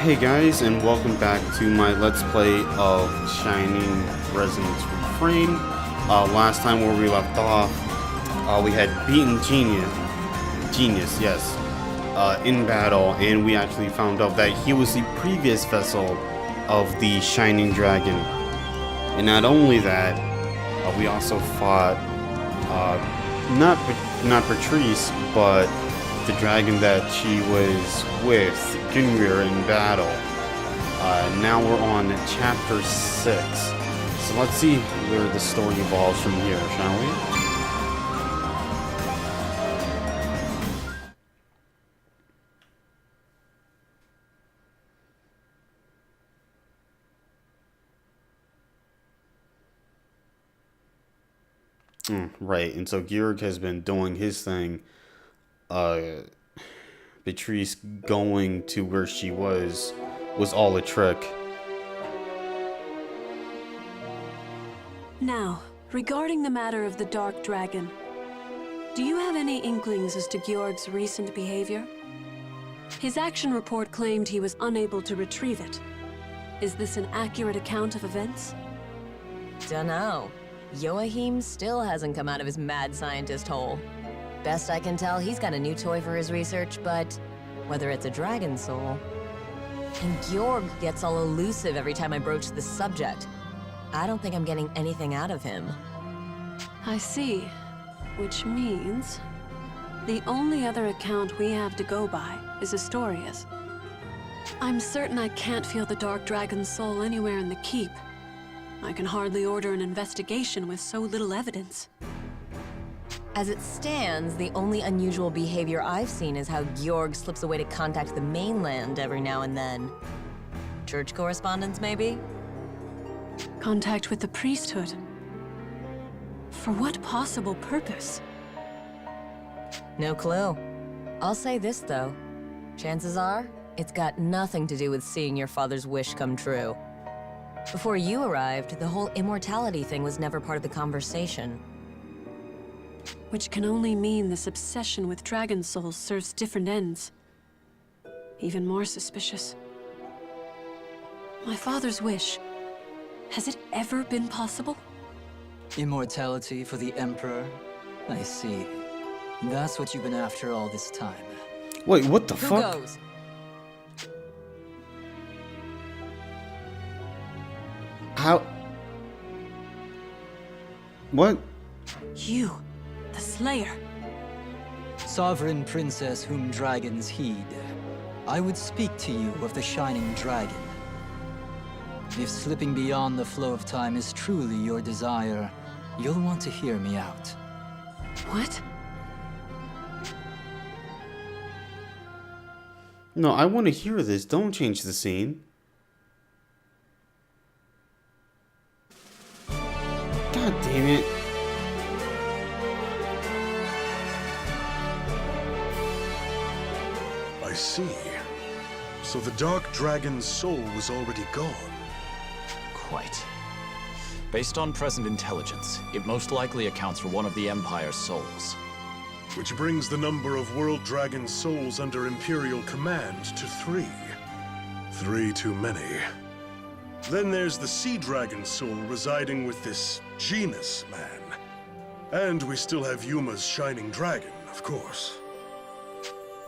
Hey guys, and welcome back to my Let's Play of Shining Resonance Refrain. Last time where we left off, we had beaten Genius, yes, in battle, and we actually found out that he was the previous vessel of the Shining Dragon. And not only that, we also fought, not Patrice, but the dragon that she was with, Gungnir, in battle. Now we're on chapter 6. So let's see where the story evolves from here, shall we? Right, and so Georg has been doing his thing. Beatrice going to where she was all a trick. Now, regarding the matter of the Dark Dragon, do you have any inklings as to Georg's recent behavior? His action report claimed he was unable to retrieve it. Is this an accurate account of events? Dunno. Joachim still hasn't come out of his mad scientist hole. Best I can tell, he's got a new toy for his research, but whether it's a dragon soul... And Georg gets all elusive every time I broach the subject. I don't think I'm getting anything out of him. I see. Which means... the only other account we have to go by is Astoria's. I'm certain I can't feel the Dark Dragon's soul anywhere in the keep. I can hardly order an investigation with so little evidence. As it stands, the only unusual behavior I've seen is how Georg slips away to contact the mainland every now and then. Church correspondence, maybe? Contact with the priesthood. For what possible purpose? No clue. I'll say this, though. Chances are, it's got nothing to do with seeing your father's wish come true. Before you arrived, the whole immortality thing was never part of the conversation. Which can only mean this obsession with dragon souls serves different ends. Even more suspicious. My father's wish. Has it ever been possible? Immortality for the Emperor? I see. That's what you've been after all this time. Wait, what the Who fuck? goes? How? What? You, the Slayer. Sovereign princess whom dragons heed, I would speak to you of the Shining Dragon. If slipping beyond the flow of time is truly your desire, you'll want to hear me out. What? No, I want to hear this. Don't change the scene. God damn it. I see. So the Dark Dragon's soul was already gone. Quite. Based on present intelligence, it most likely accounts for one of the Empire's souls. Which brings the number of World Dragon souls under Imperial command to 3. 3 too many. Then there's the Sea Dragon soul residing with this Genus man. And we still have Yuma's Shining Dragon, of course.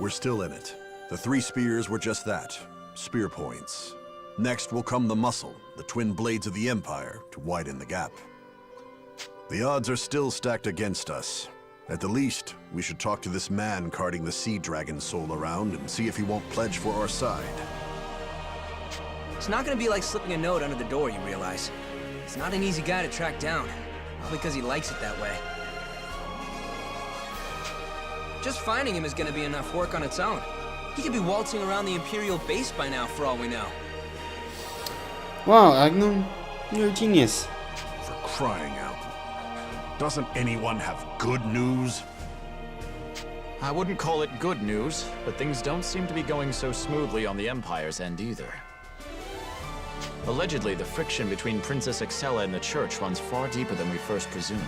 We're still in it. The 3 spears were just that, spear points. Next will come the muscle, the twin blades of the Empire, to widen the gap. The odds are still stacked against us. At the least, we should talk to this man carting the Sea Dragon soul around and see if he won't pledge for our side. It's not gonna be like slipping a note under the door, you realize. He's not an easy guy to track down, probably because he likes it that way. Just finding him is gonna be enough work on its own. He could be waltzing around the Imperial base by now, for all we know. Wow, Agnum, you're a genius. For crying out. Doesn't anyone have good news? I wouldn't call it good news, but things don't seem to be going so smoothly on the Empire's end either. Allegedly, the friction between Princess Excella and the Church runs far deeper than we first presumed.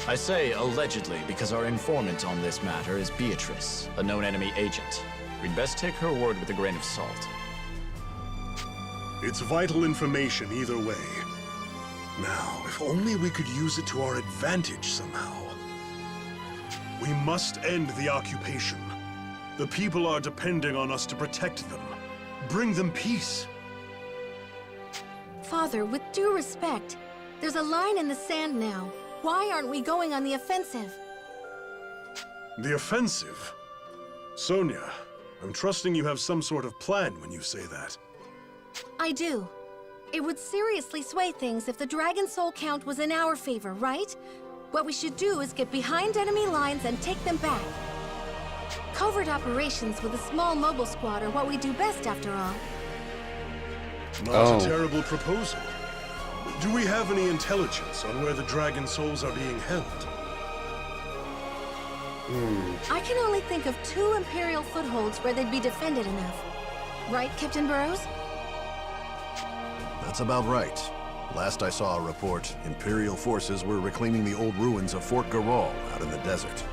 I say allegedly because our informant on this matter is Beatrice, a known enemy agent. We'd best take her word with a grain of salt. It's vital information either way. Now, if only we could use it to our advantage somehow. We must end the occupation. The people are depending on us to protect them. Bring them peace. Father, with due respect, there's a line in the sand now. Why aren't we going on the offensive? The offensive? Sonia, I'm trusting you have some sort of plan when you say that. I do. It would seriously sway things if the Dragon Soul count was in our favor, right? What we should do is get behind enemy lines and take them back. Covert operations with a small mobile squad are what we do best, after all. Not a terrible proposal. Do we have any intelligence on where the Dragon Souls are being held? I can only think of 2 Imperial footholds where they'd be defended enough. Right, Captain Burrows? That's about right. Last I saw a report, Imperial forces were reclaiming the old ruins of Fort Garal out in the desert.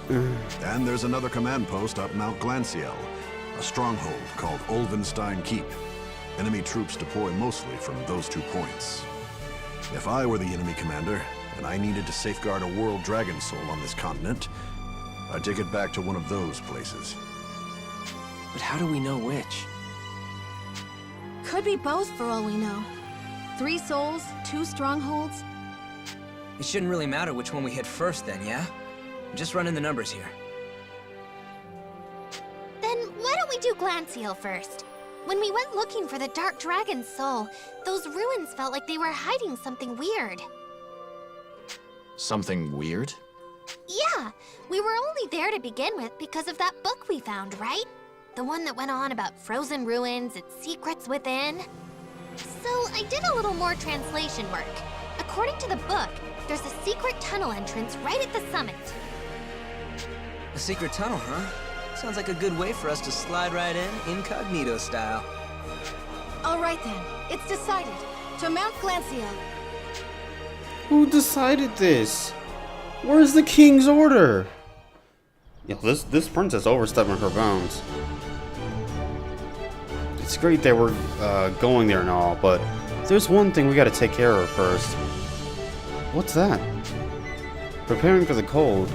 And there's another command post up Mount Glanciel, a stronghold called Ulvenstein Keep. Enemy troops deploy mostly from those 2 points. If I were the enemy commander, and I needed to safeguard a world dragon soul on this continent, I'd take it back to one of those places. But how do we know which? Could be both for all we know. 3 souls, 2 strongholds. It shouldn't really matter which one we hit first then, yeah? Just running the numbers here. Then why don't we do Glanciel first? When we went looking for the Dark Dragon's soul, those ruins felt like they were hiding something weird. Something weird? Yeah, we were only there to begin with because of that book we found, right? The one that went on about frozen ruins and secrets within. So I did a little more translation work. According to the book, there's a secret tunnel entrance right at the summit. A secret tunnel, huh? Sounds like a good way for us to slide right in, incognito style. All right then, it's decided. To Mount Glanciel. Who decided this? Where's the king's order? Yo, this princess overstepping her bounds. It's great that we're going there and all, but there's one thing we gotta take care of first. What's that? Preparing for the cold.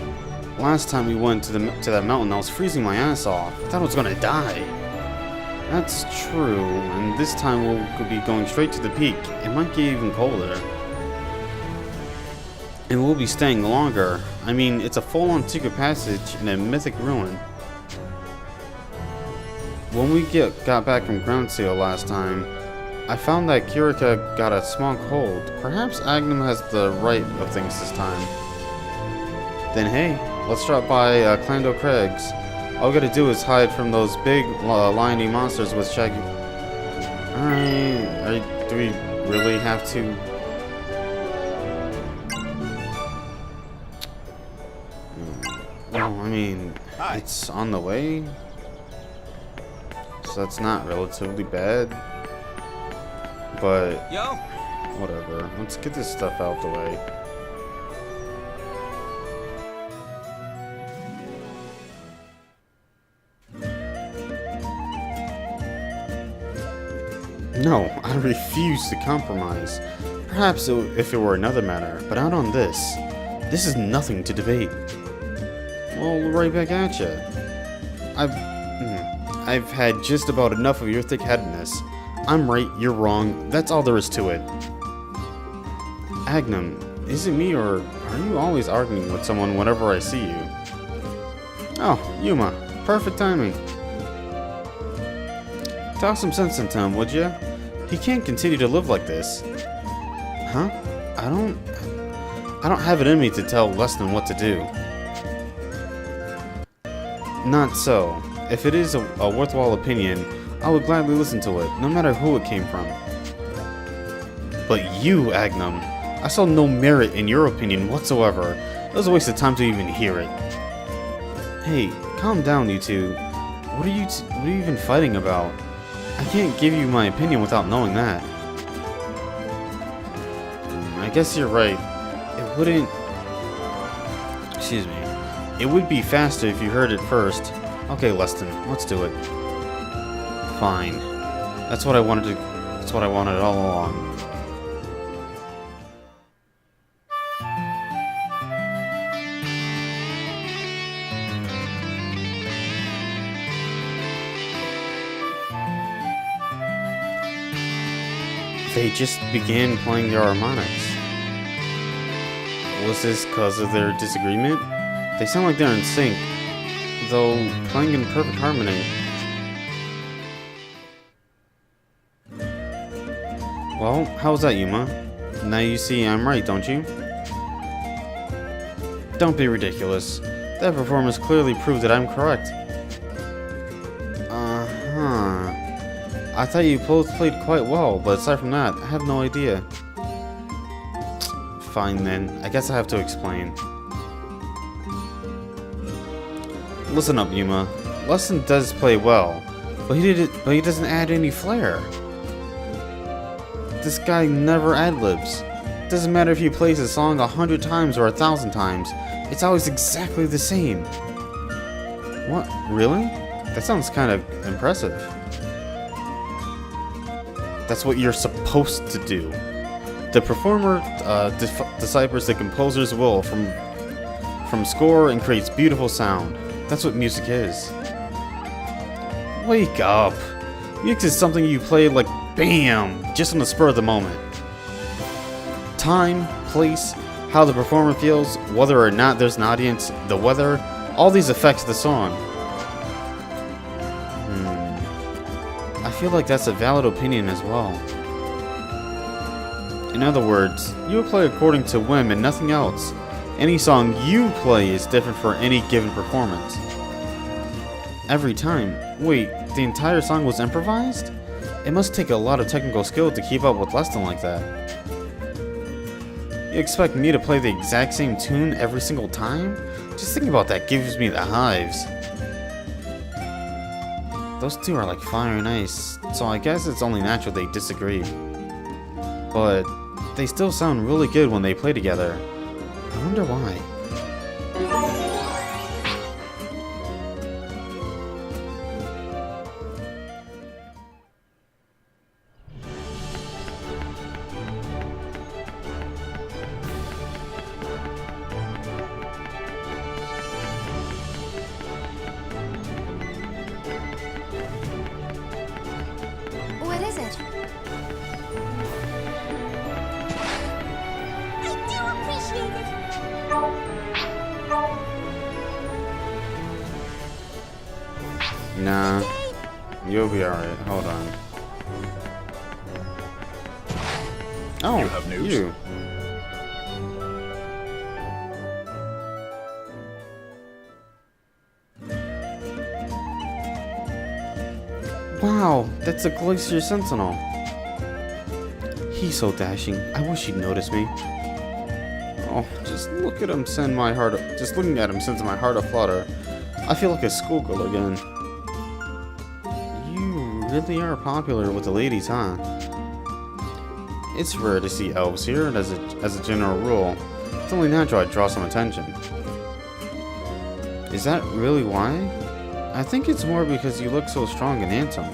Last time we went to that mountain, I was freezing my ass off. I thought I was gonna die. That's true, and this time we'll be going straight to the peak. It might get even colder. And we'll be staying longer. I mean, it's a full-on secret passage in a mythic ruin. When we got back from Ground Seal last time, I found that Kirika got a small cold. Perhaps Agnum has the right of things this time. Then hey, let's drop by Clando Craig's. All we gotta do is hide from those big liony monsters with shaggy... Alright, do we really have to... Well, I mean, it's on the way, so that's not relatively bad, but Yo! whatever. Let's get this stuff out the way. No, I refuse to compromise. Perhaps if it were another matter, but not on this. This is nothing to debate. Well, right back at ya. I've had just about enough of your thick-headedness. I'm right, you're wrong. That's all there is to it. Agnum, is it me or are you always arguing with someone whenever I see you? Oh, Yuma. Perfect timing. Talk some sense into him, would ya? He can't continue to live like this. Huh? I don't have it in me to tell Leston what to do. Not so. If it is a worthwhile opinion, I would gladly listen to it, no matter who it came from. But you, Agnum, I saw no merit in your opinion whatsoever. It was a waste of time to even hear it. Hey, calm down, you two. What are you even fighting about? I can't give you my opinion without knowing that. I guess you're right. It wouldn't... Excuse me. It would be faster if you heard it first. Okay, Leston, let's do it. Fine. That's what I wanted all along. They just began playing their harmonics. Was this because of their disagreement? They sound like they're in sync, though playing in perfect harmony. Well, how's that, Yuma? Now you see I'm right, don't you? Don't be ridiculous. That performance clearly proved that I'm correct. Uh-huh. I thought you both played quite well, but aside from that, I have no idea. Fine then, I guess I have to explain. Listen up, Yuma. Leston does play well, but he doesn't add any flair. This guy never ad-libs. Doesn't matter if he plays a song 100 times or 1,000 times, it's always exactly the same. What? Really? That sounds kind of impressive. That's what you're supposed to do. The performer deciphers the composer's will from score and creates beautiful sound. That's what music is. Wake up. Music is something you play like BAM! Just on the spur of the moment. Time, place, how the performer feels, whether or not there's an audience, the weather, all these affects the song. I feel like that's a valid opinion as well. In other words, you play according to whim and nothing else. Any song you play is different for any given performance. Every time. Wait, the entire song was improvised? It must take a lot of technical skill to keep up with Leston like that. You expect me to play the exact same tune every single time? Just thinking about that gives me the hives. Those two are like fire and ice, so I guess it's only natural they disagree. But they still sound really good when they play together. I wonder why. What is it? I do appreciate it. Nah, you'll be alright. Hold on. Oh, You have news? you. Wow, that's a Glacier Sentinel. He's so dashing. I wish he'd notice me. Oh, just look at him send my heart. Just looking at him sends my heart aflutter. I feel like a schoolgirl again. You really are popular with the ladies, huh? It's rare to see elves here, and as a general rule, it's only natural I draw some attention. Is that really why? I think it's more because you look so strong and handsome.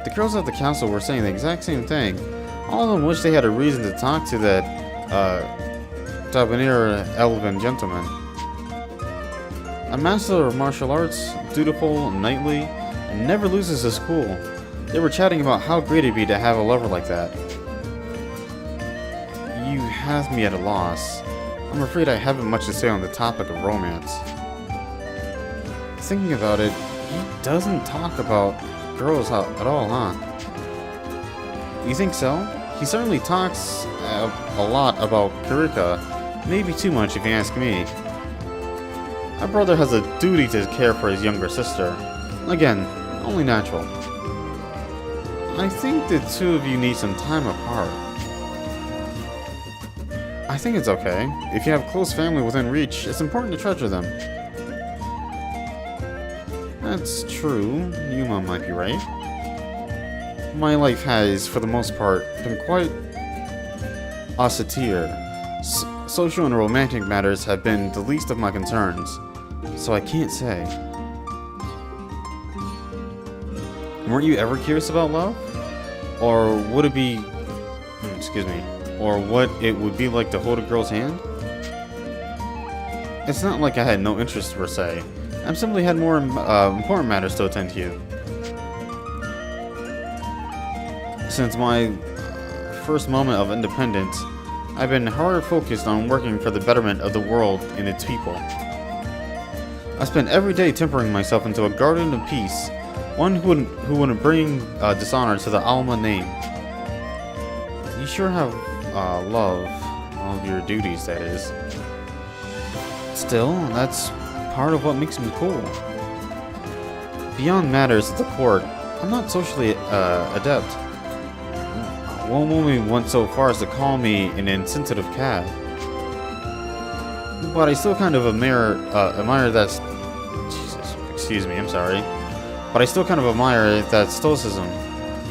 The girls at the castle were saying the exact same thing. All of them wish they had a reason to talk to that, debonair elven gentleman. A master of martial arts, dutiful, knightly, and never loses his cool. They were chatting about how great it'd be to have a lover like that. You have me at a loss. I'm afraid I haven't much to say on the topic of romance. Thinking about it, he doesn't talk about girls at all, huh? You think so? He certainly talks a lot about Kurika, maybe too much if you ask me. My brother has a duty to care for his younger sister. Again, only natural. I think the two of you need some time apart. I think it's okay. If you have close family within reach, it's important to treasure them. That's true. Yuma might be right. My life has, for the most part, been quite austere. social and romantic matters have been the least of my concerns, so I can't say. Weren't you ever curious about love? Or would it be... excuse me. Or what it would be like to hold a girl's hand? It's not like I had no interest per se. I simply had more important matters to attend to. Since my first moment of independence, I've been hard focused on working for the betterment of the world and its people. I spent every day tempering myself into a guardian of peace, one who wouldn't bring dishonor to the Alma name. You sure have love of your duties, that is. Still, that's part of what makes me cool. Beyond matters at the court, I'm not socially adept. One woman went so far as to call me an insensitive cad. But I still kind of admire that... Jesus, excuse me, I'm sorry. But I still kind of admire that stoicism.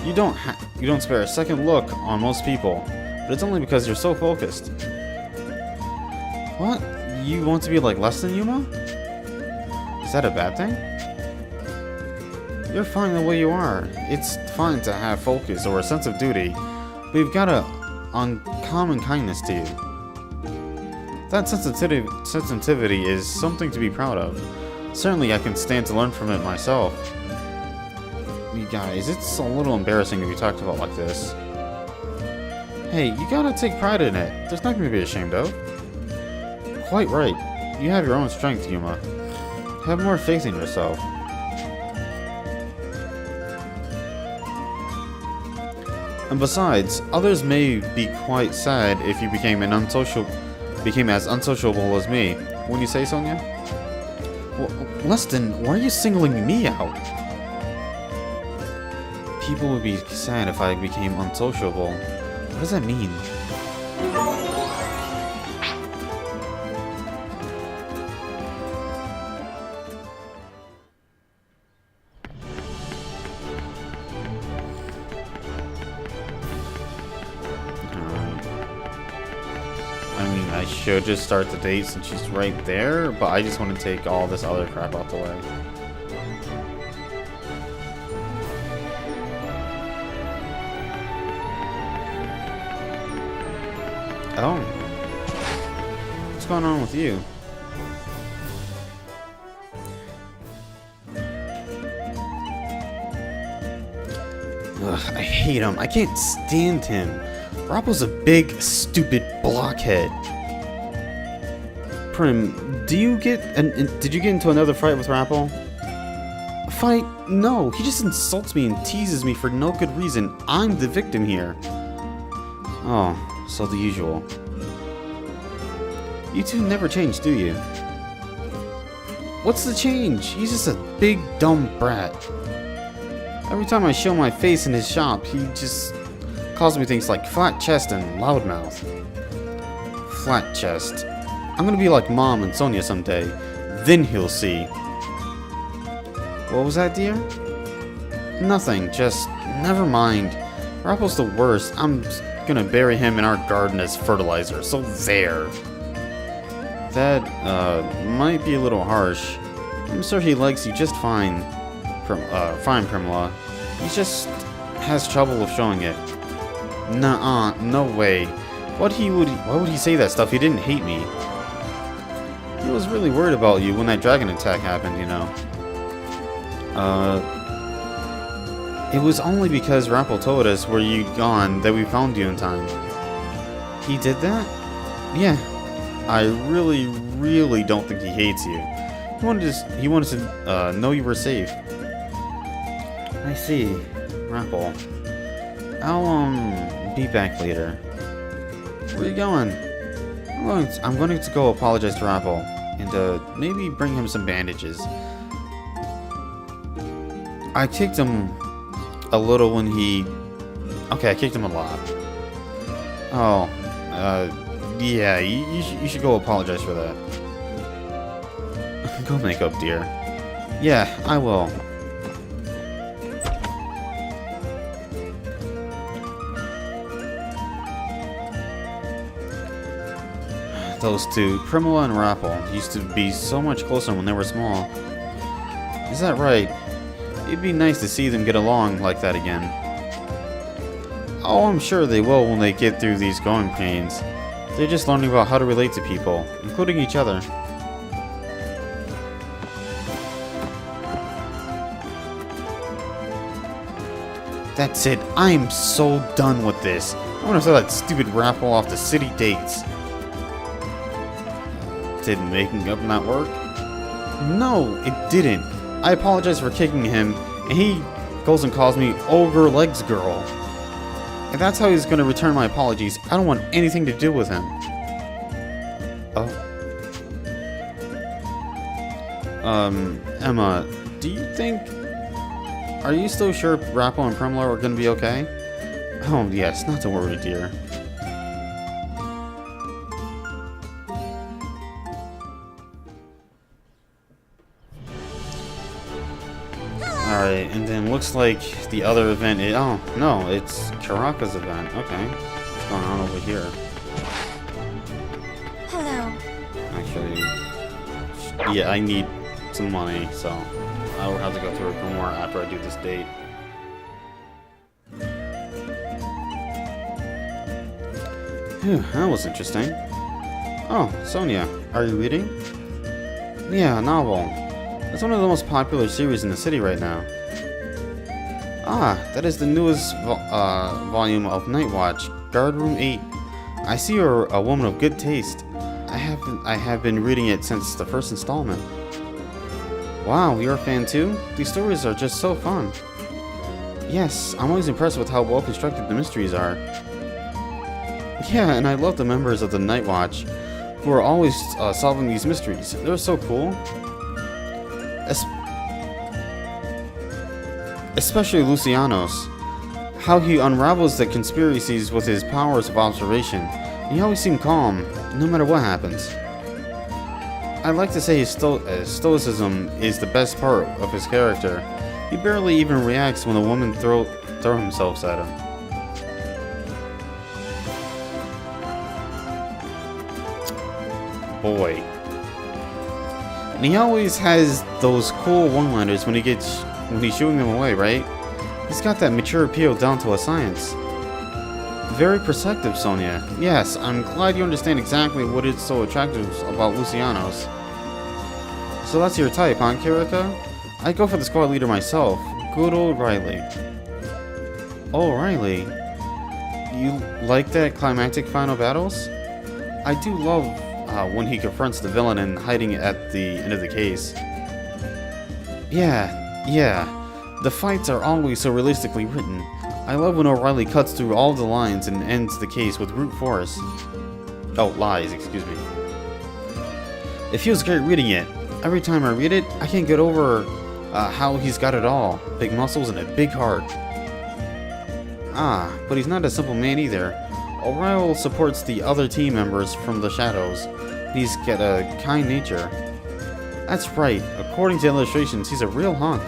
You don't spare a second look on most people, but it's only because you're so focused. What? You want to be like less than Yuma? Is that a bad thing? You're fine the way you are. It's fine to have focus or a sense of duty, but you've got a uncommon kindness to you. That sensitivity is something to be proud of. Certainly I can stand to learn from it myself. You guys, it's a little embarrassing to be talked about like this. Hey, you gotta take pride in it. There's nothing to be ashamed of. Quite right. You have your own strength, Yuma. Have more faith in yourself. And besides, others may be quite sad if you became as unsociable as me. Wouldn't you say, Sonia? Well, Leston, why are you singling me out? People would be sad if I became unsociable. What does that mean? I should just start the date since she's right there, but I just want to take all this other crap out the way. Oh. What's going on with you? Ugh, I hate him. I can't stand him. Rappel's a big, stupid blockhead. Prim, did you get into another fight with Rappel? Fight? No, he just insults me and teases me for no good reason. I'm the victim here. Oh, so the usual. You two never change, do you? What's the change? He's just a big, dumb brat. Every time I show my face in his shop, he just calls me things like flat chest and loudmouth. Flat chest. I'm gonna be like Mom and Sonia someday. Then he'll see. What was that, dear? Nothing, just never mind. Rappel's the worst. I'm gonna bury him in our garden as fertilizer, so there. That, might be a little harsh. I'm sure he likes you just fine. Fine, Primula. He just has trouble with showing it. Nuh-uh, no way. Why would he say that stuff? He didn't hate me. He was really worried about you when that dragon attack happened, you know. It was only because Rappel told us where you'd gone that we found you in time. He did that? Yeah. I really, really don't think he hates you. He wanted to know you were safe. I see. Rappel. I'll, be back later. Where are you going? I'm going to go apologize to Rappel, and maybe bring him some bandages. I kicked him a little when he... Okay, I kicked him a lot. Oh, yeah, you should go apologize for that. Go make up, dear. Yeah, I will. those two, Primula and Rapple, used to be so much closer when they were small. Is that right? It'd be nice to see them get along like that again. Oh, I'm sure they will when they get through these growing pains. They're just learning about how to relate to people, including each other. That's it. I'm so done with this. I want to throw that stupid Rapple off the city dates. Did making up not work? No, it didn't. I apologize for kicking him, and he goes and calls me Ogre Legs Girl. If that's how he's going to return my apologies, I don't want anything to do with him. Oh. Emma, do you think... Are you still sure Rapple and Primula are going to be okay? Oh, yes, not to worry, dear. Alright, and then looks like the other event is... Oh, no, it's Karaka's event. Okay. What's going on over here? Hello. Actually... Yeah, I need some money, so... I will have to go through it more after I do this date. Phew, that was interesting. Oh, Sonia, are you reading? Yeah, a novel. It's one of the most popular series in the city right now. Ah, that is the newest volume of Night Watch, Guard Room 8. I see you're a woman of good taste. I have been reading it since the first installment. Wow, you're a fan too? These stories are just so fun. Yes, I'm always impressed with how well constructed the mysteries are. Yeah, and I love the members of the Night Watch who are always solving these mysteries. They're so cool. Especially Lucianos. How he unravels the conspiracies with his powers of observation. He always seems calm, no matter what happens. I'd like to say his stoicism is the best part of his character. He barely even reacts when a woman throw themselves at him. Boy. And he always has those cool one-liners when he's shooing them away, right? He's got that mature appeal down to a science. Very perceptive, Sonia. Yes, I'm glad you understand exactly what is so attractive about Lucianos. So that's your type, huh, Kirika? I'd go for the squad leader myself. Good old Riley. Oh, Riley. You like that climactic final battles? I do love when he confronts the villain and hiding at the end of the case. Yeah. The fights are always so realistically written. I love when O'Reilly cuts through all the lines and ends the case with brute force. Oh, lies, excuse me. It feels great reading it. Every time I read it, I can't get over how he's got it all. Big muscles and a big heart. Ah, but he's not a simple man either. O'Reilly supports the other team members from the shadows. He's got a kind nature. That's right. According to illustrations, he's a real hunk.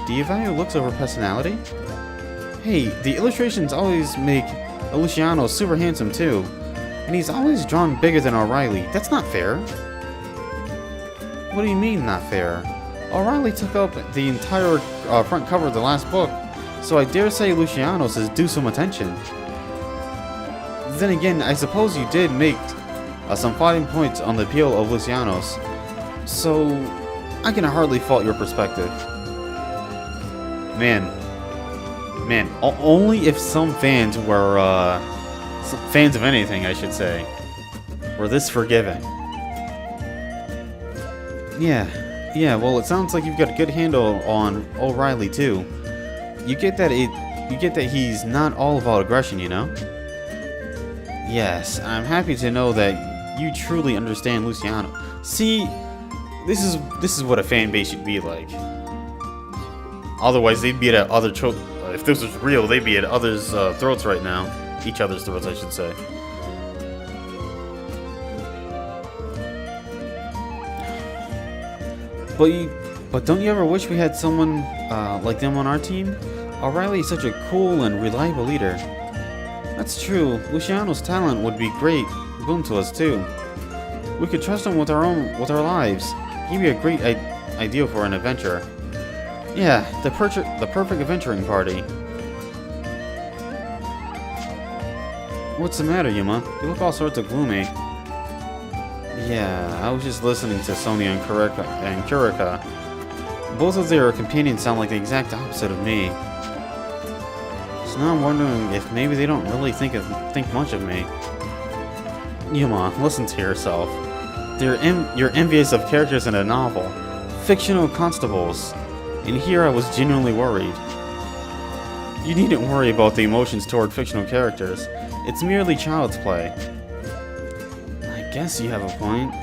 Do you value looks over personality? Hey, the illustrations always make Luciano super handsome too. And he's always drawn bigger than O'Reilly. That's not fair. What do you mean, not fair? O'Reilly took up the entire front cover of the last book, so I dare say Luciano's is due some attention. Then again, I suppose you did make some fighting points on the appeal of Luciano's, so I can hardly fault your perspective. Man, only if some fans were, fans of anything, I should say, were this forgiving. Yeah, well, it sounds like you've got a good handle on O'Reilly, too. You get that he's not all about aggression, you know? Yes, I'm happy to know that you truly understand Luciano. See, this is what a fan base should be like. Otherwise, they'd be at other if this was real, they'd be at others' throats right now. Each other's throats, I should say. But don't you ever wish we had someone like them on our team? O'Reilly is such a cool and reliable leader. That's true. Luciano's talent would be great boon to us too. We could trust him with our lives. He'd be a great idea for an adventure. Yeah, the perfect adventuring party. What's the matter, Yuma? You look all sorts of gloomy. Yeah, I was just listening to Sonia and Kurika. Both of their companions sound like the exact opposite of me. So now I'm wondering if maybe they don't really think much of me. Yuma, listen to yourself. You're envious of characters in a novel. Fictional constables. And here I was genuinely worried. You needn't worry about the emotions toward fictional characters. It's merely child's play. I guess you have a point.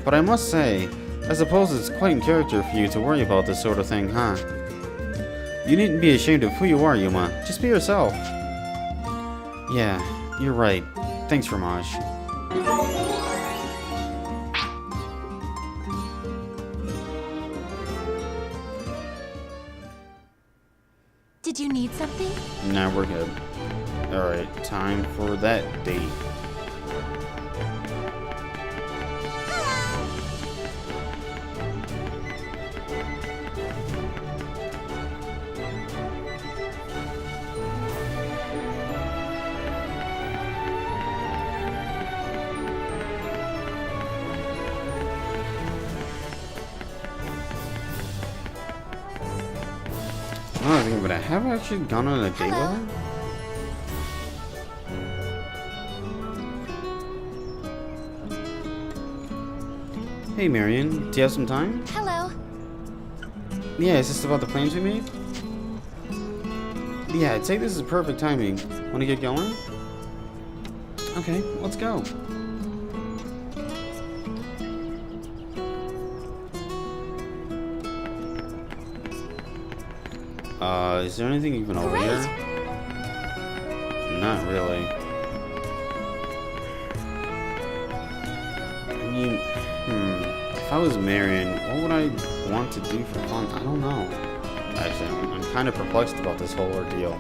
But I must say, I suppose it's quite in character for you to worry about this sort of thing, huh? You needn't be ashamed of who you are, Yuma. Just be yourself. Yeah, you're right. Thanks, Ramaj. Did you need something? Nah, we're good. Alright, time for that date. I think about it. Have I actually gone on a date with her? Hey Marion, do you have some time? Hello. Yeah, is this about the plans we made? Yeah, I'd say this is perfect timing. Wanna get going? Okay, let's go. Is there anything even over here? Not really. I mean, if I was Marion, what would I want to do for fun? I don't know. Actually, I'm kind of perplexed about this whole ordeal.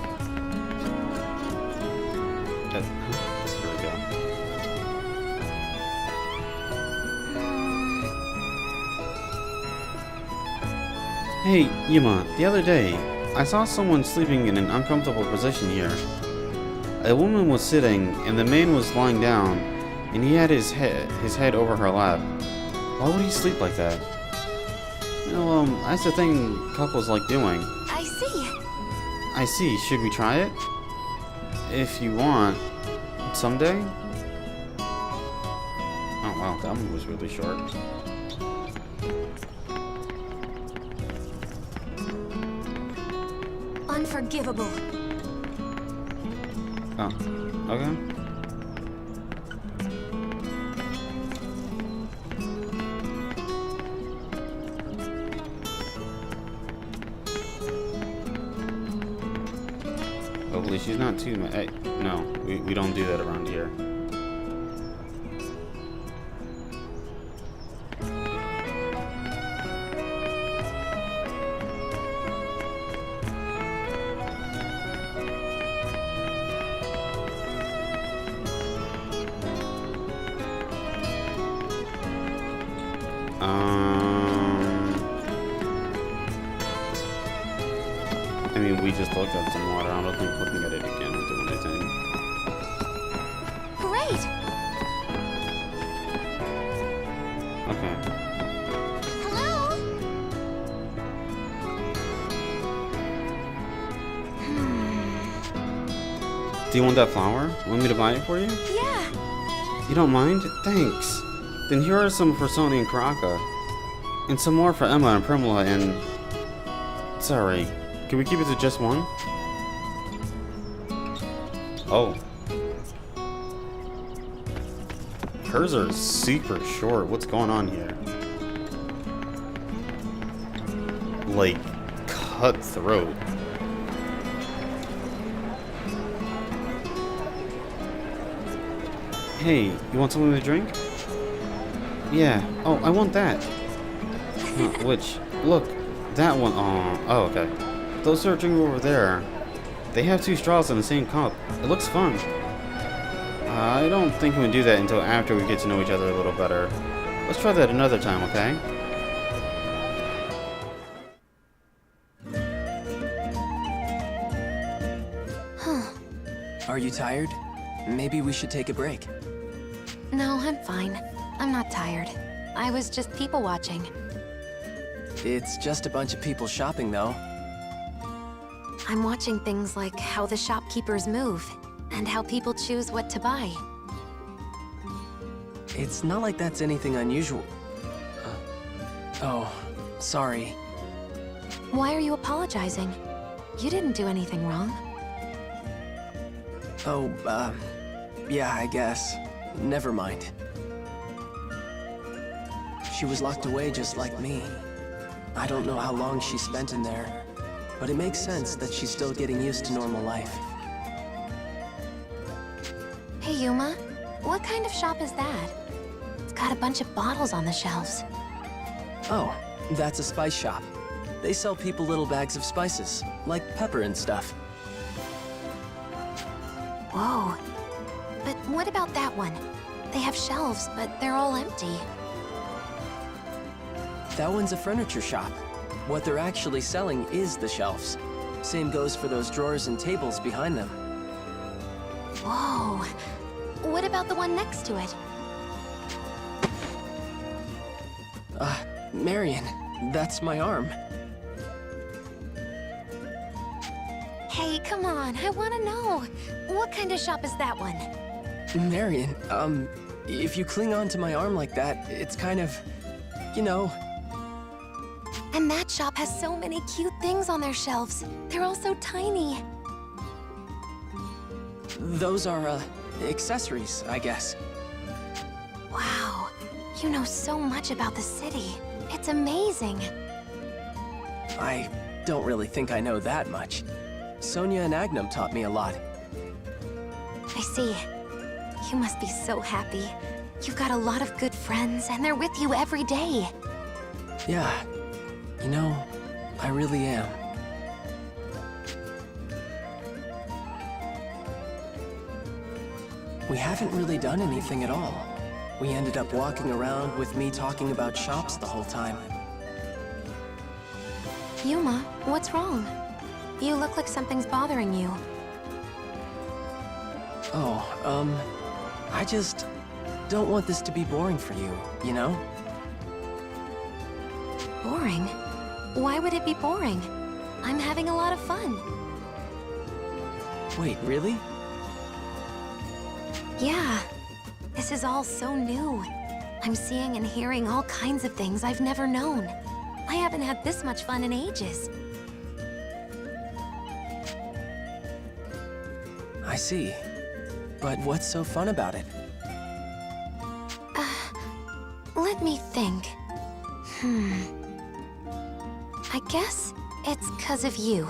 There we go. Hey, Yuma, the other day, I saw someone sleeping in an uncomfortable position here. A woman was sitting, and the man was lying down, and he had his head over her lap. Why would he sleep like that? You know, that's the thing couples like doing. I see. I see. Should we try it? If you want. Someday? Oh wow, that one was really short. Unforgivable. Oh, okay. Hopefully she's not too mad. Hey, no, we don't do that around here. I mean, we just looked at some water. I don't think looking at it again will do anything. Great. Okay. Hello? Do you want that flower? Want me to buy it for you? Yeah. You don't mind? Thanks. Then here are some for Sony and Karaka. And some more for Emma and Primula and... Sorry. Can we keep it to just one? Oh. Hers are super short. What's going on here? Like, cutthroat. Hey, you want something to drink? Yeah. Oh, I want that. Which? Look, that one. Oh, okay. Those are drinking over there. They have two straws in the same cup. It looks fun. I don't think we can do that until after we get to know each other a little better. Let's try that another time, okay? Are you tired? Maybe we should take a break. No, I'm fine. I'm not tired. I was just people watching. It's just a bunch of people shopping, though. I'm watching things like how the shopkeepers move, and how people choose what to buy. It's not like that's anything unusual. Oh, sorry. Why are you apologizing? You didn't do anything wrong. Oh, yeah, I guess. Never mind. She was locked away just like me. I don't know how long she spent in there, but it makes sense that she's still getting used to normal life. Hey, Yuma. What kind of shop is that? It's got a bunch of bottles on the shelves. Oh, that's a spice shop. They sell people little bags of spices, like pepper and stuff. Whoa. But what about that one? They have shelves, but they're all empty. That one's a furniture shop. What they're actually selling is the shelves. Same goes for those drawers and tables behind them. Whoa. What about the one next to it? Marion, that's my arm. Hey, come on. I want to know. What kind of shop is that one? Marion, if you cling on to my arm like that, it's kind of, you know... And that shop has so many cute things on their shelves. They're all so tiny. Those are, accessories, I guess. Wow. You know so much about the city. It's amazing. I don't really think I know that much. Sonia and Agnum taught me a lot. I see. You must be so happy. You've got a lot of good friends, and they're with you every day. Yeah. You know, I really am. We haven't really done anything at all. We ended up walking around with me talking about shops the whole time. Yuma, what's wrong? You look like something's bothering you. Oh, I just don't want this to be boring for you, you know? Boring? Why would it be boring? I'm having a lot of fun. Wait, really? Yeah. This is all so new. I'm seeing and hearing all kinds of things I've never known. I haven't had this much fun in ages. I see. But what's so fun about it? Let me think. I guess it's 'cause of you.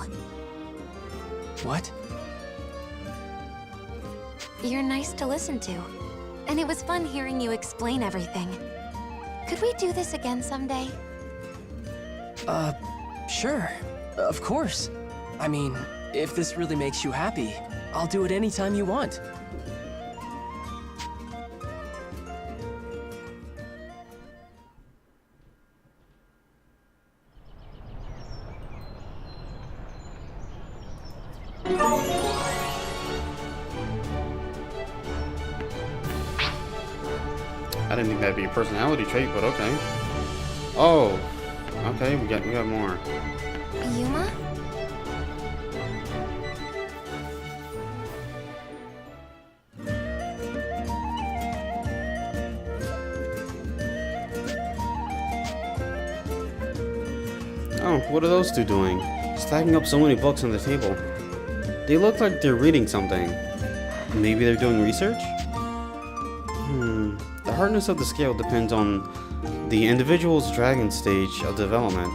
What? You're nice to listen to. And it was fun hearing you explain everything. Could we do this again someday? Sure. Of course. I mean, if this really makes you happy, I'll do it anytime you want. I didn't think that'd be a personality trait, but okay. Oh, okay, we got more. Yuma? Oh, what are those two doing? Stacking up so many books on the table. They look like they're reading something. Maybe they're doing research? The hardness of the scale depends on the individual's dragon stage of development.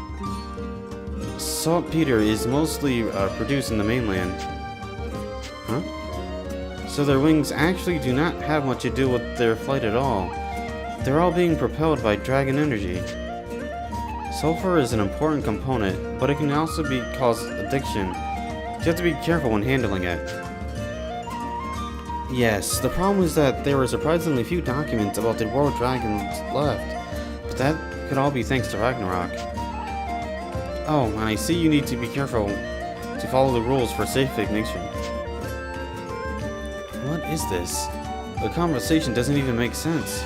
Saltpeter is mostly produced in the mainland. Huh? So their wings actually do not have much to do with their flight at all. They're all being propelled by dragon energy. Sulfur is an important component, but it can also cause addiction You have to be careful when handling it. Yes, the problem is that there are surprisingly few documents about the world dragons left. But that could all be thanks to Ragnarok. Oh, I see you need to be careful to follow the rules for safe ignition. What is this? The conversation doesn't even make sense.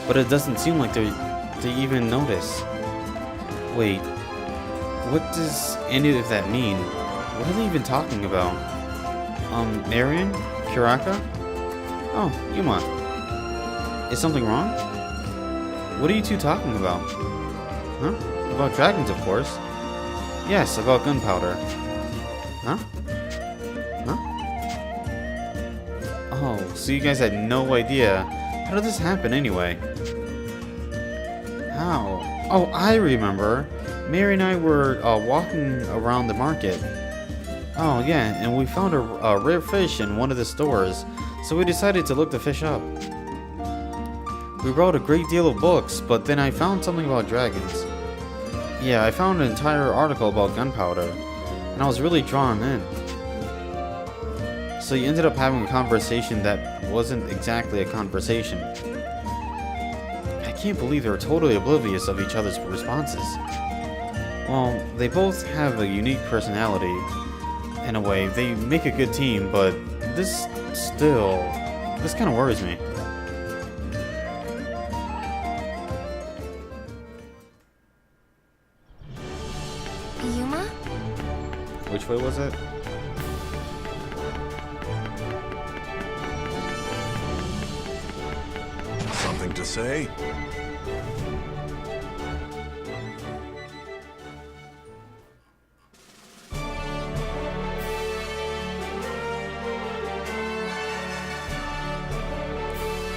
But it doesn't seem like they even notice. Wait, what does any of that mean? What are they even talking about? Marion? Kuraka? Oh, Yuma. Is something wrong? What are you two talking about? Huh? About dragons, of course. Yes, about gunpowder. Huh? Huh? Oh, so you guys had no idea. How did this happen anyway? How? Oh, I remember. Mary and I were walking around the market. Oh, yeah, and we found a rare fish in one of the stores, so we decided to look the fish up. We wrote a great deal of books, but then I found something about dragons. Yeah, I found an entire article about gunpowder, and I was really drawn in. So you ended up having a conversation that wasn't exactly a conversation. I can't believe they were totally oblivious of each other's responses. Well, they both have a unique personality. In a way, they make a good team, but this kind of worries me. Yuma? Which way was it? Something to say?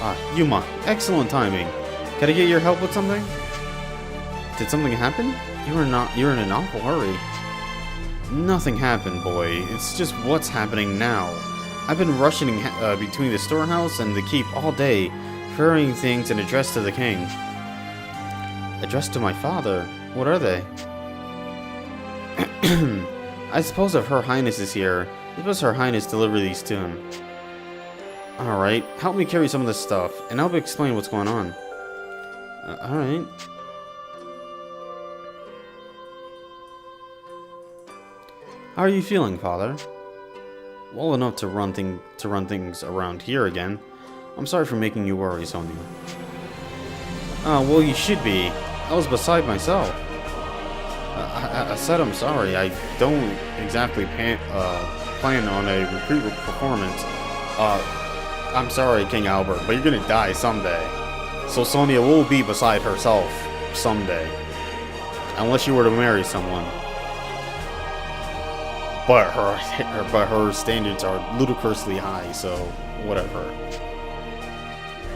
Ah, Yuma, excellent timing. Can I get your help with something? Did something happen? You're in an awful hurry. Nothing happened, boy. It's just what's happening now. I've been rushing between the storehouse and the keep all day, ferrying things and addressed to the king. Addressed to my father? What are they? I suppose if Her Highness is here, it was Her Highness deliver these to him. Alright, help me carry some of this stuff, and I'll explain what's going on. Alright. How are you feeling, Father? Well enough to run things around here again. I'm sorry for making you worry, Sonia. Well, you should be. I was beside myself. I said I'm sorry. I don't exactly plan on a repeat performance. I'm sorry, King Albert, but you're gonna die someday. So Sonia will be beside herself someday. Unless you were to marry someone. But her standards are ludicrously high, so whatever.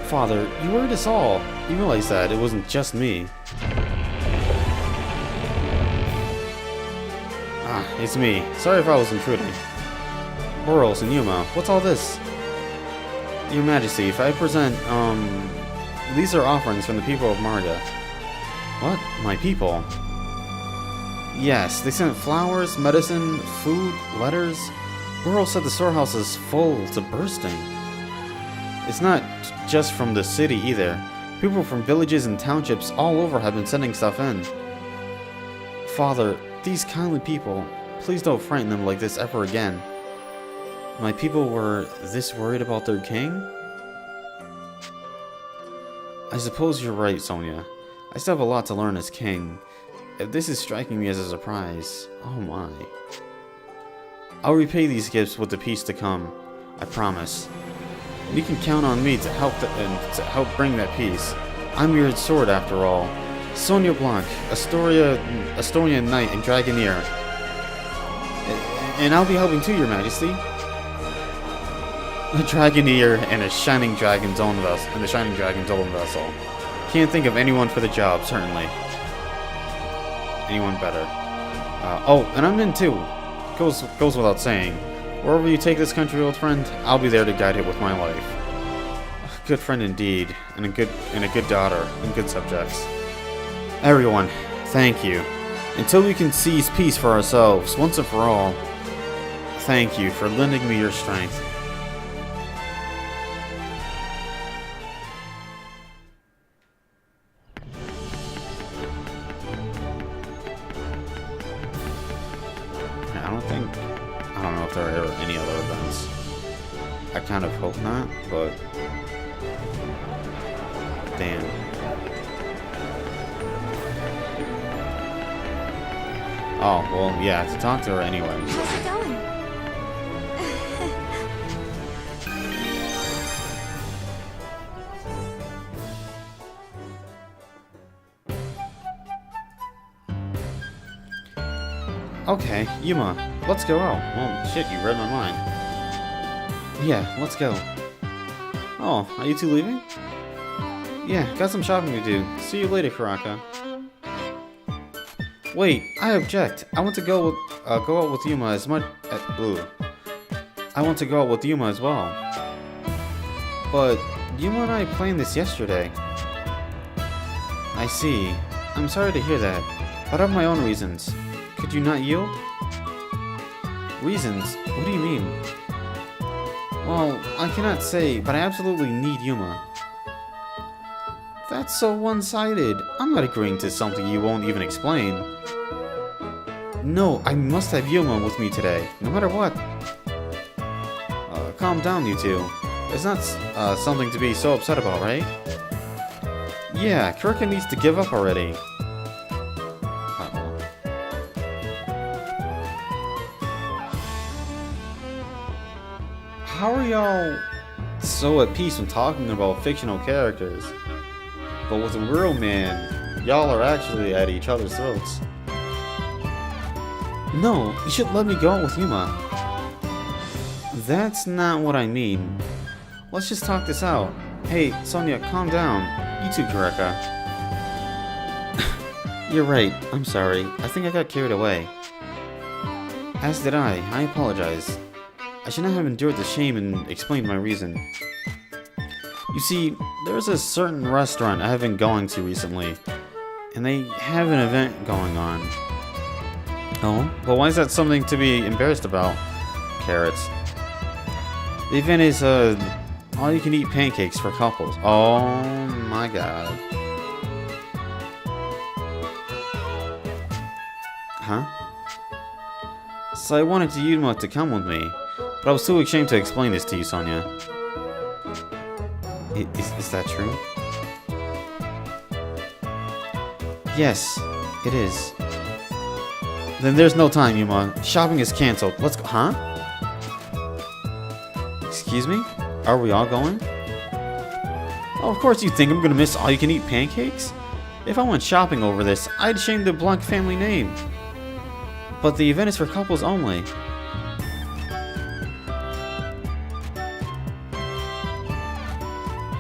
Father, you worried us all. You realize that it wasn't just me. Ah, it's me. Sorry if I was intruding. Boros and Yuma, what's all this? Your Majesty, if I present, these are offerings from the people of Marga. What? My people? Yes, they sent flowers, medicine, food, letters. Boros said the storehouse is full to bursting. It's not just from the city either. People from villages and townships all over have been sending stuff in. Father, these kindly people, please don't frighten them like this ever again. My people were this worried about their king? I suppose you're right, Sonia. I still have a lot to learn as king. If this is striking me as a surprise, oh my. I'll repay these gifts with the peace to come. I promise. You can count on me to help bring that peace. I'm your sword after all. Sonia Blanc, Estonian knight and dragoneer. And I'll be helping too, Your Majesty. A dragoneer and a shining dragon's own vessel. Can't think of anyone for the job, certainly. Anyone better. Oh, and I'm in too. Goes without saying. Wherever you take this country, old friend, I'll be there to guide it with my life. A good friend indeed, and a good daughter, and good subjects. Everyone, thank you. Until we can seize peace for ourselves, once and for all. thank you for lending me your strength. I don't know if there are ever any other events. I kind of hope not, but damn. Oh, well, yeah, to talk to her anyway. How's it going? Okay, Yuma, let's go out. Oh, shit, you read my mind. Yeah, let's go. Oh, are you two leaving? Yeah, got some shopping to do. See you later, Karaka. Wait, I object. I want to go out with Yuma as much. I want to go out with Yuma as well. But Yuma and I planned this yesterday. I see. I'm sorry to hear that, but I have my own reasons. Could you not yield? Reasons? What do you mean? Well, I cannot say, but I absolutely need Yuma. That's so one-sided. I'm not agreeing to something you won't even explain. No, I must have Yuma with me today, no matter what. Calm down, you two. It's not something to be so upset about, right? Yeah, Kurika needs to give up already. How are y'all so at peace when talking about fictional characters? But with a real man, y'all are actually at each other's throats. No, you should let me go out with Yuma. That's not what I mean. Let's just talk this out. Hey, Sonia, calm down. You too, Kurika. You're right, I'm sorry. I think I got carried away. As did I apologize. I should not have endured the shame and explained my reason. You see, there's a certain restaurant I have been going to recently, and they have an event going on. Oh? Well, why is that something to be embarrassed about? Carrots. The event is, all-you-can-eat pancakes for couples. Oh my god. Huh? So I wanted Yuma to come with me, but I was too ashamed to explain this to you, Sonia. Is that true? Yes, it is. Then there's no time, Yuma. Shopping is cancelled. Let's go. Huh? Excuse me? Are we all going? Oh, of course you think I'm gonna miss all-you-can-eat pancakes? If I went shopping over this, I'd shame the Blanc family name. But the event is for couples only.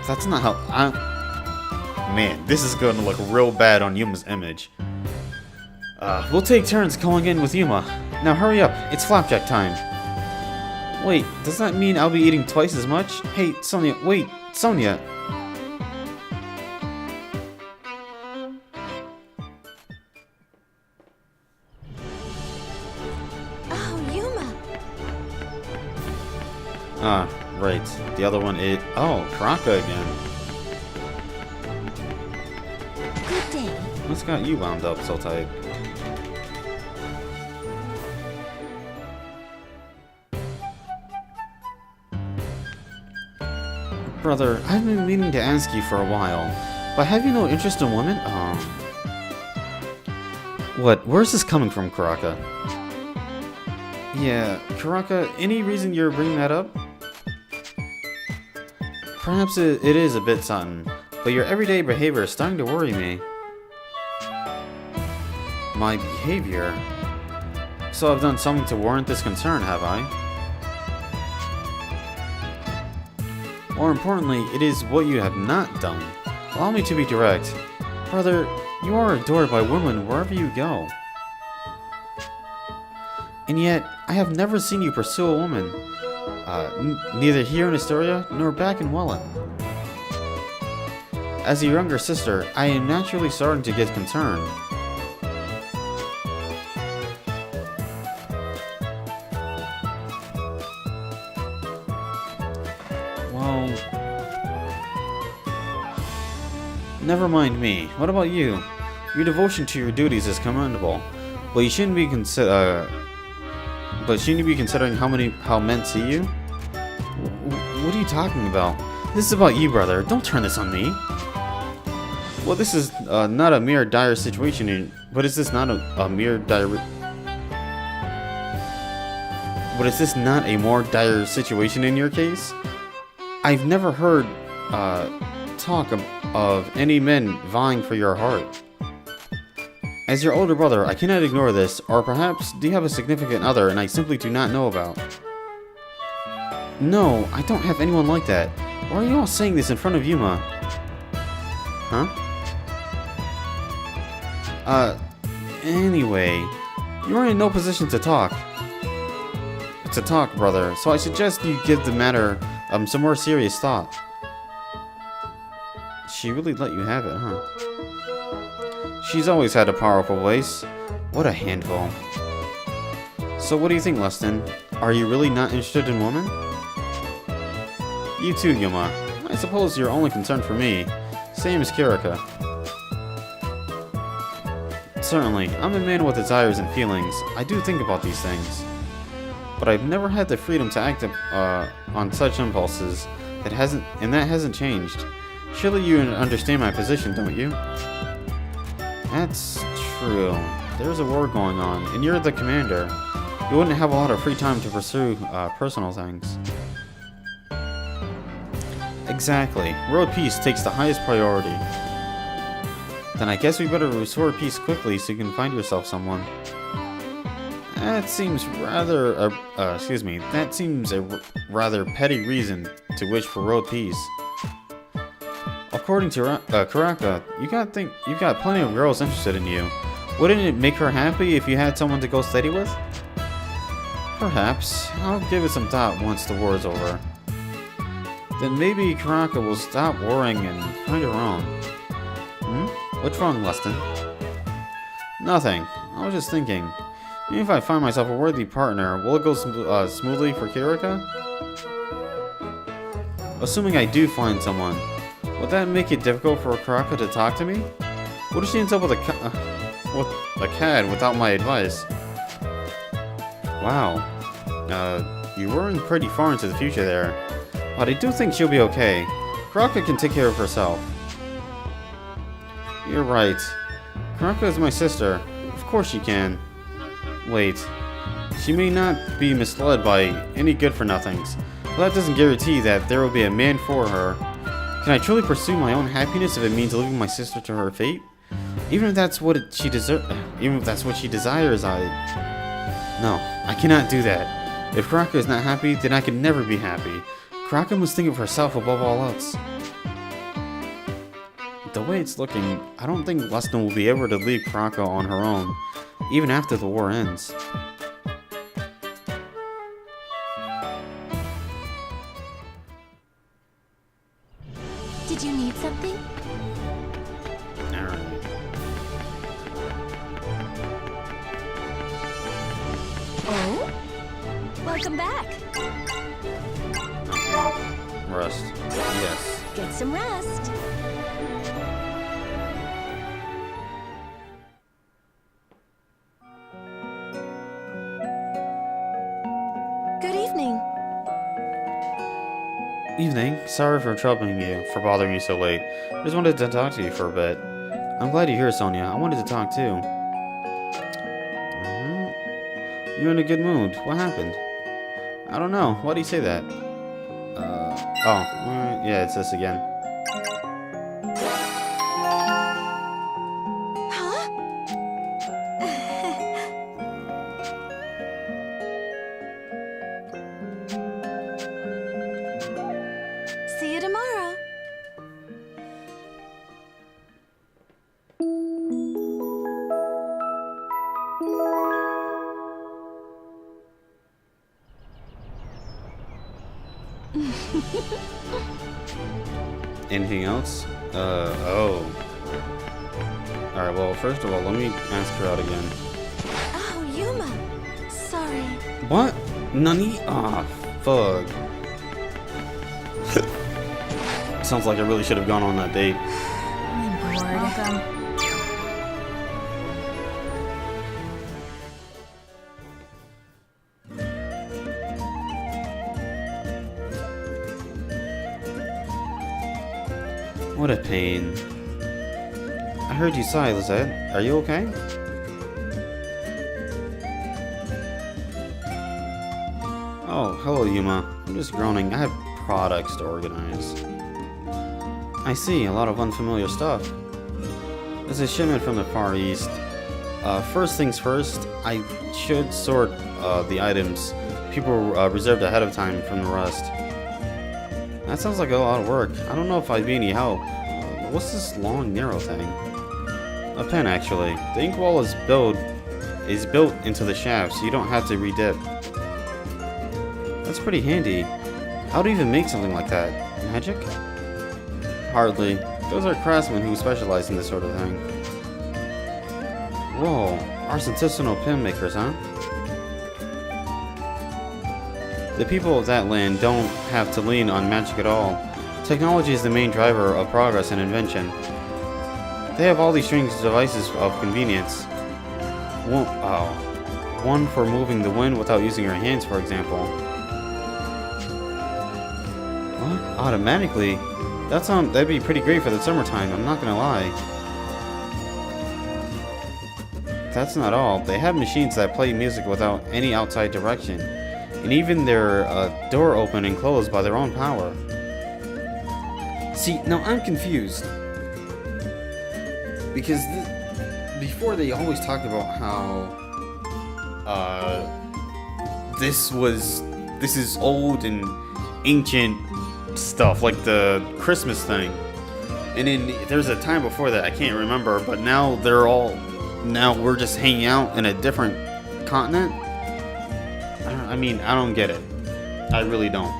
That's not how Man, this is gonna look real bad on Yuma's image. We'll take turns going in with Yuma. Now hurry up, it's flapjack time. Wait, does that mean I'll be eating twice as much? Hey, Sonia, wait, Sonia! Oh, Yuma! Ah, right. The other one is... Oh, Karaka again. Good day. What's got you wound up so tight? Brother, I've been meaning to ask you for a while, but have you no interest in women? What? Where's this coming from, Karaka? Yeah, Karaka, any reason you're bringing that up? Perhaps it is a bit sudden, but your everyday behavior is starting to worry me. My behavior? So I've done something to warrant this concern, have I? More importantly, it is what you have not done. Allow me to be direct. Brother, you are adored by women wherever you go. And yet, I have never seen you pursue a woman. Neither here in Astoria, nor back in Wella. As a younger sister, I am naturally starting to get concerned. Never mind me. What about you? Your devotion to your duties is commendable, but you shouldn't be considering how men see you? What are you talking about? This is about you, brother. Don't turn this on me. Well, this is not a mere dire situation, but is this not a mere dire... But is this not a more dire situation in your case? I've never heard talk of any men vying for your heart. As your older brother, I cannot ignore this, or perhaps do you have a significant other and I simply do not know about? No, I don't have anyone like that. Why are you all saying this in front of Yuma? Huh? Anyway, you are in no position to talk. Brother, so I suggest you give the matter some more serious thought. She really let you have it, huh? She's always had a powerful voice. What a handful. So what do you think, Lustin? Are you really not interested in women? You too, Yuma. I suppose you're only concerned for me. Same as Kirika. Certainly, I'm a man with desires and feelings. I do think about these things. But I've never had the freedom to act on such impulses. That hasn't changed. Surely you understand my position, don't you? That's true. There's a war going on, and you're the commander. You wouldn't have a lot of free time to pursue personal things. Exactly. World peace takes the highest priority. Then I guess we better restore peace quickly so you can find yourself someone. That seems rather, that seems a rather petty reason to wish for world peace. According to Karaka, you've got plenty of girls interested in you. Wouldn't it make her happy if you had someone to go steady with? Perhaps. I'll give it some thought once the war is over. Then maybe Karaka will stop worrying and find her own. What's wrong, Lustin? Nothing. I was just thinking. Even if I find myself a worthy partner, will it go smoothly for Kirika? Assuming I do find someone, would that make it difficult for Karaka to talk to me? What if she ends up with a cad without my advice? Wow. You were pretty far into the future there. But I do think she'll be okay. Karaka can take care of herself. You're right. Karaka is my sister. Of course she can. Wait. She may not be misled by any good-for-nothings, but that doesn't guarantee that there will be a man for her. Can I truly pursue my own happiness if it means leaving my sister to her fate? Even if that's what she desires, No, I cannot do that. If Karaka is not happy, then I can never be happy. Karaka must think of herself above all else. The way it's looking, I don't think Lustin will be able to leave Karaka on her own, even after the war ends. Did you need something? Alright. Oh? Welcome back. Rest. Yes. Get some rest. Good evening. Evening. Sorry for troubling you, for bothering you so late. I just wanted to talk to you for a bit. I'm glad you're here, Sonia. I wanted to talk too. You're in a good mood. What happened? I don't know. Why do you say that? Yeah, it's this again. Huh? See you tomorrow. Anything else? Oh. Alright, well, first of all, let me ask her out again. Oh, Yuma. Sorry. What? Nani? Ah, fuck. Sounds like I really should have gone on that date. onward. Welcome. What a pain. I heard you sigh, Lizette. Are you okay? Oh, hello, Yuma. I'm just groaning. I have products to organize. I see, a lot of unfamiliar stuff. There's a shipment from the Far East. First things first, I should sort the items people reserved ahead of time from the rest. That sounds like a lot of work. I don't know if I'd be any help. What's this long, narrow thing? A pen, actually. The inkwall is built into the shaft, so you don't have to redip. That's pretty handy. How do you even make something like that? Magic? Hardly. Those are craftsmen who specialize in this sort of thing. Whoa, artisanal pen makers, huh? The people of that land don't have to lean on magic at all. Technology is the main driver of progress and invention. They have all these strange devices of convenience. One for moving the wind without using your hands, for example. What? Automatically? That'd be pretty great for the summertime, I'm not gonna lie. That's not all. They have machines that play music without any outside direction. And even their door open and close by their own power. See, now I'm confused. Because before they always talked about how this is old and ancient stuff, like the Christmas thing. And then there's a time before that I can't remember, but now we're just hanging out in a different continent. I don't get it. I really don't.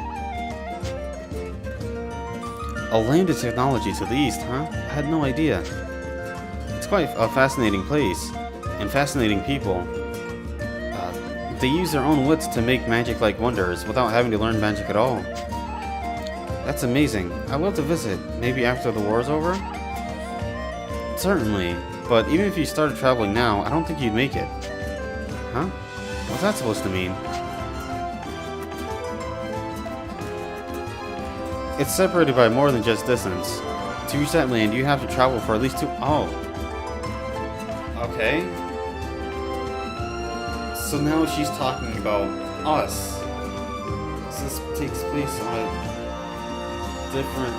A land of technology to the east, huh? I had no idea. It's quite a fascinating place, and fascinating people. They use their own wits to make magic-like wonders without having to learn magic at all. That's amazing. I'd love to visit, maybe after the war's over? Certainly, but even if you started traveling now, I don't think you'd make it. Huh? What's that supposed to mean? It's separated by more than just distance. To reach that land, you have to travel for at least 2... Oh. Okay. So now she's talking about us. So this takes place on a different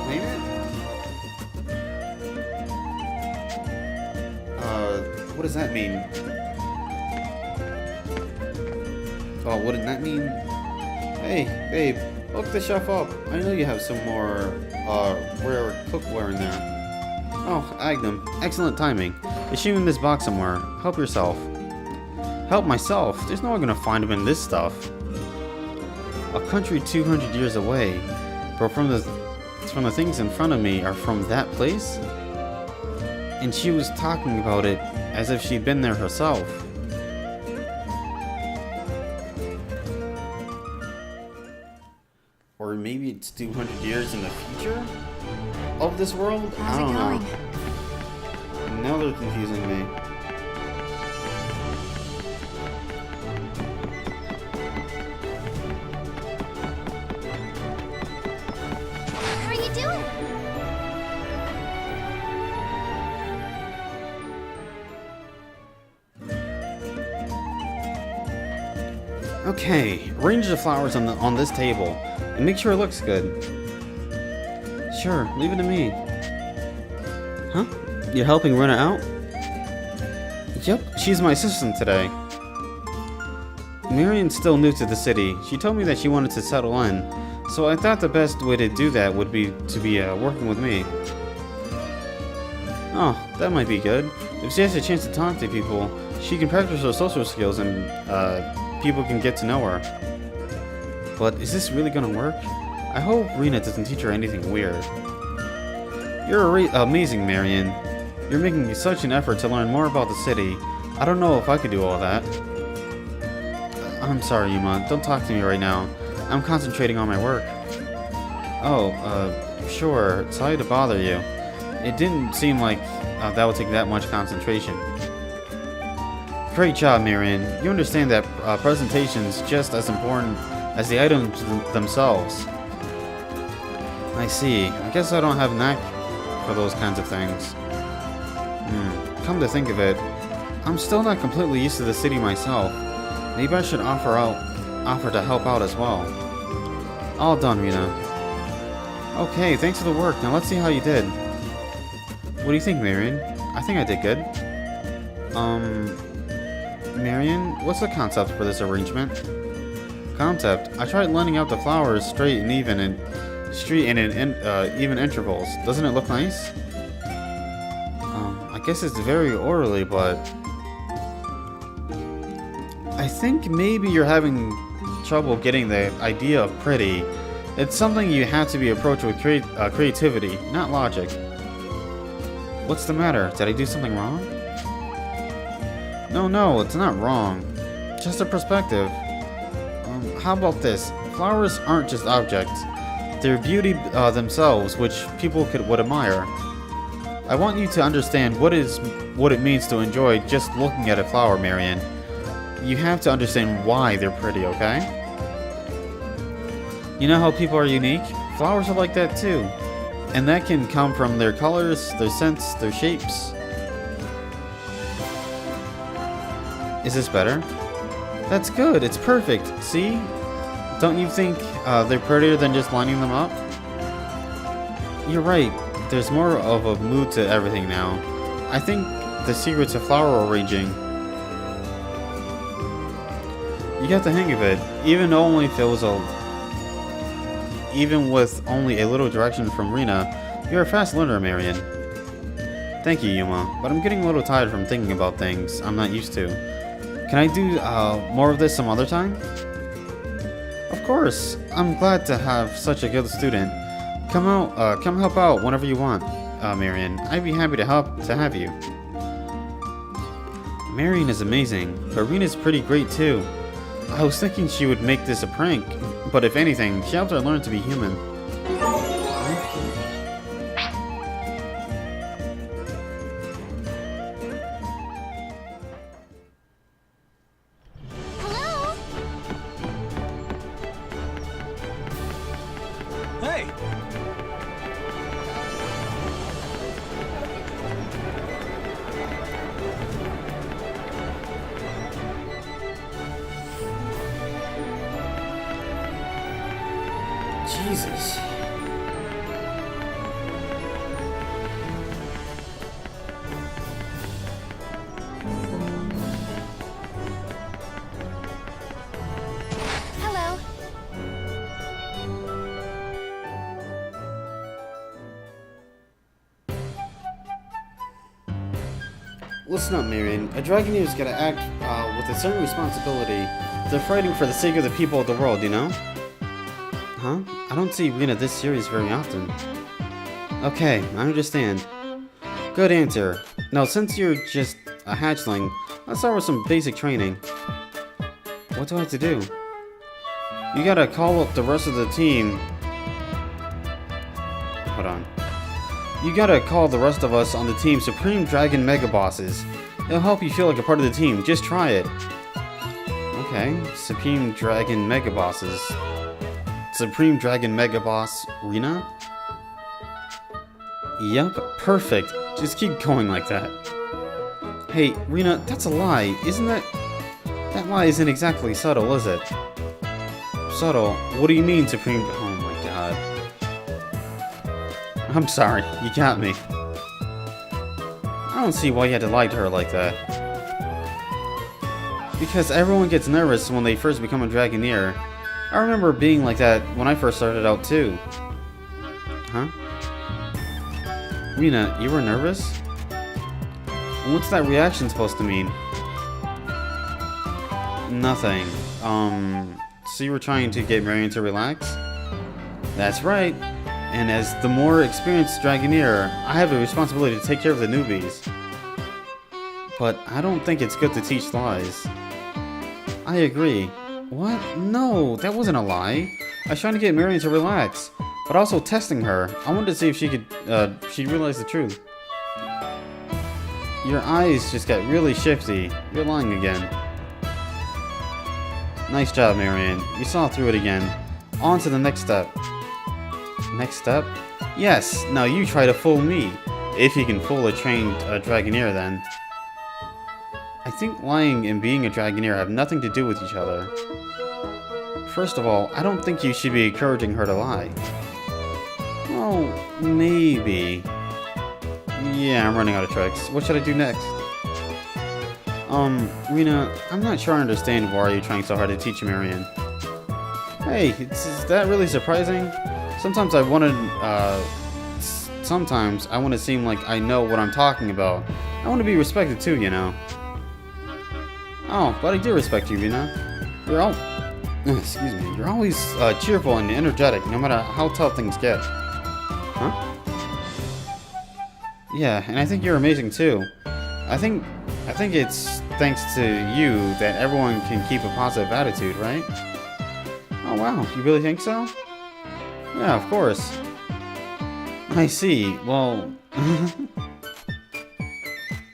planet? What does that mean? Oh, what did that mean? Hey, babe. Look the chef up. I know you have some more rare cookware in there. Oh, Agnum. Excellent timing. Is she in this box somewhere? Help yourself. Help myself? There's no one gonna find him in this stuff. A country 200 years away. But from the things in front of me are from that place? And she was talking about it as if she'd been there herself. Or maybe it's 200 years in the future of this world? I don't know. Now they're confusing me. How are you doing? Okay, arrange the flowers on this table and make sure it looks good. Sure, leave it to me. Huh? You're helping Rena out? Yep, she's my assistant today. Marion's still new to the city. She told me that she wanted to settle in, so I thought the best way to do that would be to be working with me. Oh, that might be good. If she has a chance to talk to people, she can practice her social skills and people can get to know her. But is this really gonna work? I hope Rena doesn't teach her anything weird. You're amazing, Marion. You're making such an effort to learn more about the city. I don't know if I could do all that. I'm sorry, Yuma. Don't talk to me right now. I'm concentrating on my work. Oh, sure. Sorry to bother you. It didn't seem like that would take that much concentration. Great job, Marion. You understand that presentation's just as important as the items themselves. I see. I guess I don't have a knack for those kinds of things. Come to think of it, I'm still not completely used to the city myself. Maybe I should offer to help out as well. All done, Rena. Okay, thanks for the work. Now let's see how you did. What do you think, Marion? I think I did good. Marion, what's the concept for this arrangement? Concept? I tried lining out the flowers straight and even in even intervals. Doesn't it look nice? I guess it's very orderly, but I think maybe you're having trouble getting the idea of pretty. It's something you have to be approached with creativity, not logic. What's the matter? Did I do something wrong? No, it's not wrong. Just a perspective. How about this? Flowers aren't just objects. They're beauty themselves, which people would admire. I want you to understand what it means to enjoy just looking at a flower, Marion. You have to understand why they're pretty, okay? You know how people are unique? Flowers are like that too. And that can come from their colors, their scents, their shapes. Is this better? That's good, it's perfect. See? Don't you think they're prettier than just lining them up? You're right. There's more of a mood to everything now. I think the secret to flower arranging. You got the hang of it. Even with only a little direction from Rena, you're a fast learner, Marion. Thank you, Yuma, but I'm getting a little tired from thinking about things I'm not used to. Can I do more of this some other time? Of course. I'm glad to have such a good student. Come help out whenever you want, Marion. I'd be happy to have you. Marion is amazing, but Rena's pretty great too. I was thinking she would make this a prank, but if anything, she helped her learn to be human. Hello? Hey! Jesus. Hello. Listen up, Marion. A Dragoneer's gotta act with a certain responsibility. They're fighting for the sake of the people of the world, you know? Huh? I don't see Rena this serious very often. Okay, I understand. Good answer. Now, since you're just a hatchling, let's start with some basic training. What do I have to do? You gotta call up the rest of the team. Hold on. You gotta call the rest of us on the team Supreme Dragon Mega Bosses. It'll help you feel like a part of the team. Just try it. Okay, Supreme Dragon Mega Bosses. Supreme Dragon Mega Boss Rena? Yep, perfect. Just keep going like that. Hey, Rena, that's a lie. Isn't that... That lie isn't exactly subtle, is it? Subtle? What do you mean, Supreme... Oh my god. I'm sorry, you got me. I don't see why you had to lie to her like that. Because everyone gets nervous when they first become a Dragoneer. I remember being like that when I first started out too. Huh? Rena, you were nervous? What's that reaction supposed to mean? Nothing. So you were trying to get Marion to relax? That's right. And as the more experienced Dragoneer, I have a responsibility to take care of the newbies. But I don't think it's good to teach lies. I agree. What? No, that wasn't a lie. I was trying to get Marion to relax. but also testing her. I wanted to see if she'd realize the truth. Your eyes just got really shifty. You're lying again. Nice job, Marianne. You saw through it again. On to the next step. Next step? Yes, now you try to fool me. If you can fool a trained Dragoneer, then. I think lying and being a Dragoneer have nothing to do with each other. First of all, I don't think you should be encouraging her to lie. Well, maybe. Yeah, I'm running out of tricks. What should I do next? Rena, I'm not sure I understand why you're trying so hard to teach Marianne. Hey, is that really surprising? Sometimes I want to seem like I know what I'm talking about. I want to be respected too, you know. Oh, but I do respect you, Rena. Excuse me. You're always cheerful and energetic, no matter how tough things get. Huh? Yeah, and I think you're amazing too. I think it's thanks to you that everyone can keep a positive attitude, right? Oh wow, you really think so? Yeah, of course. I see. Well,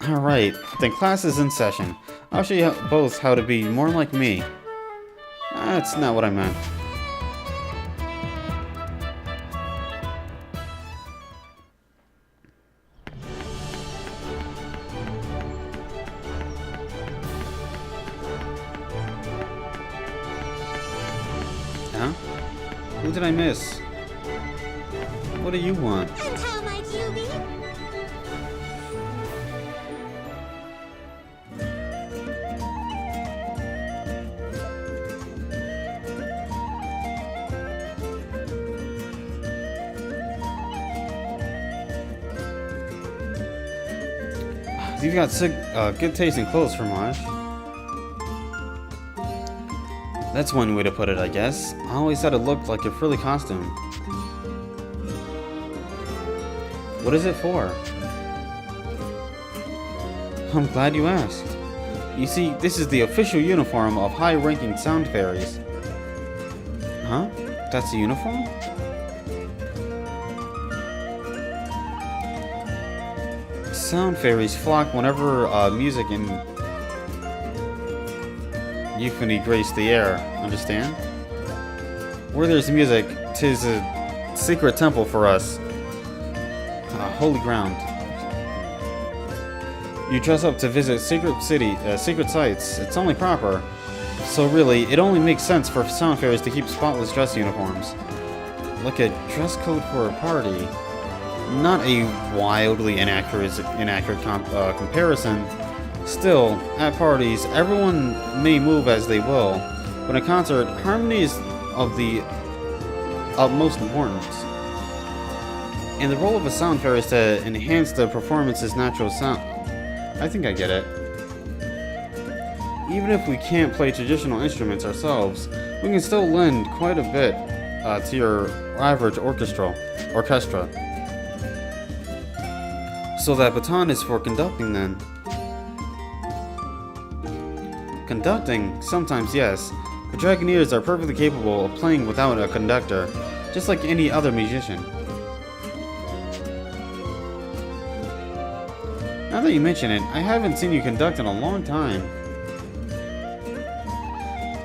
alright, then class is in session. I'll show you both how to be more like me. That's not what I meant. Huh? Who did I miss? What do you want? And how might you be? You've got good taste in clothes, Fromage. That's one way to put it, I guess. I always thought it looked like a frilly costume. What is it for? I'm glad you asked. You see, this is the official uniform of high-ranking sound fairies. Huh? That's a uniform? Sound fairies flock whenever music and euphony grace the air, understand? Where there's music, 'tis a secret temple for us. Holy ground. You dress up to visit secret sites. It's only proper. So really, it only makes sense for sound fairies to keep spotless dress uniforms. Like a dress code for a party. Not a wildly inaccurate comparison. Still, at parties, everyone may move as they will, but in a concert, harmony is of the utmost importance. And the role of a sound fairy is to enhance the performance's natural sound. I think I get it. Even if we can't play traditional instruments ourselves, we can still lend quite a bit to your average orchestra. So that baton is for conducting then. Conducting? Sometimes yes, but Dragoneers are perfectly capable of playing without a conductor, just like any other musician. Now that you mention it, I haven't seen you conduct in a long time.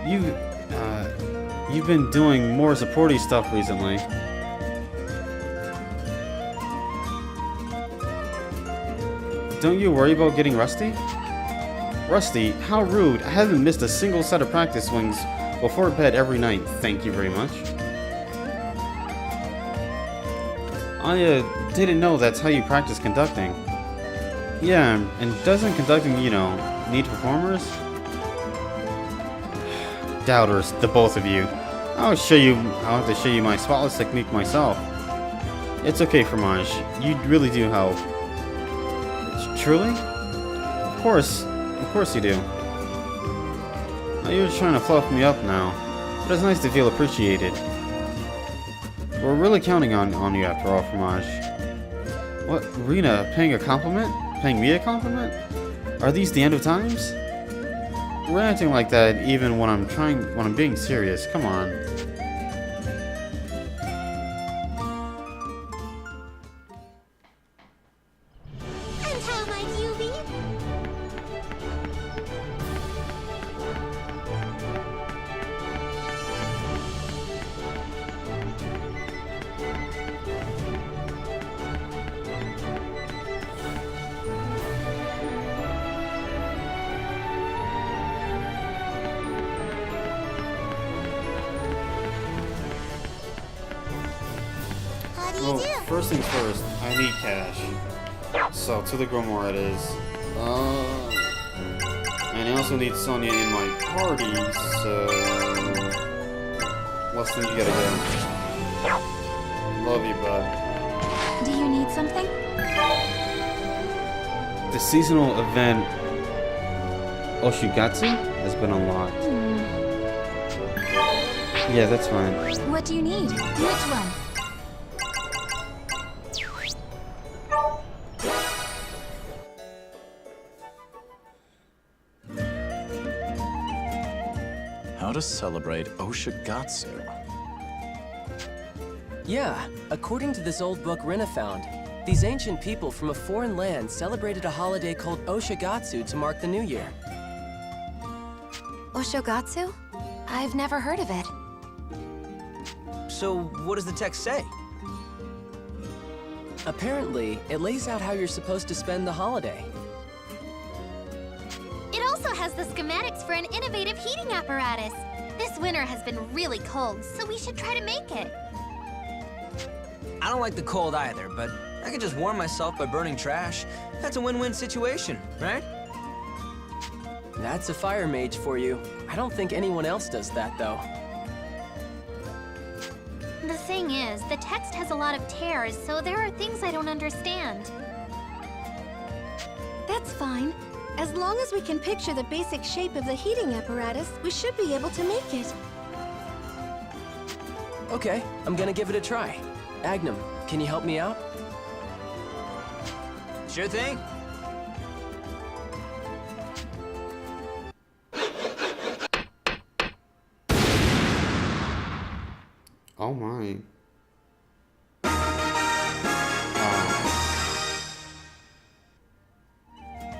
You've been doing more supporty stuff recently. Don't you worry about getting rusty? Rusty? How rude. I haven't missed a single set of practice swings before bed every night. Thank you very much. I didn't know that's how you practice conducting. Yeah, and doesn't conducting, need performers? Doubters, the both of you. I'll have to show you my spotless technique myself. It's okay, Fromage. You really do help. Truly? Of course you do. You're just trying to fluff me up now, but it's nice to feel appreciated. We're really counting on you after all, Fromage. What, Rena, paying me a compliment? Are these the end of times? We're acting like that even when I'm being serious. Come on. So, do? first things first, I need cash. So, to the Grimoire it is. And I also need Sonya in my party, so... Weston, you gotta go. Love you, bud. Do you need something? The seasonal event Oshigatsu has been unlocked. Yeah, that's fine. What do you need? Which one? How to celebrate Oshigatsu? Yeah, according to this old book Rina found, these ancient people from a foreign land celebrated a holiday called Oshigatsu to mark the new year. Oshogatsu? I've never heard of it. So, what does the text say? Apparently, it lays out how you're supposed to spend the holiday. It also has the schematics for an innovative heating apparatus. This winter has been really cold, so we should try to make it. I don't like the cold either, but I could just warm myself by burning trash. That's a win-win situation, right? That's a fire mage for you. I don't think anyone else does that, though. The thing is, the text has a lot of tears, so there are things I don't understand. That's fine. As long as we can picture the basic shape of the heating apparatus, we should be able to make it. Okay, I'm gonna give it a try. Agnum, can you help me out? Sure thing. Oh my.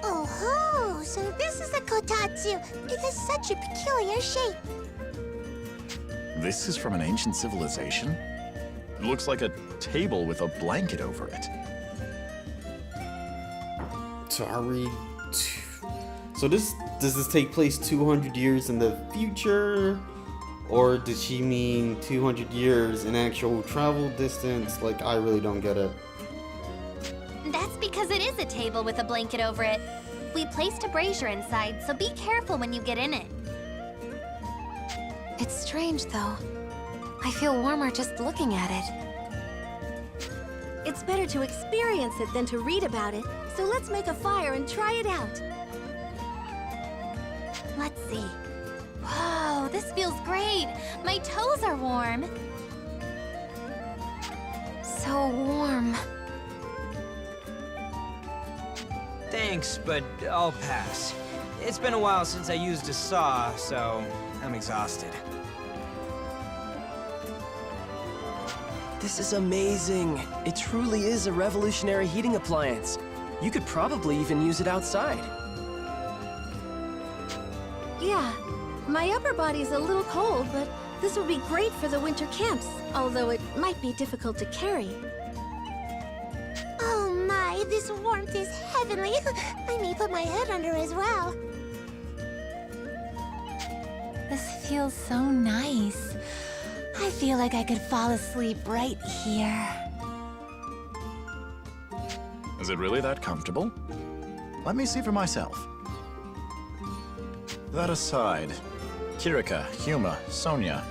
Oh ho! So this is a kotatsu. It has such a peculiar shape. This is from an ancient civilization? It looks like a table with a blanket over it. So are we... So does this take place 200 years in the future? Or does she mean 200 years in actual travel distance? Like, I really don't get it. That's because it is a table with a blanket over it. We placed a brazier inside, so be careful when you get in it. It's strange, though. I feel warmer just looking at it. It's better to experience it than to read about it, so let's make a fire and try it out. Let's see. Whoa, this feels great. My toes are warm. So warm. Thanks, but I'll pass. It's been a while since I used a saw, so I'm exhausted. This is amazing. It truly is a revolutionary heating appliance. You could probably even use it outside. Yeah, my upper body's a little cold, but this would be great for the winter camps, although it might be difficult to carry. Oh my, this warmth is heavenly. I may put my head under as well. This feels so nice. I feel like I could fall asleep right here. Is it really that comfortable? Let me see for myself. That aside, Kirika, Huma, Sonya,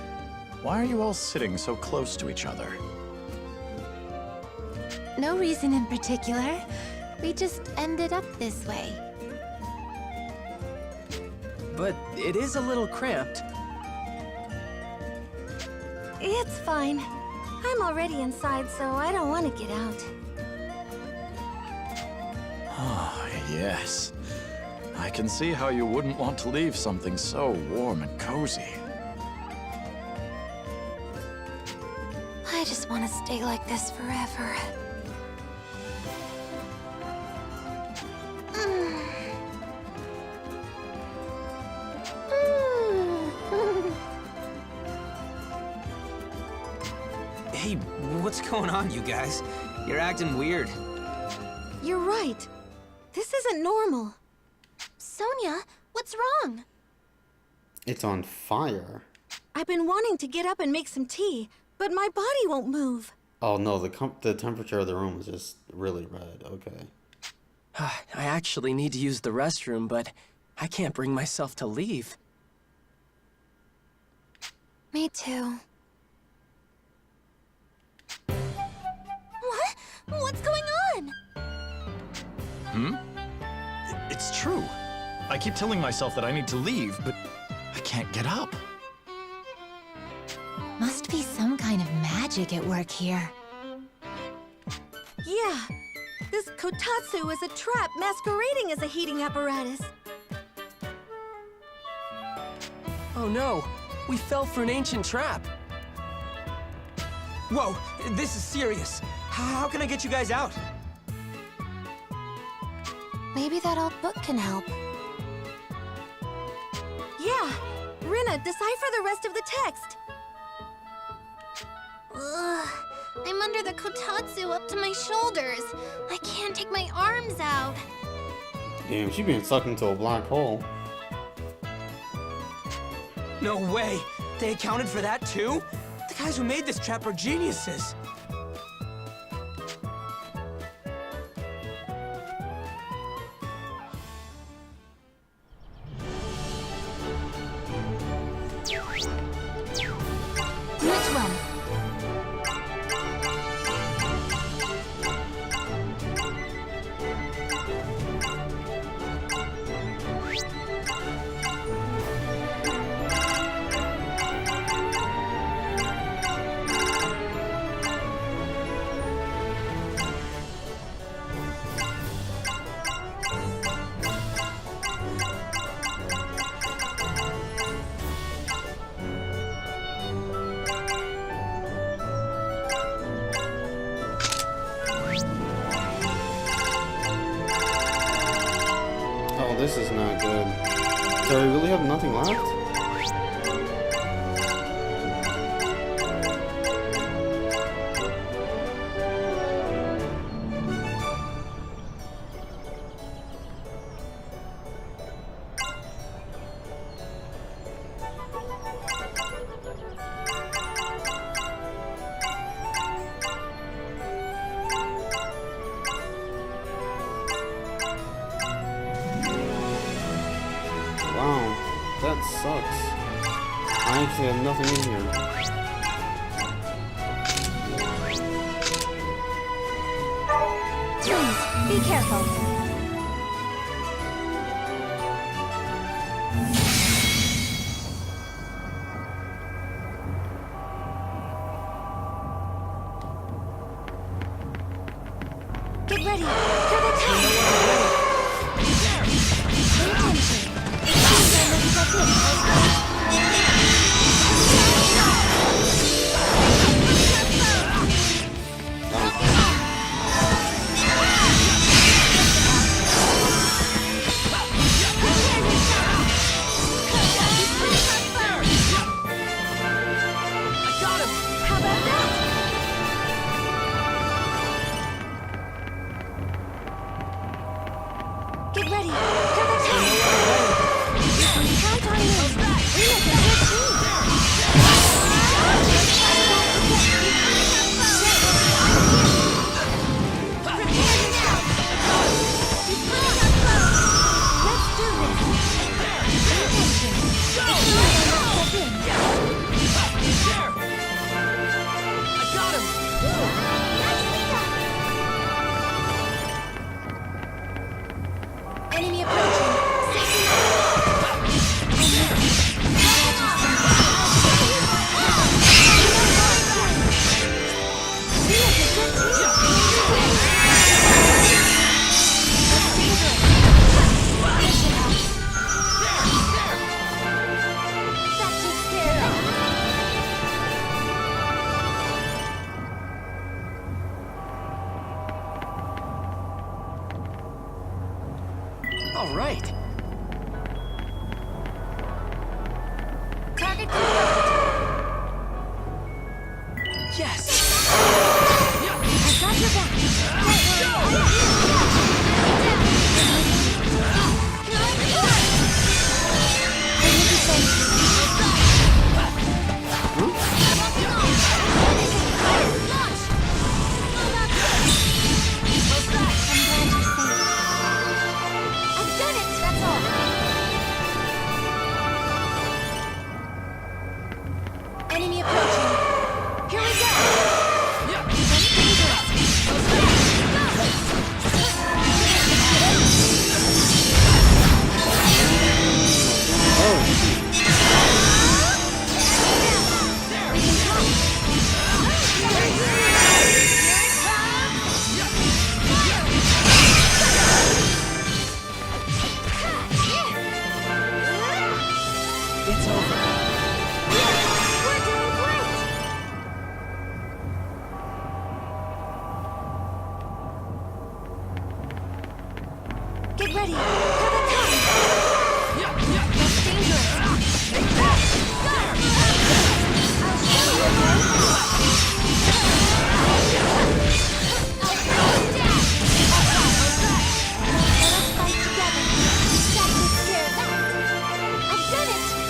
why are you all sitting so close to each other? No reason in particular. We just ended up this way. But it is a little cramped. It's fine. I'm already inside, so I don't want to get out. Ah, yes. I can see how you wouldn't want to leave something so warm and cozy. I just want to stay like this forever. Hey, what's going on, you guys? You're acting weird. You're right. This isn't normal. Sonya, what's wrong? It's on fire. I've been wanting to get up and make some tea, but my body won't move. Oh no, the temperature of the room is just really red. Okay. I actually need to use the restroom, but I can't bring myself to leave. Me too. What? What's going on? It's true. I keep telling myself that I need to leave, but I can't get up. Must be some kind of magic at work here. Yeah. This kotatsu is a trap masquerading as a heating apparatus. Oh no, we fell for an ancient trap. Whoa, this is serious. How can I get you guys out? Maybe that old book can help. Yeah. Rina, decipher the rest of the text. Ugh, I'm under the kotatsu up to my shoulders. I can't take my arms out. Damn, she being sucked into a black hole. No way. They accounted for that too? The guys who made this trap are geniuses. Which one? Oh, this is not good. So we really have nothing left? Wow, that sucks. I actually have nothing in here. Please, be careful. Get ready. Here they come. Pay attention. It seems they're looking at this. How about that? Get ready. Here they come. You can count on me. We look a good team. Prepare yourself. Let's do this. Pay attention. It's time to step in. Enemy approaching. 69. All right. Target confirmed. Yes. I got your back. Don't worry. I will be safe. Launch.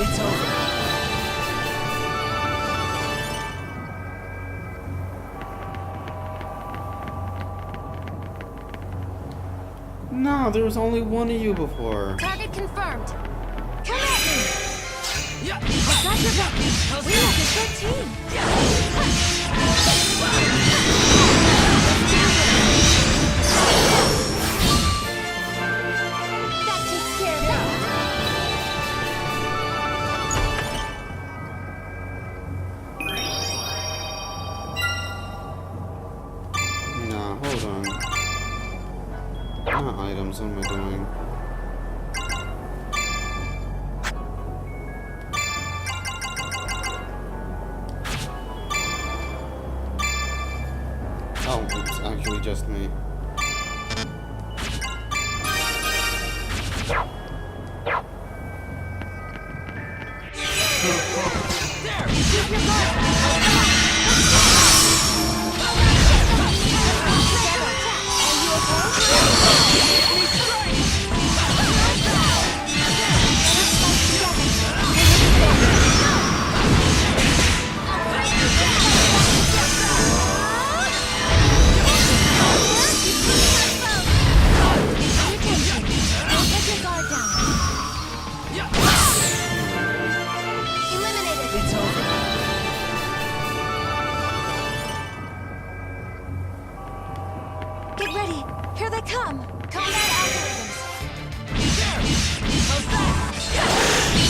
It's over. No, there was only one of you before. Target confirmed. Come at me! I've got your back! We have a good team! That takes care of that! Nah, hold on. Not items, what am I doing? Oh, it's actually just me. It's over. Get ready! Here they come! Combat algorithms!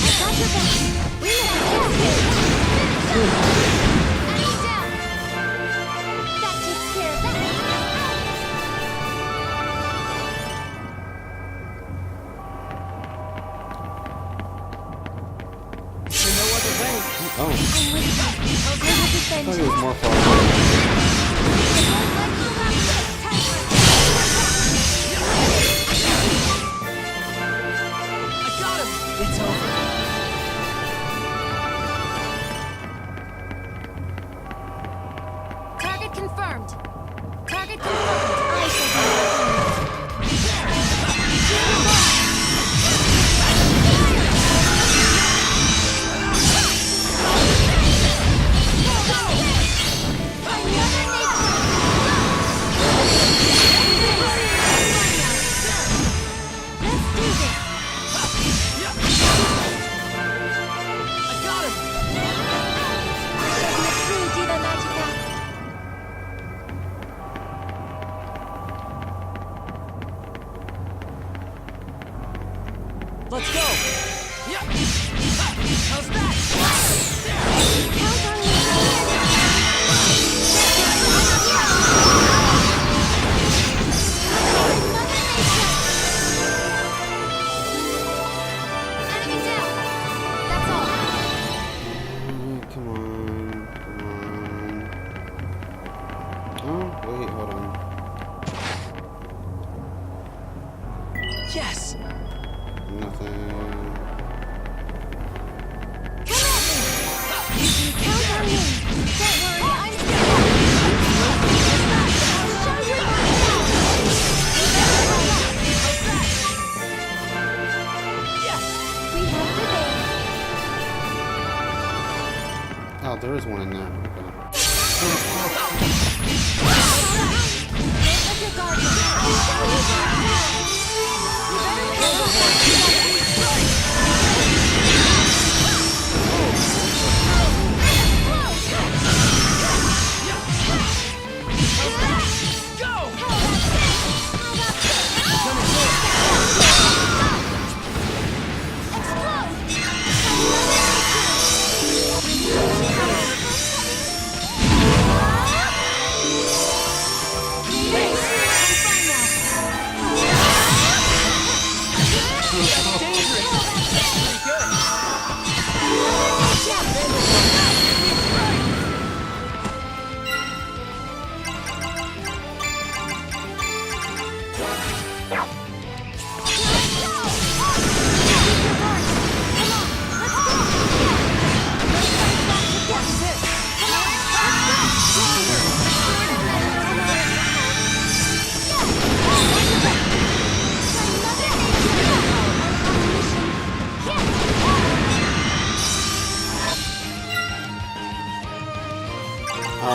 I've got your back! We need Enemy down! That takes care of that! There's no other way. Oh, I'm with you. I will I defend thought you. it was more far away. I got him. It's over. Target confirmed. Target confirmed. I shall Let's do this. I got him. True Diva Magica. Let's go. How's that? Count on me. Enemy down. That's all. Come on, come on. Oh, wait, hold on. Yes. Nothing. Come at me. You can count on me. Don't worry, I'm still I'll show you Yes. we have prevailed. Oh, there is one in there. Okay. Let your guard down. I'll show you you better Damn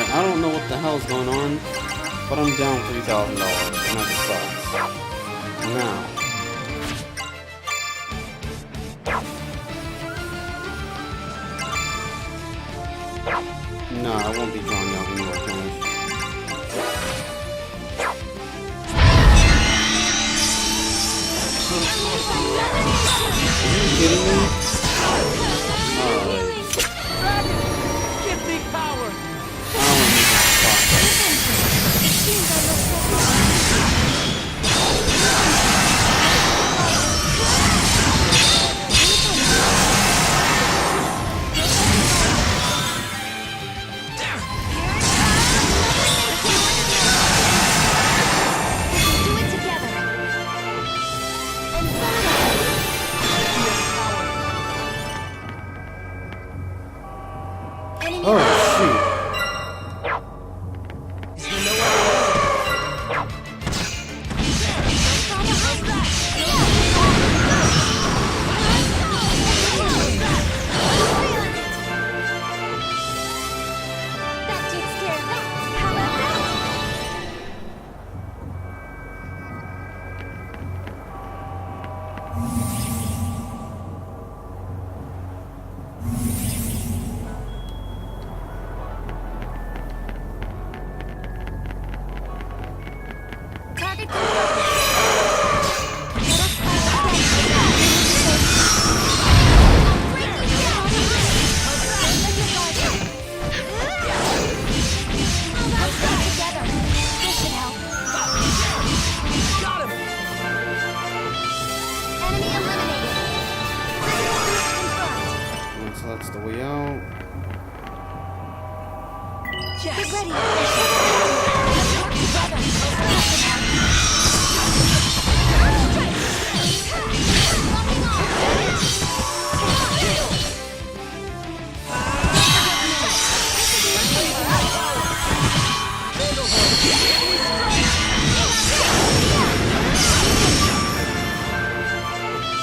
Alright, I don't know what the hell's going on, but I'm down $3,000, and that sucks. Now. Nah, I won't be drawing out any more finish. Are you kidding me? Alright. Give me power! I don't need to stop that. Oh, shoot. That takes care of that. How about that? Target confirmed. Let us fight again. I'll break you down. Let's go together. This should help. Got him! Enemy eliminated. Critical boost confirmed. And so that's the way out. Get ready. Let's work together. This should help. Locking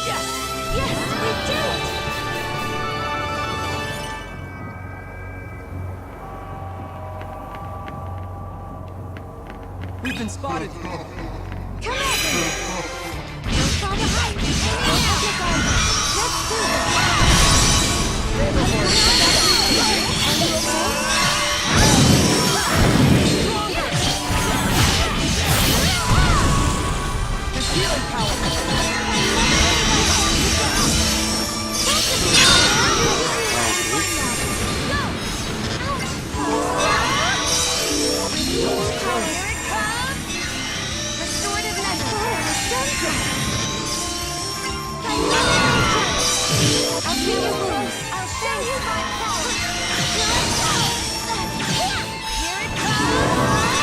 Yes, we did it! We've been spotted! Come at me! Don't fall behind! Let's do Restorative measure. I'll give you wounds. I'll show you my power. Here it comes.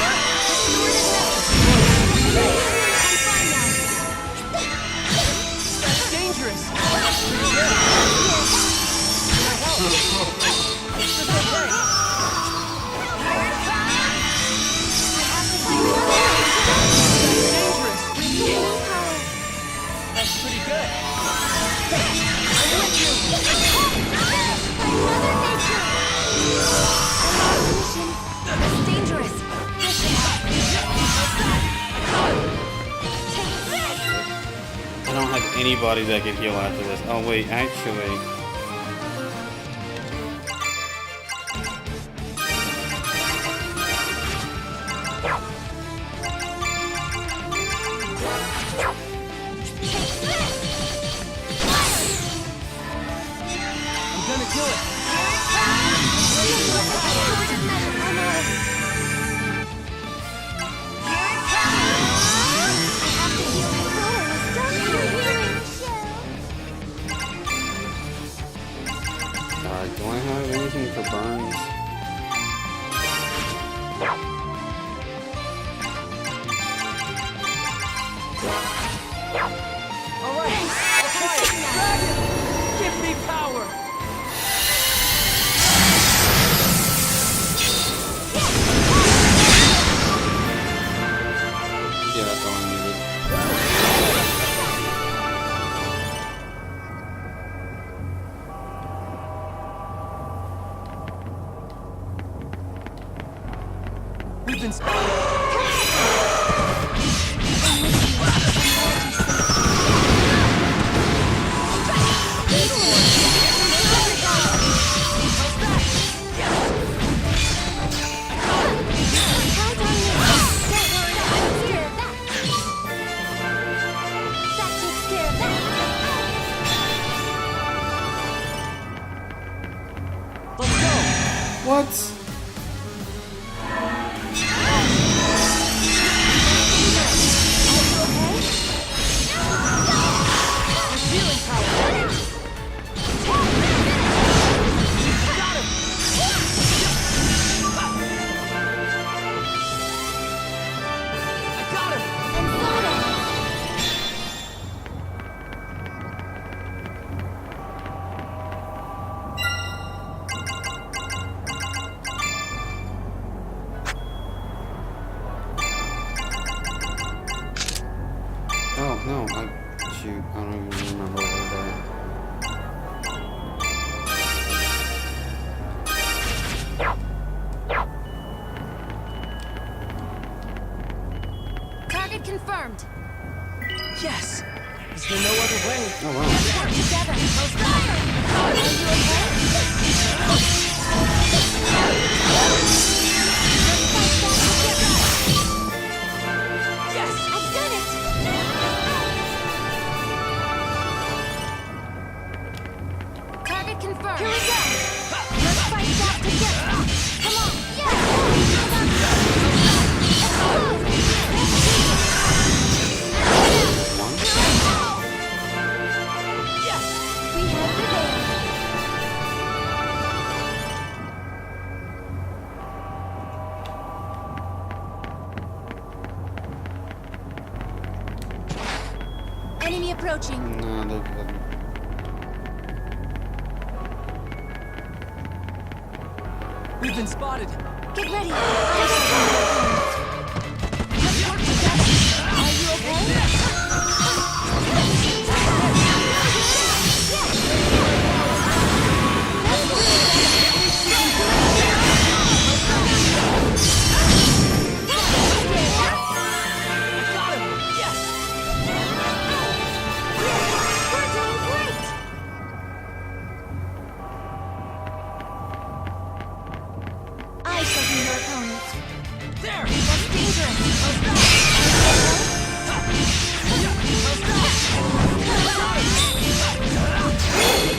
Restorative measure. I'm fine now. That's dangerous! That's pretty good! It's dangerous. This should I don't have anybody that can heal after this. Oh wait, actually. I'm gonna do it! Do I have anything for burns? Alright, let's try it! Dragon! Give me power! Yeah, that's all I needed. We've been spotted. What? Oh, no, shoot, I don't even remember what was there. Target confirmed. Yes! Is there no other way? Oh, wow. Let's work together. Are you okay? Yes! I've done it. Target confirmed. Here we go. Let's fight back together. Come on. Yeah. Yes! We have the day. Enemy approaching. No, they're good. We've been spotted. Get ready. Let's work together. Are you okay? Got him! Yes! We're doing great. I shall be your opponent. There! That's dangerous.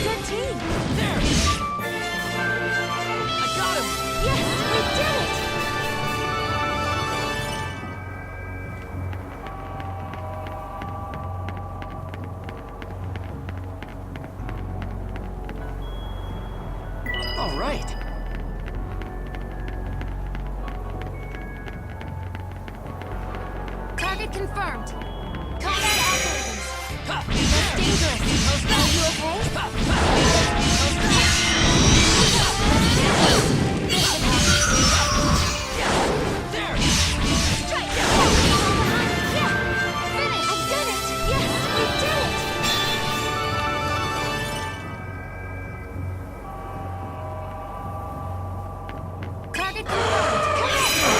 Good team. There! I got him! Yes, we did it. All right. Target confirmed. Combat algorithms. That's dangerous. Are you okay? There! Strike. Yeah. Finish. I've done it. Yes, we did it. Target confirmed. Come at me.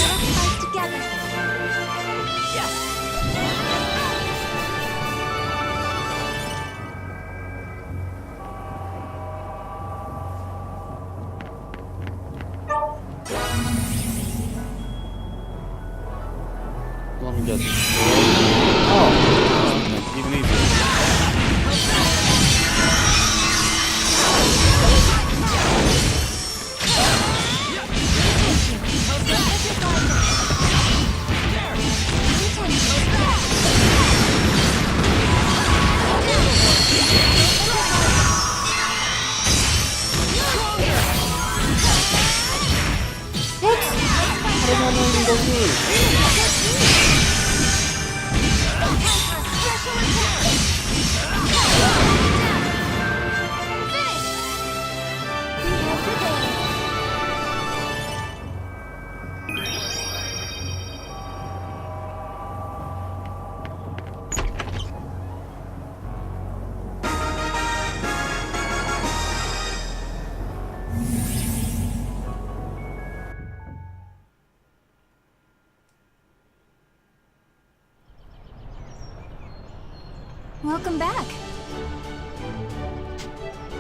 Let's fight together. Let me get this. Oh, okay, even easier.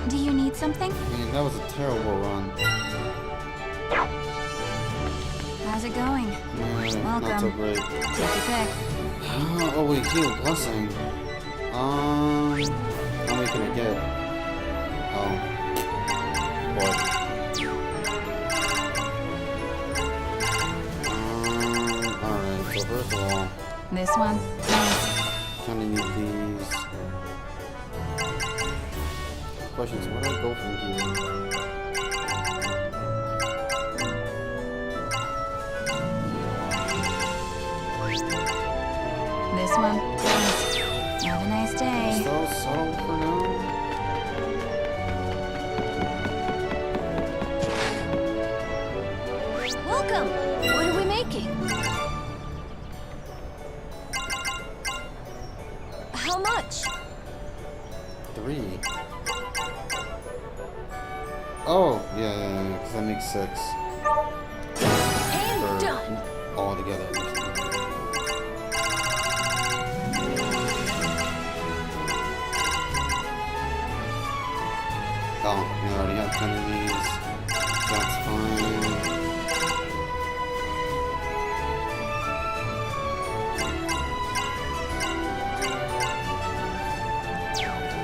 Do you need something? Man, that was a terrible run. How's it going? Man, not so Welcome. great. Take your pick. Oh wait, heal blessing. How many can I get? Oh, what? Alright, so first of all, This one? kinda need these. Question is, where do I go from here? This one? Have a nice day. So subtle for now? Welcome! What are we making? How much? 3. Oh, yeah, because that makes 6. And Or done! all together. Oh, we already have 10 of these. That's fine.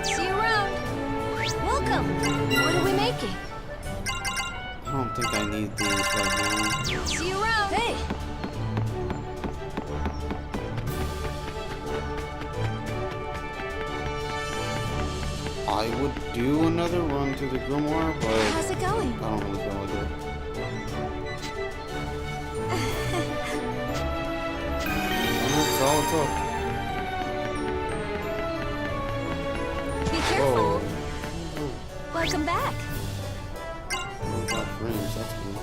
See you around! Welcome! What are we making? I don't think I need these right now. See you around! Hey! I would do another run to the Grimoire, but How's it going? I don't really feel like it. And that's all it took. Be careful! Whoa. Welcome back! Oh, got frames, that's cool.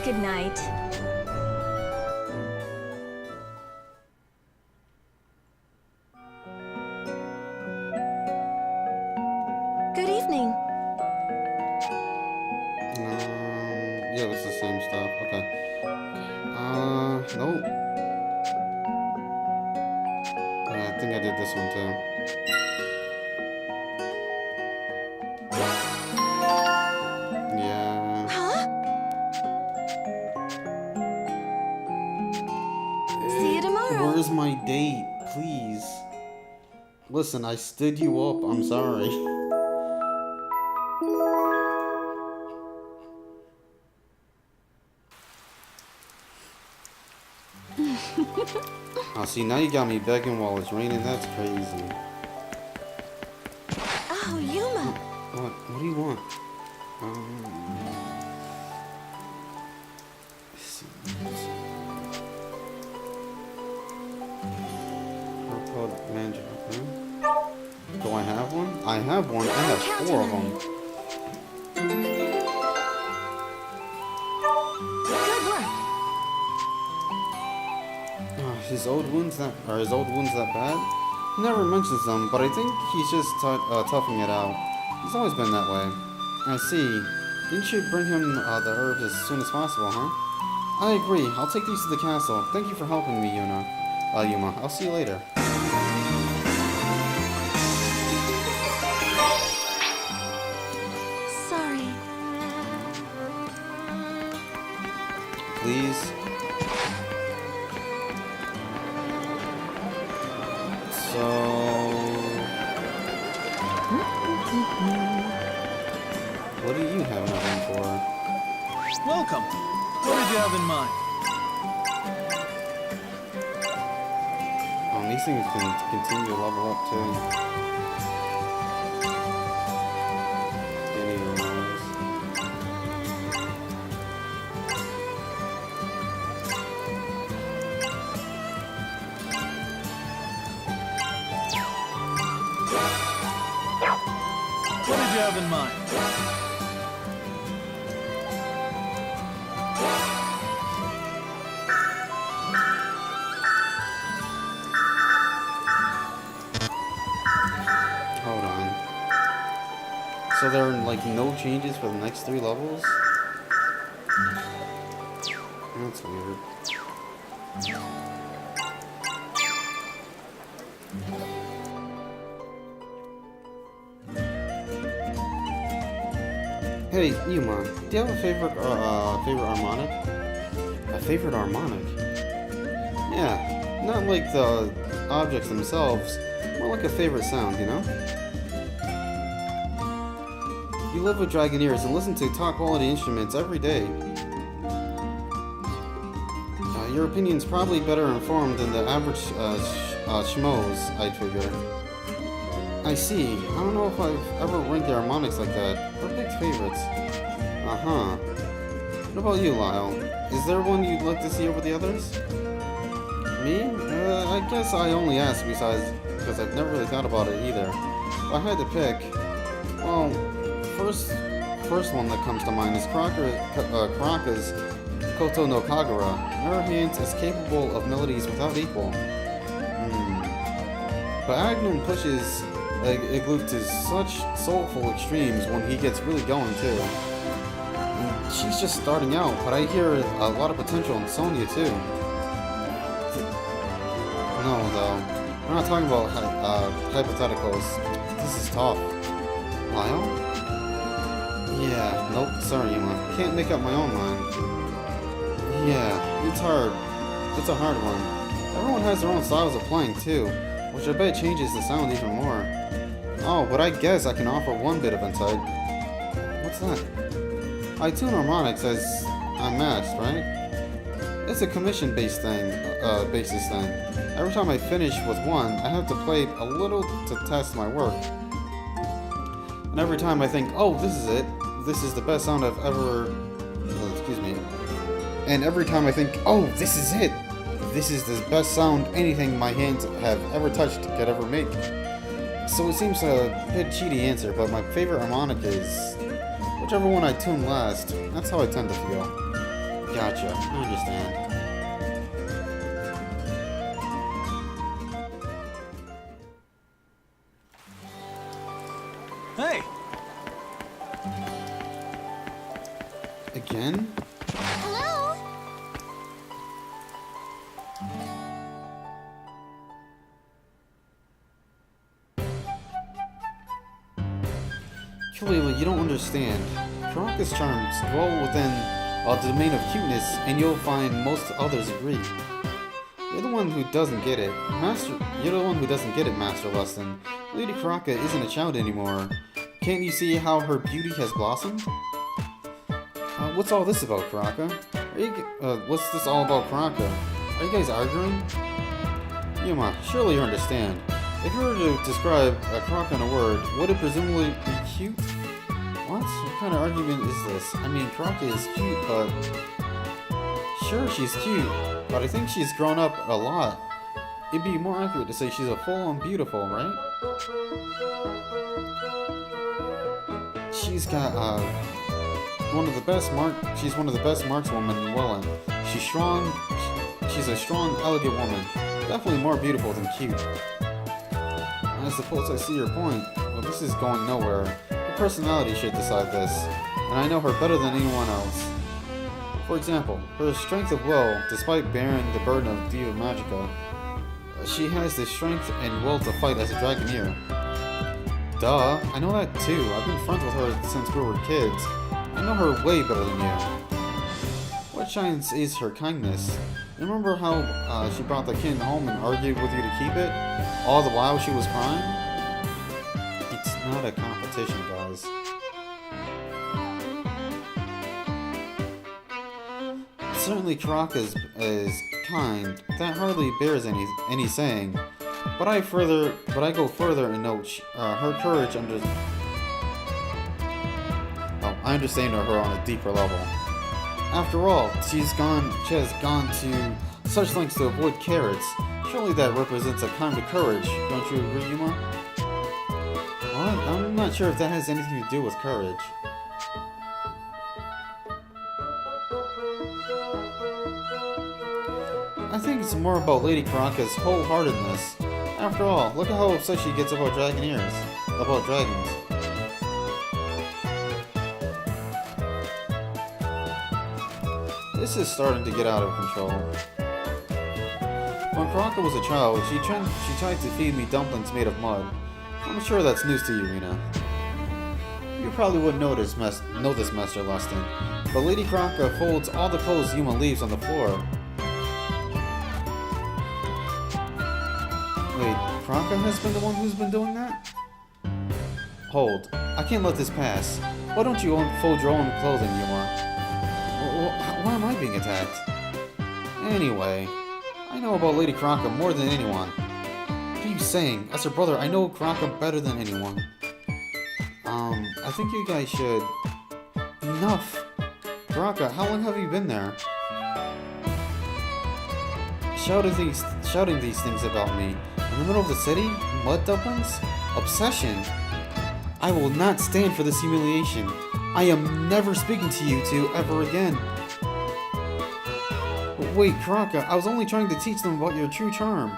Good night. Good evening. Yeah, it's the same stuff. Okay. Nope. I think I did this one too. Yeah. Huh? See you tomorrow. Where's my date? Please. Listen, I stood you up. I'm sorry. Oh, see, now you got me begging while it's raining. That's crazy. Oh, Yuma! What do you want? Let's see. Purple manager. Okay. Do I have one? I have one. I have 4 of them. Good work! His old wounds that bad? He never mentions them, but I think he's just toughing it out. He's always been that way. I see. Didn't you bring him the herbs as soon as possible, huh? I agree. I'll take these to the castle. Thank you for helping me, Yuma. I'll see you later. Sorry. Please. So... What do you have nothing for? Welcome. What did you have in mind? These things can continue to level up too. Can't even realize. What did you have in mind? Hold on. So there are like no changes for the next 3 levels? That's weird. Hey, Yuma, do you have a favorite harmonic? A favorite harmonic? Yeah, not like the objects themselves, more like a favorite sound, you know? You live with Dragoneers and listen to top quality instruments every day. Your opinion's probably better informed than the average schmoes, I'd figure. I see. I don't know if I've ever ranked the harmonics like that, or picked favorites. Uh-huh. What about you, Lyle? Is there one you'd like to see over the others? Me? I guess I only asked because I've never really thought about it either. If I had to pick, well, first one that comes to mind is Karaka's Koto no Kagura. Her hands is capable of melodies without equal. But Agnum pushes Igloo to such soulful extremes when he gets really going too. And she's just starting out, but I hear a lot of potential in Sonya too. No, though. We're not talking about hypotheticals. This is tough. Lyle? Yeah, nope, sorry, Yuma. Can't make up my own mind. Yeah, it's hard. It's a hard one. Everyone has their own styles of playing too, which I bet changes the sound even more. Oh, but I guess I can offer one bit of insight. What's that? I tune harmonics as I'm matched, right? It's a commission-based basis thing. Every time I finish with one, I have to play a little to test my work. And every time I think, oh, this is it. This is the best sound I've ever... excuse me. And every time I think, oh, this is it. This is the best sound anything my hands have ever touched could ever make. So it seems a bit cheaty answer, but my favorite harmonic is whichever one I tune last. That's how I tend to feel. Gotcha, I understand. Hey! Again? Hello? Clearly, you don't understand. Karaka's charms dwell within a domain of cuteness, and you'll find most others agree. You're the one who doesn't get it. You're the one who doesn't get it, Master Lustin. Lady Karaka isn't a child anymore. Can't you see how her beauty has blossomed? What's all this about, Karaka? What's this all about, Karaka? Are you guys arguing? Yuma, surely you understand. If you were to describe Karaka in a word, would it presumably be cute? What? What kind of argument is this? I mean, Karaka is cute, but... Sure, she's cute, but I think she's grown up a lot. It'd be more accurate to say she's a full-on beautiful, right? She's got, she's one of the best markswomen in Welland. She's strong, she's a strong, elegant woman. Definitely more beautiful than cute. I suppose I see your point, but this is going nowhere. Her personality should decide this, and I know her better than anyone else. For example, her strength of will, despite bearing the burden of Diva Magica, she has the strength and will to fight as a Dragoneer. Duh, I know that too. I've been friends with her since we were kids. I know her way better than you. What shines is her kindness. Remember how she brought the kitten home and argued with you to keep it? All the while she was crying? It's not a competition, guys. Certainly Karaka is kind. That hardly bears any saying. But I go further and note her courage I understand her on a deeper level. After all, she has gone to such lengths to avoid carrots. Surely that represents a kind of courage, don't you agree, Yuma? What? I'm not sure if that has anything to do with courage. I think it's more about Lady Karaka's wholeheartedness. After all, look at how upset she gets about dragons. This is starting to get out of control. When Karaka was a child, she tried to feed me dumplings made of mud. I'm sure that's news to you, Rena. You probably wouldn't know this, Master Lustin, but Lady Karaka folds all the clothes Yuma leaves on the floor. Wait, Karaka has been the one who's been doing that? Hold. I can't let this pass. Why don't you fold your own clothing, Yuma? Why am I being attacked? Anyway, I know about Lady Karaka more than anyone. What are you saying? As her brother, I know Karaka better than anyone. I think you guys should... Enough! Karaka, how long have you been there? Shouting these things about me. In the middle of the city? Mud dumplings? Obsession! I will not stand for this humiliation. I am never speaking to you two ever again. But wait, Karaka, I was only trying to teach them about your true charm.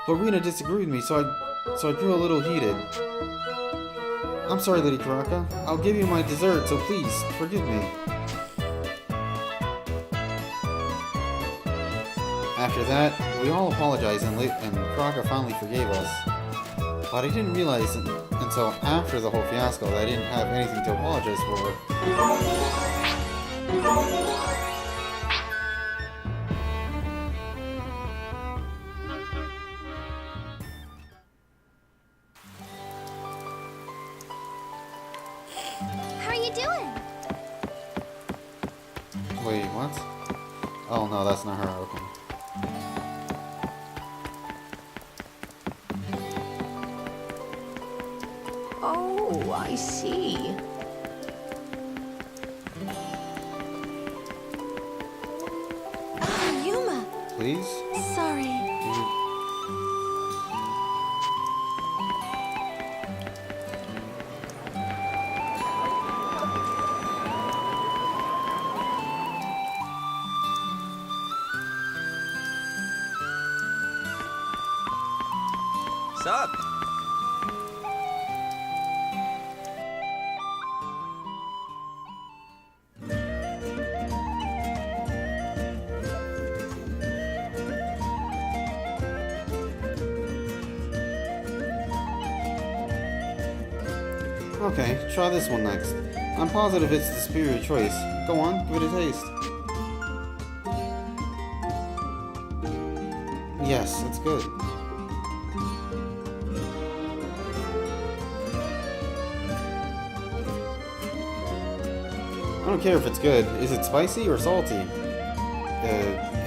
But Rena disagreed with me, so I grew a little heated. I'm sorry, Lady Karaka. I'll give you my dessert, so please, forgive me. After that, we all apologized and Karaka finally forgave us. But I didn't realize until after the whole fiasco that I didn't have anything to apologize for. How are you doing? Wait, what? Oh no, that's not her. Okay. Oh, I see. Oh, Yuma. Please? Sorry. Sup? Okay, try this one next. I'm positive it's the superior choice. Go on, give it a taste. Yes, it's good. I don't care if it's good. Is it spicy or salty?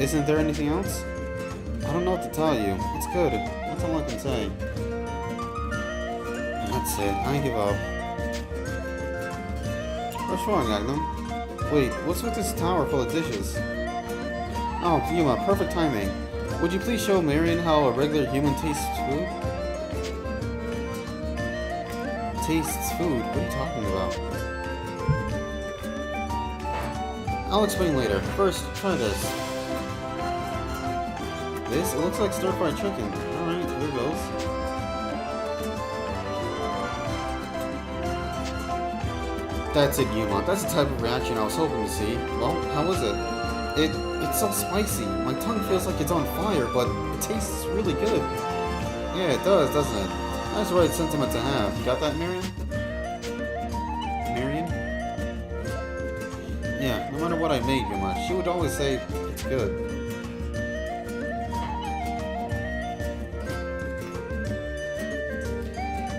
Isn't there anything else? I don't know what to tell you. It's good. That's all I can say. That's it. I give up. What's wrong, Agnum? Wait, what's with this tower full of dishes? Oh, Yuma, perfect timing. Would you please show Marion how a regular human tastes food? Tastes food? What are you talking about? I'll explain later. First, try this. This? It looks like stir-fried chicken. Alright, here goes. That's it, Yuma. That's the type of reaction I was hoping to see. Well, how was it? It's so spicy. My tongue feels like it's on fire, but it tastes really good. Yeah, it does, doesn't it? That's the right sentiment to have. You got that, Marion? Marion? Yeah, no matter what I made, Yuma, she would always say, it's good.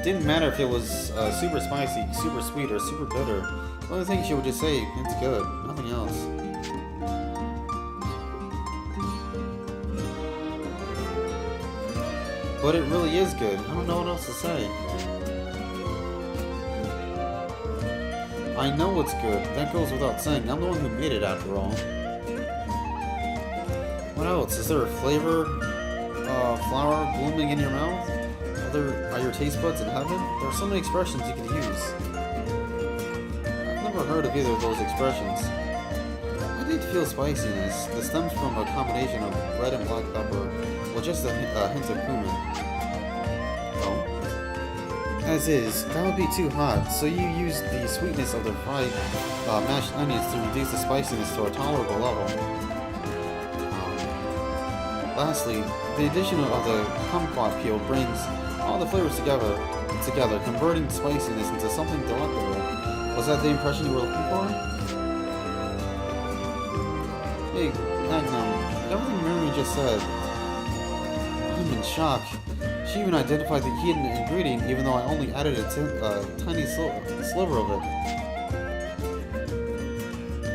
Didn't matter if it was super spicy, super sweet, or super bitter. The only thing she would just say, it's good. Nothing else. But it really is good. I don't know what else to say. I know it's good. That goes without saying. I'm the one who made it after all. What else? Is there a flavor? Flower blooming in your mouth? Are your taste buds in heaven? There are so many expressions you could use. I've never heard of either of those expressions. I did feel spiciness that stems from a combination of red and black pepper, with just a hint of cumin. Oh? As is, that would be too hot, so you used the sweetness of the fried mashed onions to reduce the spiciness to a tolerable level. Lastly, the addition of the kumquat peel brings all the flavors together, converting spiciness into something delectable. Was that the impression you were looking for? Hey, Magnum, everything Miriam just said, I'm in shock. She even identified the hidden ingredient, even though I only added a tiny sliver of it.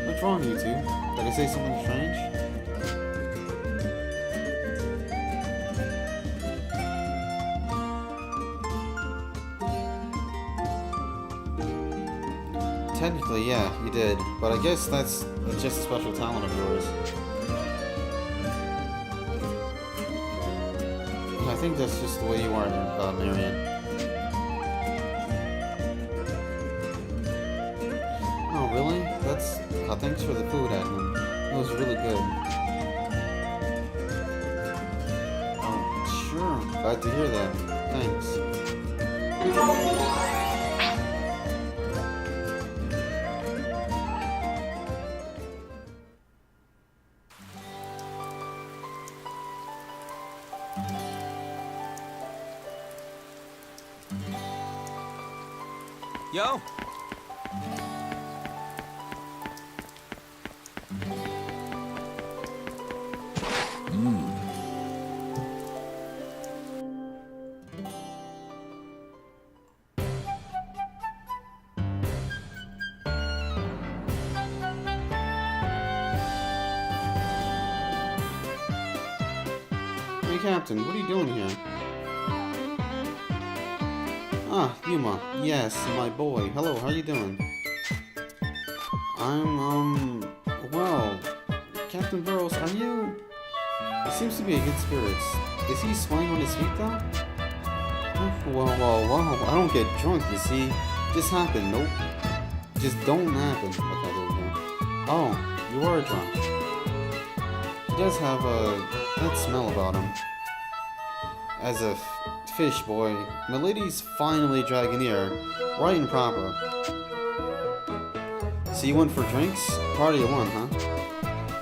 What's wrong, you two? Did I say something strange? Technically, yeah, you did, but I guess that's just a special talent of yours. I think that's just the way you are, Marion. Oh, really? That's... thanks for the food, Agnes. It was really good. Oh, sure. Glad to hear that. Thanks. Yo! Hey, Captain, what are you doing here? Ah, Yuma. Yes, my boy. Hello, how you doing? I'm, well... Captain Burrows, are you... He seems to be in good spirits. Is he swaying on his feet, though? Whoa, I don't get drunk, you see. Just happen, nope. Just don't happen. Okay, there we go. Oh, you are drunk. He does have that smell about him. As a fish, boy. Milady's finally Dragoneer. Right and proper. So you went for drinks? Party of one, huh?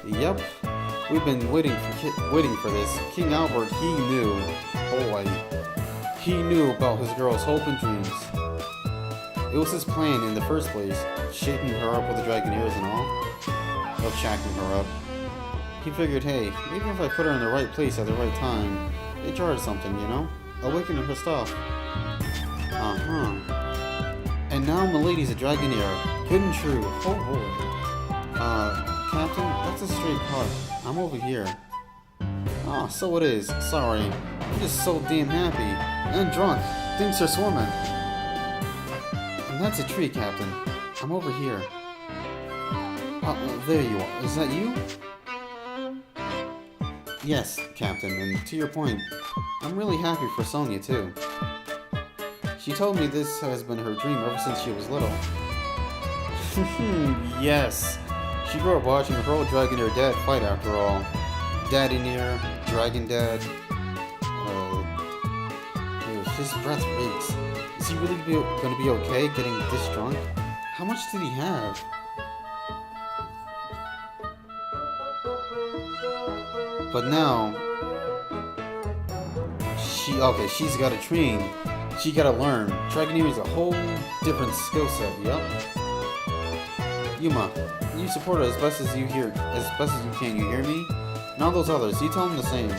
Yep. We've been waiting for this. King Albert, he knew. Boy. He knew about his girl's hope and dreams. It was his plan in the first place, shaping her up with the Dragoneers and all. Of shacking her up. He figured, hey, maybe if I put her in the right place at the right time, they charge something, you know? Awaken her stuff. Uh-huh. And now Milady's a Dragoneer. Good and true. Oh boy. Captain, that's a straight cut. I'm over here. Ah, so it is. Sorry. I'm just so damn happy. And drunk. Things are swimming. And that's a tree, Captain. I'm over here. There you are. Is that you? Yes, Captain, and to your point, I'm really happy for Sonia, too. She told me this has been her dream ever since she was little. Yes! She grew up watching her old Dragoneer dad fight after all. Daddy-near, Dragon Dad. His breath reeks. Is he really gonna be okay getting this drunk? How much did he have? But now, she's gotta train. She gotta learn. Dragoneer is a whole different skill set, yup. Yuma, you support her as best as you can, you hear me? And all those others, you tell them the same.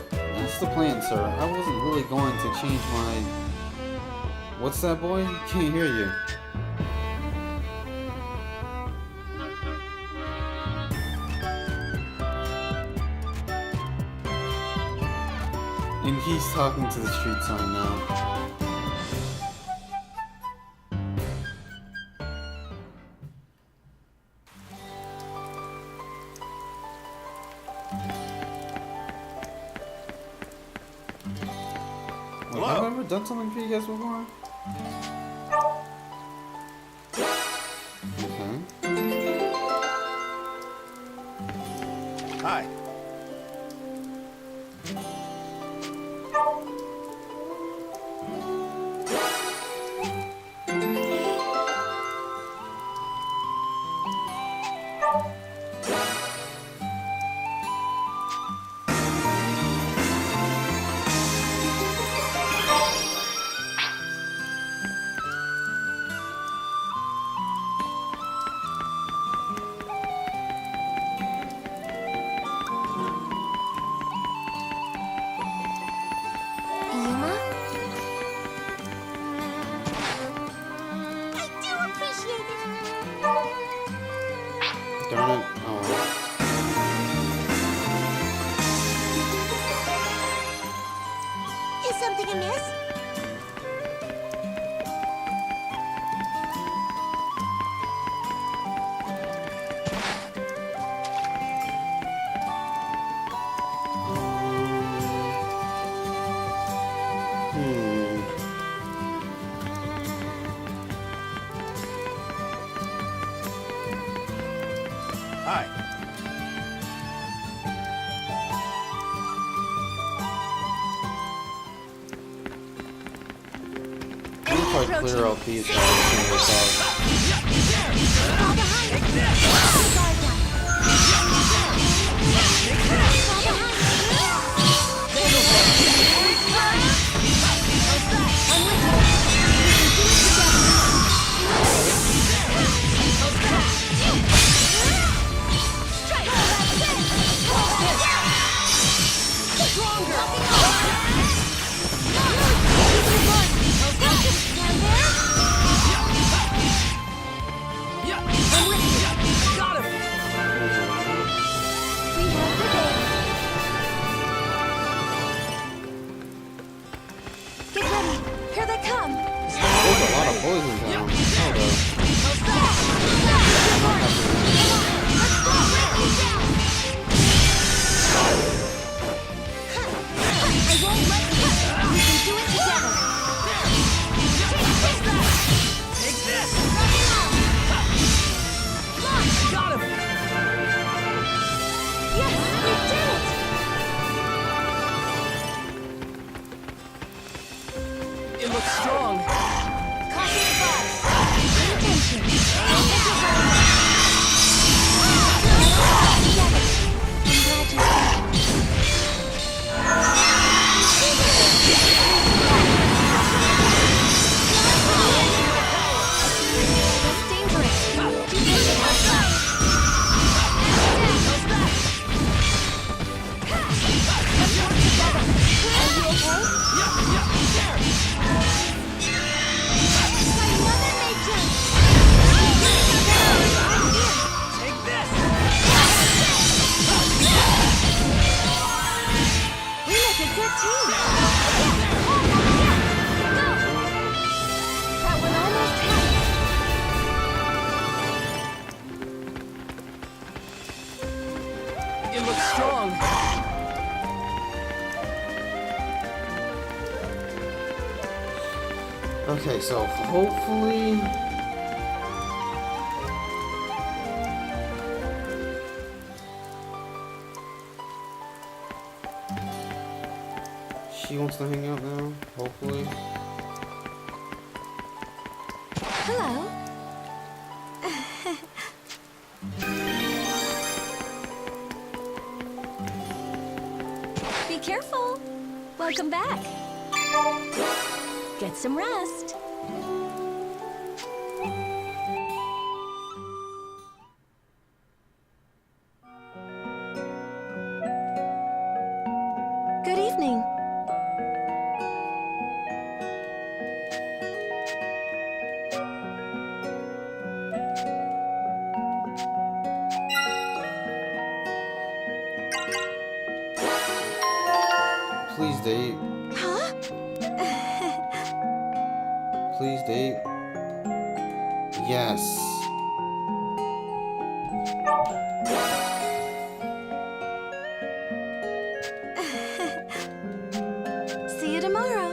That's the plan, sir. I wasn't really going to change my... What's that, boy? Can't hear you. And he's talking to the street sign now. Hello? Have I ever done something for you guys before? Okay. Hi. Is something amiss? Hi. If I clear out these guys, Fall behind. Get ready. Here they come. there's a lot of boys in town. Hold up. I won't let you. We can do it together. Take this! Got him. Yes, we did it. It looks strong. Caution advised. Pay attention. I'm glad you That's dangerous. Keep pushing outside. Let's work together. Are you okay? Another nature. Take this! We make a good team. Go. That one almost had it. It looks strong. Okay, so hopefully. She wants to hang out now, hopefully. Hello. Be careful. Welcome back. Get some rest. Good evening. Please date. Huh? Please date. Yes. See you tomorrow.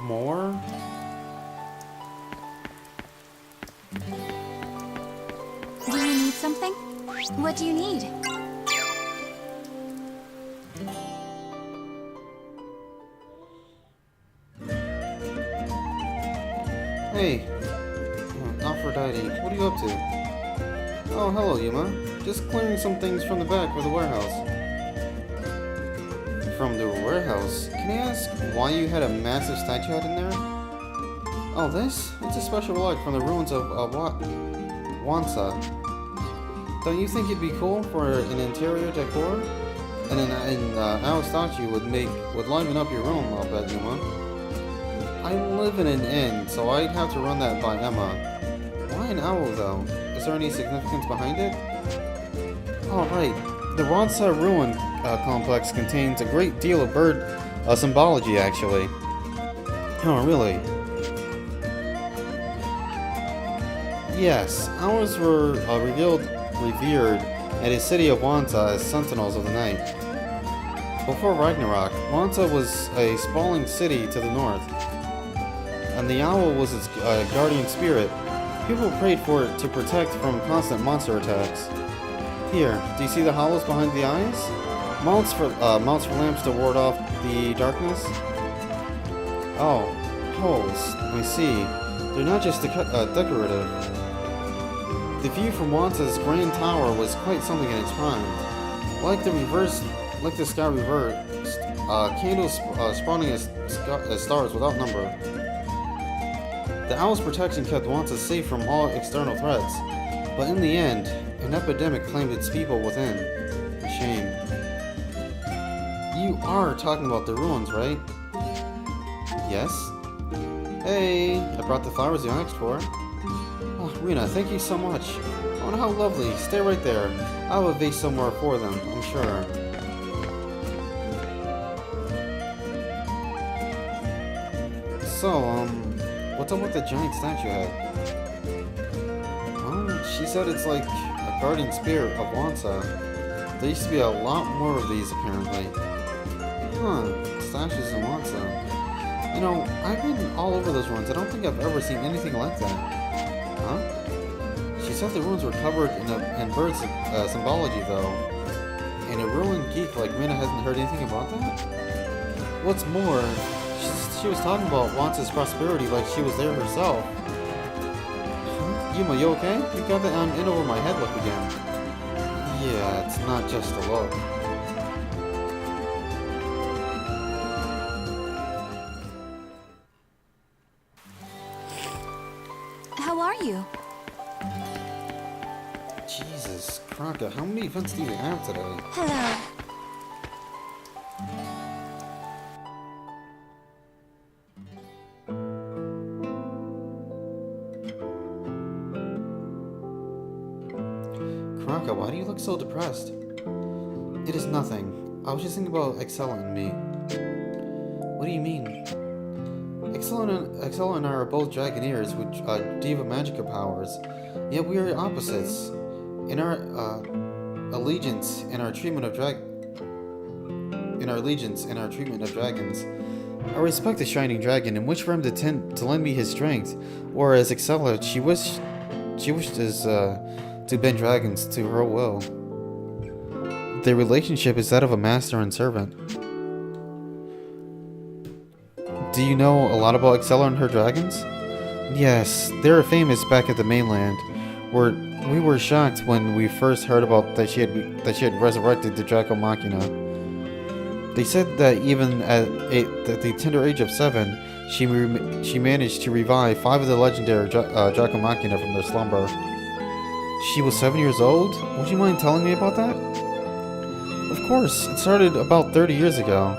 More? Do you need something? What do you need? Hey, Aphrodite, what are you up to? Oh, hello, Yuma. Just clearing some things from the back of the warehouse. From the warehouse? Can I ask why you had a massive statue out in there? Oh, this? It's a special relic from the ruins of Wansa. Don't you think it'd be cool for an interior decor? And an owl statue would liven up your room, I'll bet, Yuma. I live in an inn, so I'd have to run that by Emma. Why an owl, though? Is there any significance behind it? Oh, right. The Ronsa Ruin complex contains a great deal of bird symbology, actually. Oh, really? Yes, owls were revered at the city of Wanta as sentinels of the night. Before Ragnarok, Wanta was a sprawling city to the north, and the owl was its guardian spirit. People prayed for it to protect from constant monster attacks. Here, do you see the hollows behind the eyes? Mounts for lamps to ward off the darkness? Oh, holes. I see. They're not just decorative. The view from Wanta's Grand Tower was quite something in its prime. Like the sky reversed, candles spawning as stars without number. The owl's protection kept Wanta safe from all external threats, but in the end, an epidemic claimed its people within. A shame. You are talking about the ruins, right? Yes? Hey, I brought the flowers you asked for. Oh, Rena, thank you so much. Oh, how lovely. Stay right there. I'll have a vase somewhere for them, I'm sure. So, what's up with the giant statue head? Well, she said it's like a guardian spirit of Wanta. There used to be a lot more of these, apparently. Huh, statues in Wanta. You know, I've been all over those ruins. I don't think I've ever seen anything like that. Huh? She said the ruins were covered in bird symbology, though. And a ruined geek like Rena hasn't heard anything about that? What's more, she was talking about Wanta's prosperity like she was there herself. Yuma, you okay? You got that in over my head look again. Yeah, it's not just a look. How are you? Jesus, Kronka, how many events do you have today? Hello. Kronka, why do you look so depressed? It is nothing. I was just thinking about Excella and me. What do you mean? Excella and I are both Dragoneers with Diva Magica powers, yet we are opposites. In our allegiance and our treatment of dragons. I respect the Shining Dragon and wish for him to lend me his strength, whereas Excella, she wishes to bend dragons to her will. Their relationship is that of a master and servant. Do you know a lot about Excella and her dragons? Yes, they are famous back at the mainland, where we were shocked when we first heard about that she had resurrected the Draco Machina. They said that even at the tender age of 7, she managed to revive 5 of the legendary Draco Machina from their slumber. She was 7 years old? Would you mind telling me about that? Of course, it started about 30 years ago.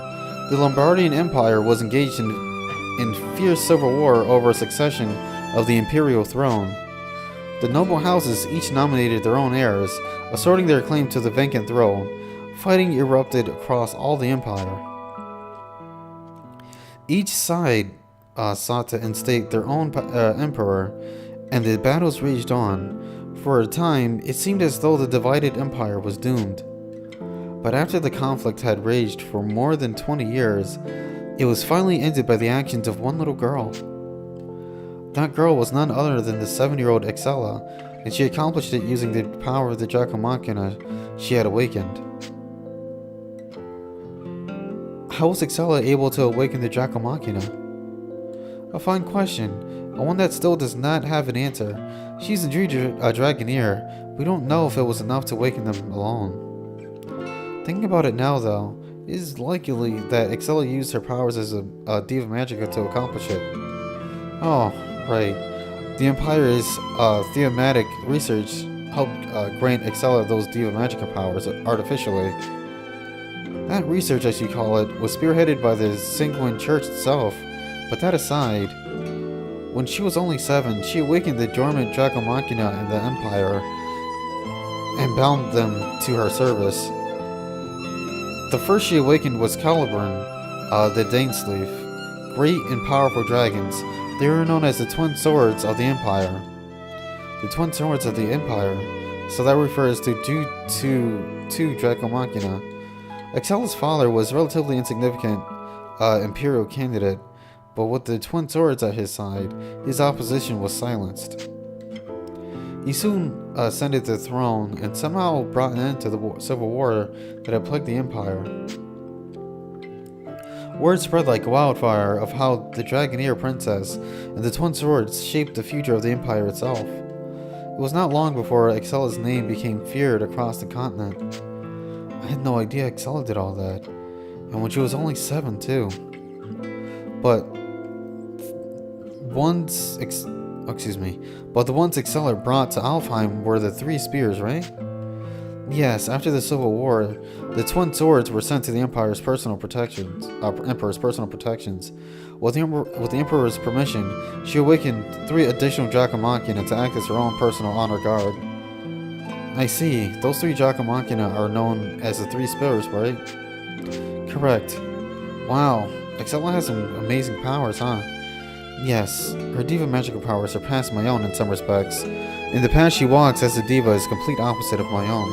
The Lombardian Empire was engaged in fierce civil war over a succession of the imperial throne. The noble houses each nominated their own heirs, asserting their claim to the vacant throne. Fighting erupted across all the empire. Each side sought to instate their own emperor, and the battles raged on. For a time, it seemed as though the divided empire was doomed. But after the conflict had raged for more than 20 years, it was finally ended by the actions of one little girl. That girl was none other than the 7-year-old Excella, and she accomplished it using the power of the Draco Machina she had awakened. How was Excella able to awaken the Draco Machina? A fine question, and one that still does not have an answer. She's indeed a Dragoneer. We don't know if it was enough to awaken them alone. Thinking about it now, though, it is likely that Excella used her powers as a Diva Magica to accomplish it. Oh, right. The Empire's thematic research grant Excella those Diva Magica powers artificially. That research, as you call it, was spearheaded by the Sanguine Church itself. But that aside, when she was only 7, she awakened the dormant Draco Machina in the Empire and bound them to her service. The first she awakened was Caliburn, the Danesleaf, great and powerful dragons. They were known as the Twin Swords of the Empire. The Twin Swords of the Empire, so that refers to two Draco Machina. Excella's father was relatively insignificant Imperial candidate, but with the Twin Swords at his side, his opposition was silenced. He soon ascended the throne and somehow brought an end to the civil war that had plagued the Empire. Word spread like wildfire of how the Dragoneer Princess and the Twin Swords shaped the future of the Empire itself. It was not long before Excella's name became feared across the continent. I had no idea Excella did all that, and when she was only 7 too. But the ones Excella brought to Alfheim were the 3 spears, right? Yes, after the Civil War, the Twin Swords were sent to the Emperor's personal protections. With the Emperor's permission, she awakened 3 additional Draco Machina to act as her own personal honor guard. I see. Those 3 Draco Machina are known as the 3 Spears, right? Correct. Wow, Excella has some amazing powers, huh? Yes, her Diva magical powers surpass my own in some respects. In the path she walks as a Diva is complete opposite of my own.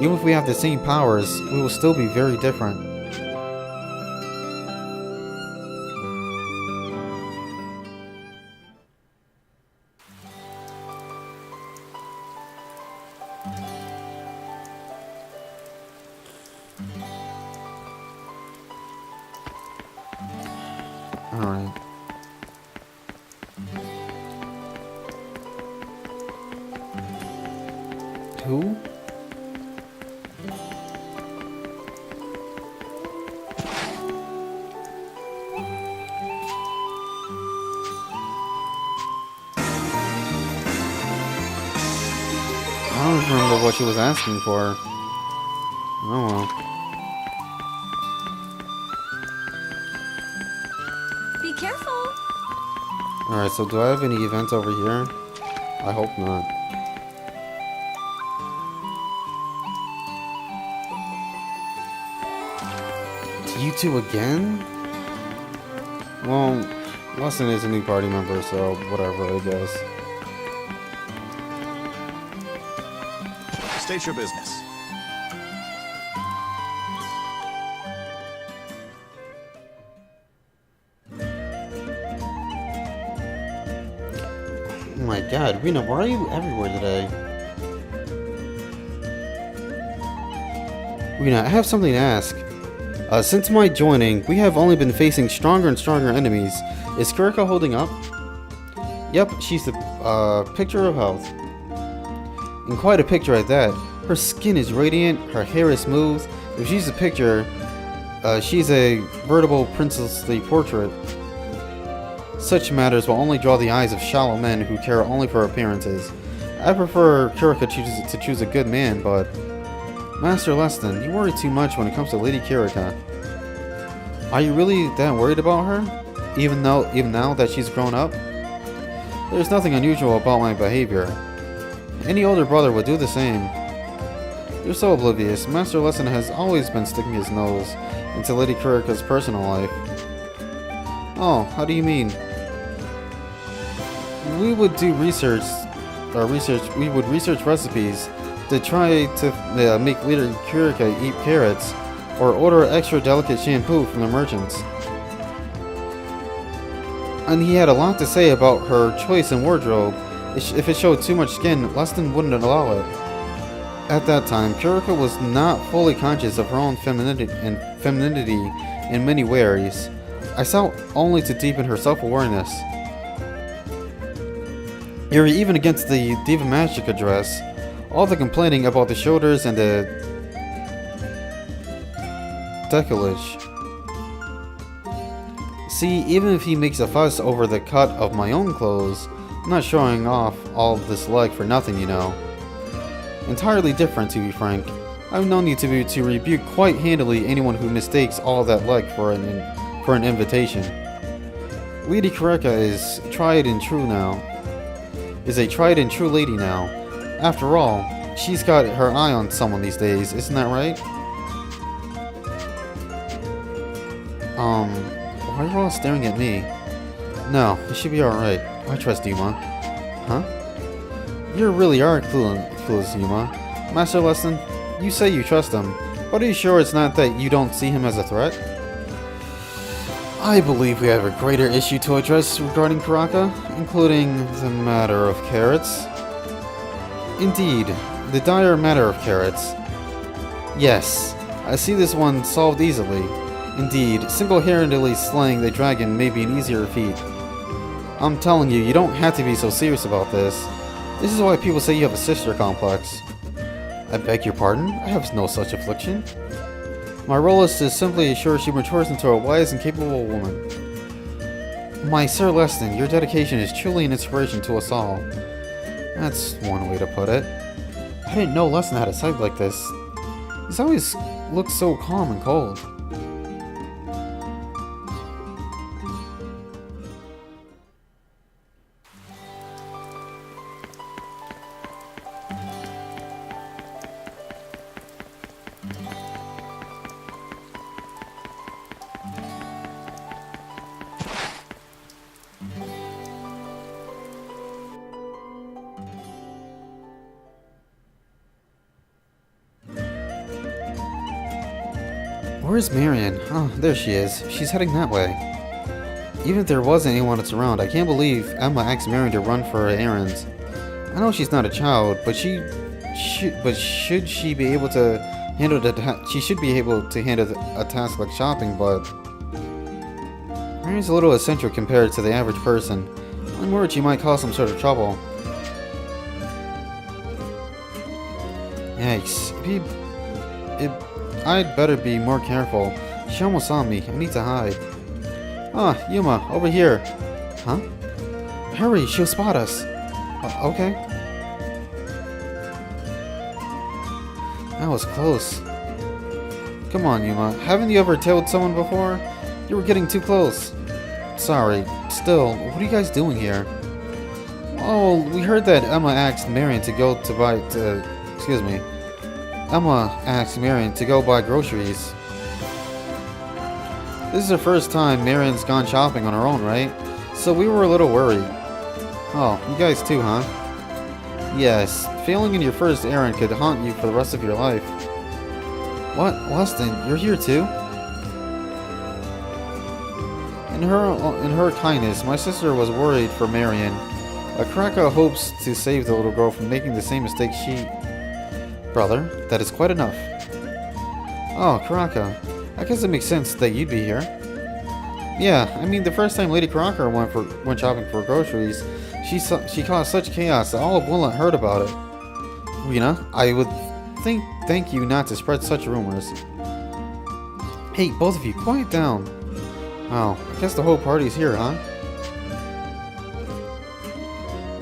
Even if we have the same powers, we will still be very different. Alright. Who? I don't remember what she was asking for. Oh well. Be careful! Alright, so do I have any events over here? I hope not. You two again? Well, Lesson is a new party member, so whatever, I guess. State your business. Oh my god, Rena, why are you everywhere today? Rena, I have something to ask. Since my joining, we have only been facing stronger and stronger enemies. Is Kurika holding up? Yep, she's the picture of health. And quite a picture at that. Her skin is radiant, her hair is smooth. If she's a picture, she's a veritable princessly portrait. Such matters will only draw the eyes of shallow men who care only for appearances. I prefer Kurika to choose a good man, but... Master Leston, you worry too much when it comes to Lady Kurika. Are you really that worried about her? Even now that she's grown up? There's nothing unusual about my behavior. Any older brother would do the same. You're so oblivious. Master Lesson has always been sticking his nose into Lady Kurika's personal life. Oh, how do you mean? We would do research. We would research recipes to try to make Lady Kurika eat carrots, or order extra delicate shampoo from the merchants. And he had a lot to say about her choice in wardrobe. If it showed too much skin, Leston wouldn't allow it. At that time, Kurika was not fully conscious of her own femininity in many ways. I sought only to deepen her self-awareness. You're even against the Diva Magica dress. All the complaining about the shoulders and the decollage. See, even if he makes a fuss over the cut of my own clothes, I'm not showing off all of this leg for nothing, you know. Entirely different, to be frank. I've known you to rebuke quite handily anyone who mistakes all that leg for an invitation. Lady Kureka is tried and true now. Is a tried and true lady now. After all, she's got her eye on someone these days, isn't that right? Why are you all staring at me? No, it should be alright. I trust Yuma. Huh? You really are clueless, Yuma. Master Lesson, you say you trust him, but are you sure it's not that you don't see him as a threat? I believe we have a greater issue to address regarding Kuraka, including the matter of carrots. Indeed, the dire matter of carrots. Yes, I see this one solved easily. Indeed, single-handedly slaying the dragon may be an easier feat. I'm telling you, you don't have to be so serious about this. This is why people say you have a sister complex. I beg your pardon? I have no such affliction. My role is to simply ensure she matures into a wise and capable woman. My Sir Leston, your dedication is truly an inspiration to us all. That's one way to put it. I didn't know Leston had a side like this. He's always looked so calm and cold. Where's Marion? Oh, there she is. She's heading that way. Even if there was anyone that's around, I can't believe Emma asked Marion to run for her errands. I know she's not a child, but should she be able to handle she should be able to handle a task like shopping, but Marion's a little eccentric compared to the average person. I'm worried she might cause some sort of trouble. Yikes. I'd better be more careful. She almost saw me. I need to hide. Ah, Yuma, over here. Huh? Hurry, she'll spot us. Okay. That was close. Come on, Yuma. Haven't you ever tailed someone before? You were getting too close. Sorry. Still, what are you guys doing here? Oh, we heard that Emma asked Marion to go to buy... excuse me. Emma asked Marion to go buy groceries. This is her first time Marion's gone shopping on her own, right? So we were a little worried. Oh, you guys too, huh? Yes, failing in your first errand could haunt you for the rest of your life. What? Weston, you're here too? In her kindness, my sister was worried for Marion. Kuraka hopes to save the little girl from making the same mistake she... Brother, that is quite enough. Oh, Kuraka. I guess it makes sense that you'd be here. Yeah, I mean, the first time Lady Kuraka went shopping for groceries, she caused such chaos that all of Willet heard about it. Rena, I would thank you not to spread such rumors. Hey, both of you, quiet down. Oh, I guess the whole party's here, huh?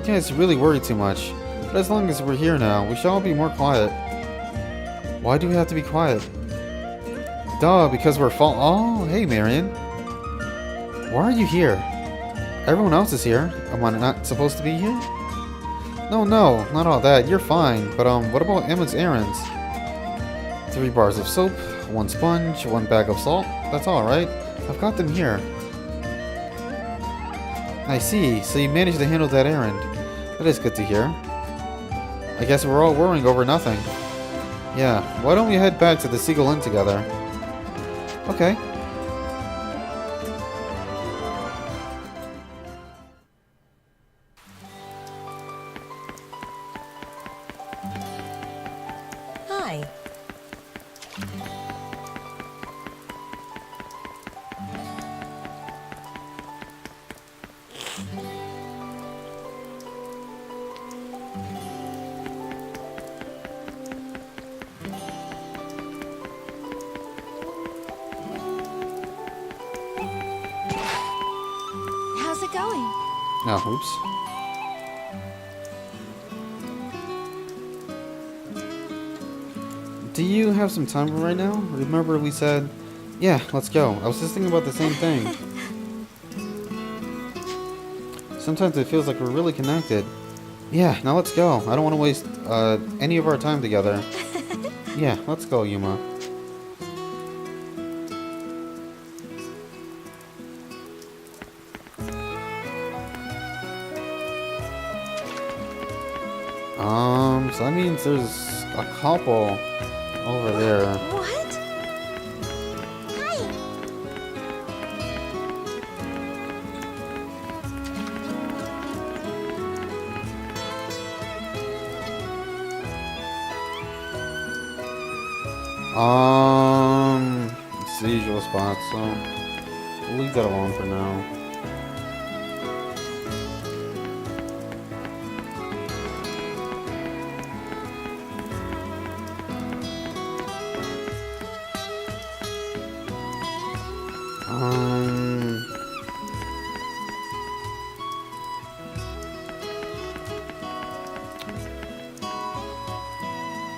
You guys really worry too much. But as long as we're here now, we should all be more quiet. Why do we have to be quiet? Duh, because we're Oh, hey, Marion. Why are you here? Everyone else is here. Am I not supposed to be here? No, not all that. You're fine. But, what about Emma's errands? 3 bars of soap, 1 sponge, 1 bag of salt. That's all, right? I've got them here. I see. So you managed to handle that errand. That is good to hear. I guess we're all worrying over nothing. Yeah, why don't we head back to the Seagull Inn together? Okay. Hi. How's it going? Oh, oops. do you have some time right now? Remember we said, yeah, let's go. I was just thinking about the same thing. Sometimes it feels like we're really connected. Yeah, now let's go. I don't want to waste any of our time together. Yeah, let's go, Yuma. So that means there's a couple over there. What? Hi. It's the usual spot, so we'll leave that alone for now.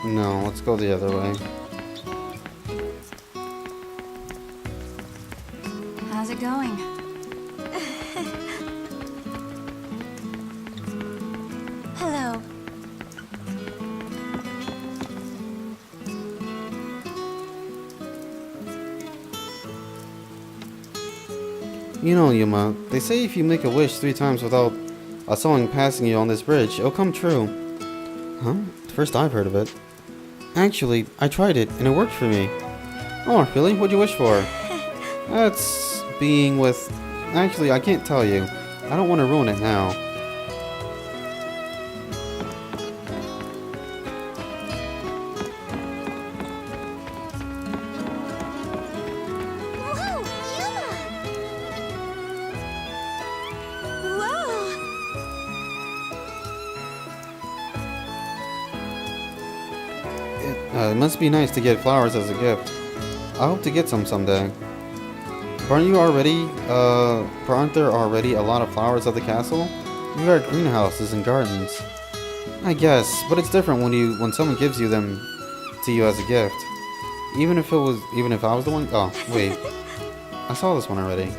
No, let's go the other way. How's it going? Hello. You know, Yuma, they say if you make a wish 3 times without a song passing you on this bridge, it'll come true. Huh? First I've heard of it. Actually, I tried it, and it worked for me. Oh, really? What'd you wish for? That's being with... Actually, I can't tell you. I don't want to ruin it now. Whoa, Yuma! Whoa! It must be nice to get flowers as a gift. I hope to get some someday. Aren't there already a lot of flowers at the castle? You got greenhouses and gardens. I guess, but it's different when someone gives them to you as a gift. Even if I was the one. Oh, wait. I saw this one already.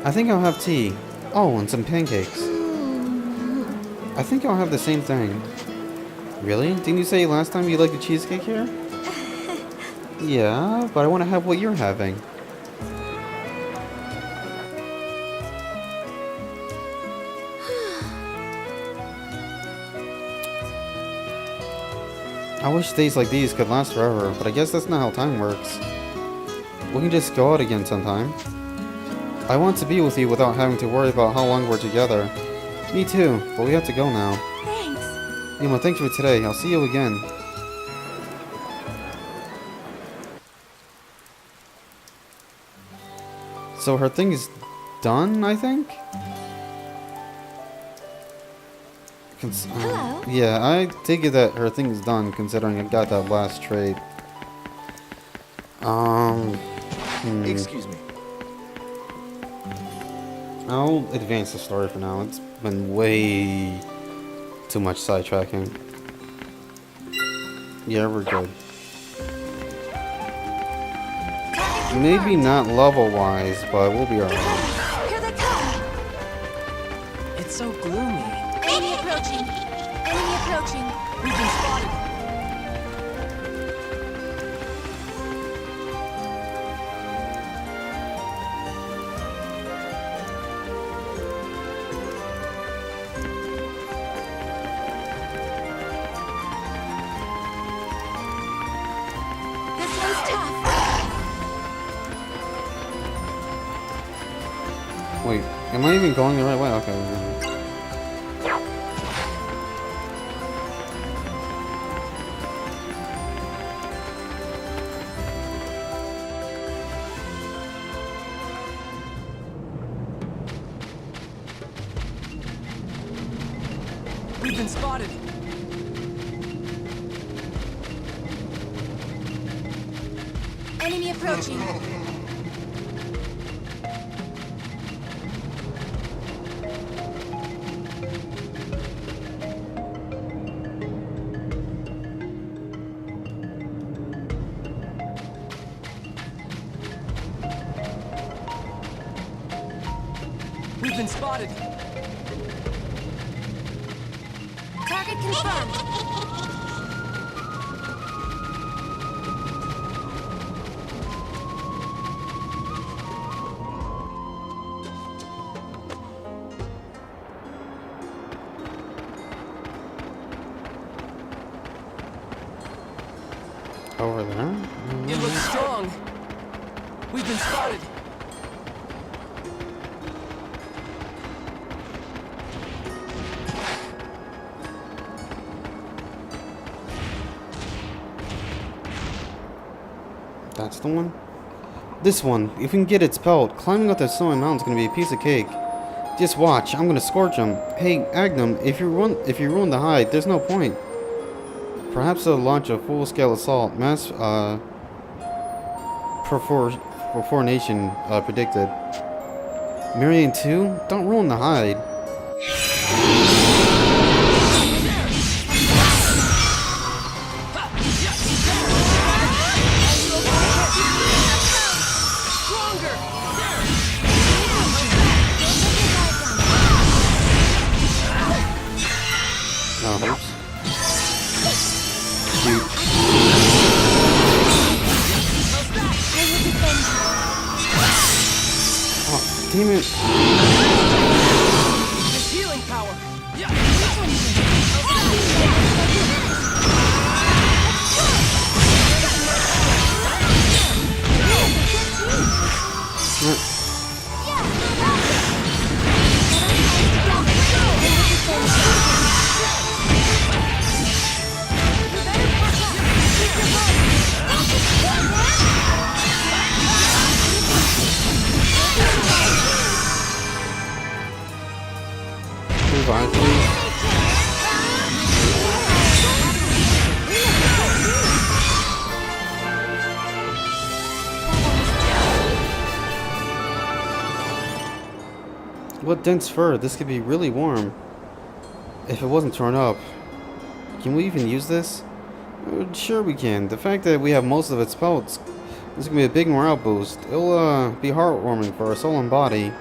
I think I'll have tea. Oh, and some pancakes. I think I'll have the same thing. Really? Didn't you say last time you liked the cheesecake here? Yeah, but I want to have what you're having. I wish days like these could last forever, but I guess that's not how time works. We can just go out again sometime. I want to be with you without having to worry about how long we're together. Me too, but we have to go now. Thanks. Yuma, thanks for today. I'll see you again. So her thing is done, I think? Hello. Yeah, I take it that her thing is done, considering I got that last trait. Excuse me. I'll advance the story for now. It's been way too much sidetracking. Yeah, we're good. Maybe not level-wise, but we'll be alright. Here they come. It's so gloomy. Enemy approaching. Enemy approaching. We've been spotted. This one's tough. Wait, am I even going the right way? Okay. We've been spotted. Enemy approaching. We've been spotted. Target confirmed. Over there? It looks strong. We've been spotted. That's the one? This one. If we can get its pelt, climbing up that snowy mountain's gonna be a piece of cake. Just watch, I'm gonna scorch him. Hey, Agnum, if you ruin the hide, there's no point. Perhaps they'll launch a full-scale assault. Mass, perforation, predicted. Marion 2? Don't ruin the hide. Oh, oops. Shoot. Oh, damn it. This healing power. Revive, please. What dense fur? This could be really warm. If it wasn't torn up. Can we even use this? Sure we can. The fact that we have most of its pelts, this is going to be a big morale boost. It'll be heartwarming for our soul and body.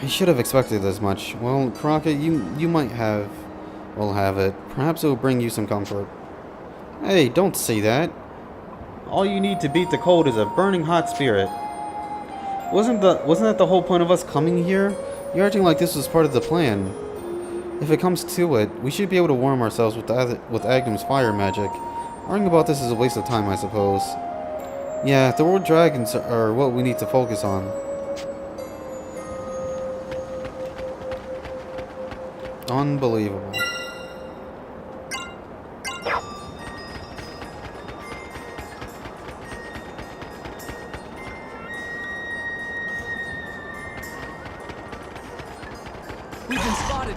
I should have expected as much. Well, Crockett, you might have... well, have it. Perhaps it will bring you some comfort. Hey, don't say that. All you need to beat the cold is a burning hot spirit. Wasn't that the whole point of us coming here? You're acting like this was part of the plan. If it comes to it, we should be able to warm ourselves with Agnum's fire magic. Arguing about this is a waste of time, I suppose. Yeah, the world dragons are what we need to focus on. Unbelievable. We've been spotted.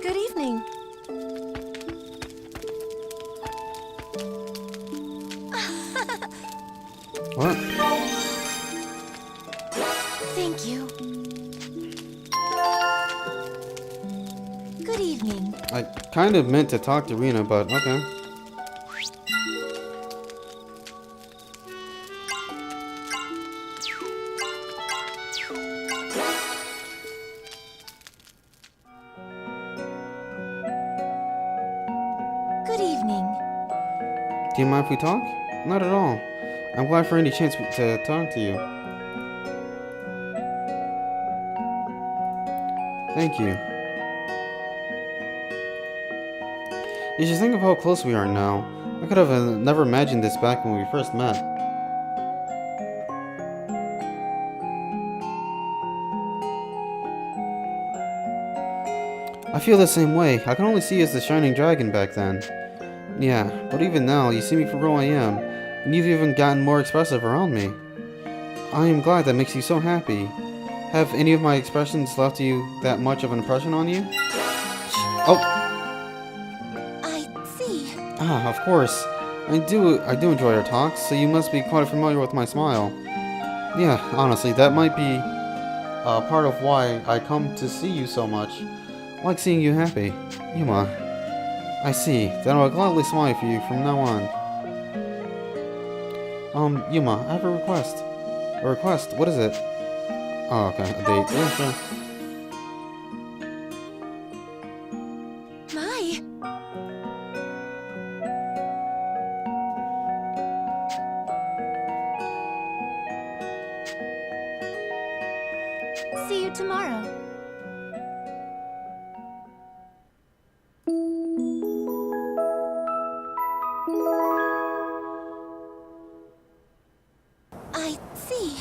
Good evening. What? Thank you. Good evening. I kind of meant to talk to Rena, but okay. Good evening. Do you mind if we talk? Not at all. I'm glad for any chance to talk to you. Thank you. You should think of how close we are now. I could have never imagined this back when we first met. I feel the same way. I can only see you as the shining dragon back then. Yeah, but even now, you see me for who I am, and you've even gotten more expressive around me. I am glad that makes you so happy. Have any of my expressions left you that much of an impression on you? Oh! I see. Ah, of course. I do enjoy our talks, so you must be quite familiar with my smile. Yeah, honestly, that might be part of why I come to see you so much. I like seeing you happy. Yuma. I see. Then I'll gladly smile for you from now on. Yuma, I have a request. A request? What is it? Oh, okay. A date. Yeah, sure. My. See you tomorrow. I see.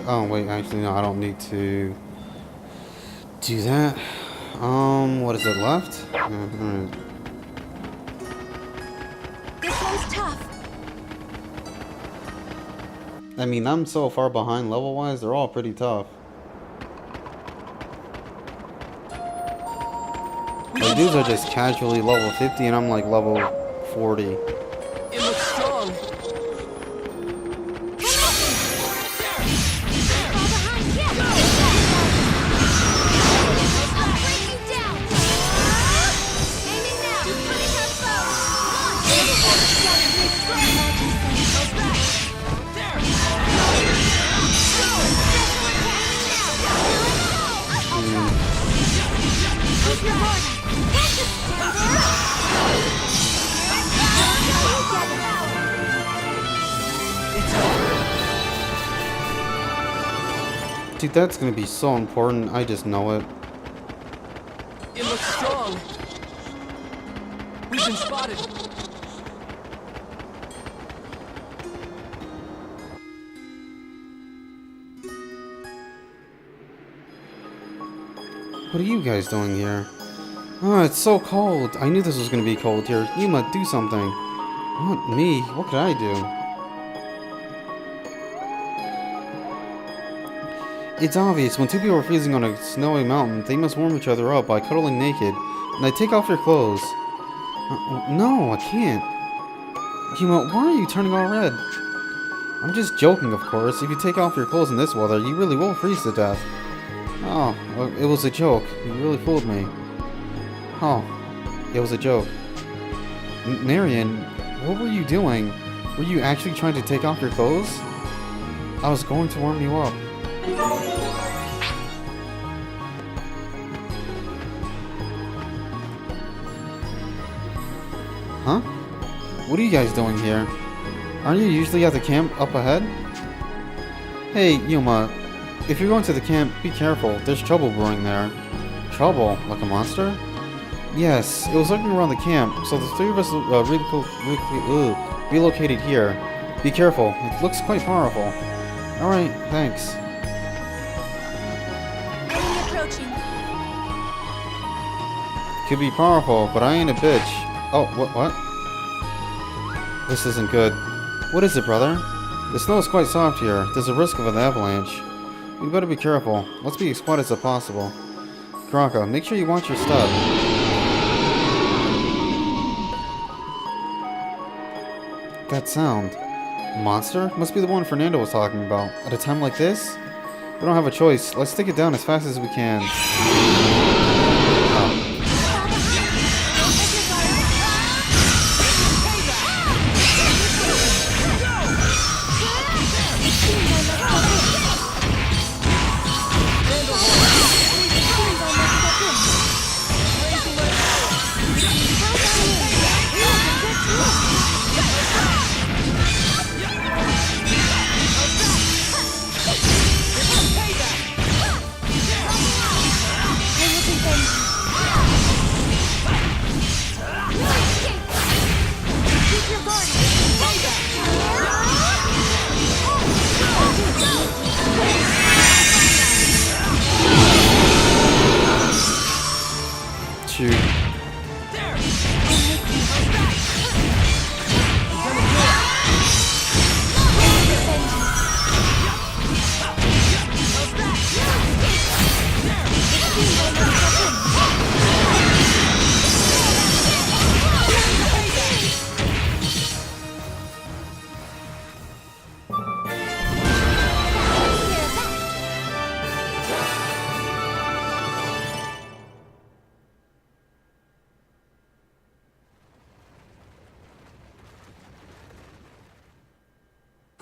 Oh, wait, actually, no, I don't need to do that. What is it left? Alright. This one's tough. I mean, I'm so far behind level-wise, they're all pretty tough. Like, dudes are just casually level 50 and I'm like level 40. It looks strong. Dude, that's gonna be so important. I just know it. It looks strong. We've been spotted. What are you guys doing here? Oh, it's so cold. I knew this was gonna be cold here. Yuma, do something. What, me? What could I do? It's obvious, when two people are freezing on a snowy mountain, they must warm each other up by cuddling naked. Now take off your clothes. No, I can't. Yuma, why are you turning all red? I'm just joking, of course. If you take off your clothes in this weather, you really will freeze to death. Oh, it was a joke. You really fooled me. Oh, it was a joke. Marion, what were you doing? Were you actually trying to take off your clothes? I was going to warm you up. Huh? What are you guys doing here? Aren't you usually at the camp up ahead? Hey, Yuma, if you're going to the camp, be careful. There's trouble brewing there. Trouble? Like a monster? Yes, it was lurking around the camp, so the three of us relocated here. Be careful, it looks quite powerful. Alright, thanks. Enemy approaching. Could be powerful, but I ain't a bitch. Oh, what? This isn't good. What is it, brother? The snow is quite soft here. There's a risk of an avalanche. We better be careful. Let's be as quiet as possible. Kraka, make sure you watch your step. That sound. Monster? Must be the one Fernando was talking about. At a time like this? We don't have a choice. Let's take it down as fast as we can. Oh.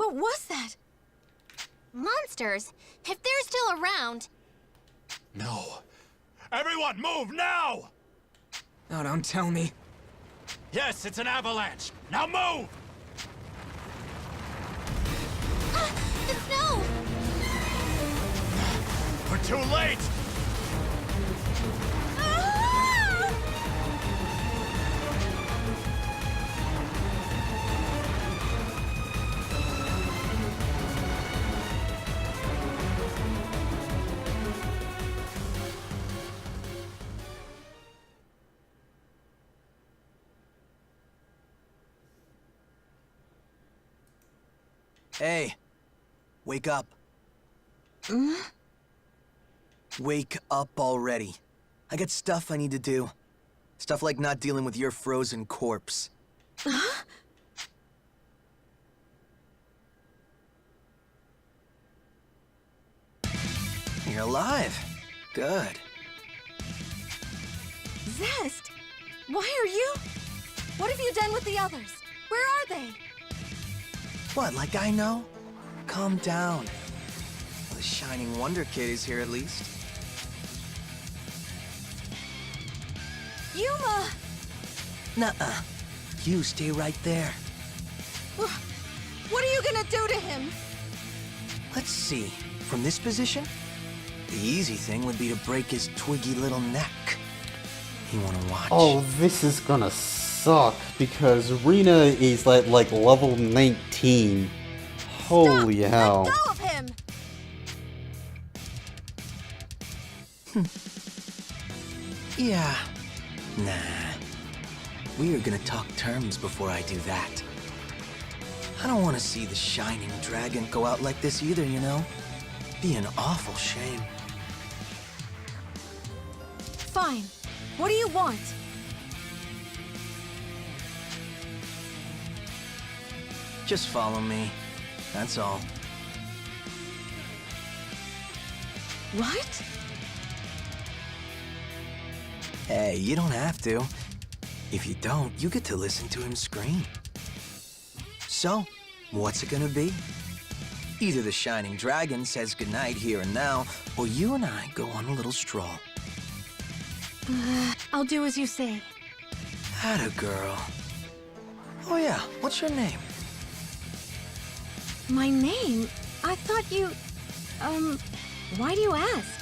What was that? Monsters? If they're still around... No. Everyone, move now! No, don't tell me. Yes, it's an avalanche. Now move! The snow! We're too late! Ah! Hey, wake up. Wake up already. I got stuff I need to do. Stuff like not dealing with your frozen corpse. You're alive. Good. Zest! Why are you... What have you done with the others? Where are they? What, like I know? Calm down. Well, the Shining Wonder Kid is here at least. Yuma! Nuh-uh. You stay right there. What are you gonna do to him? Let's see. From this position, the easy thing would be to break his twiggy little neck. You wanna watch? Oh, this is gonna suck because Rena is like level 19. Holy hell. Let go of him! Yeah. Nah. We are gonna talk terms before I do that. I don't want to see the Shining Dragon go out like this either, you know? Be an awful shame. Fine. What do you want? Just follow me. That's all. What? Hey, you don't have to. If you don't, you get to listen to him scream. So, what's it gonna be? Either the Shining Dragon says goodnight here and now, or you and I go on a little stroll. I'll do as you say. Atta girl. Oh yeah, what's your name? My name? I thought you... why do you ask?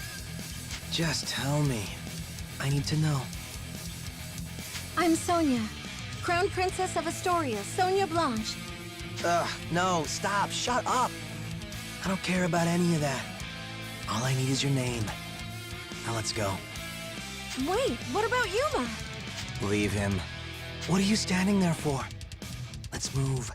Just tell me. I need to know. I'm Sonia, Crown Princess of Astoria, Sonia Blanche. Ugh, no, stop, shut up. I don't care about any of that. All I need is your name. Now let's go. Wait, what about Yuma? Leave him. What are you standing there for? Let's move.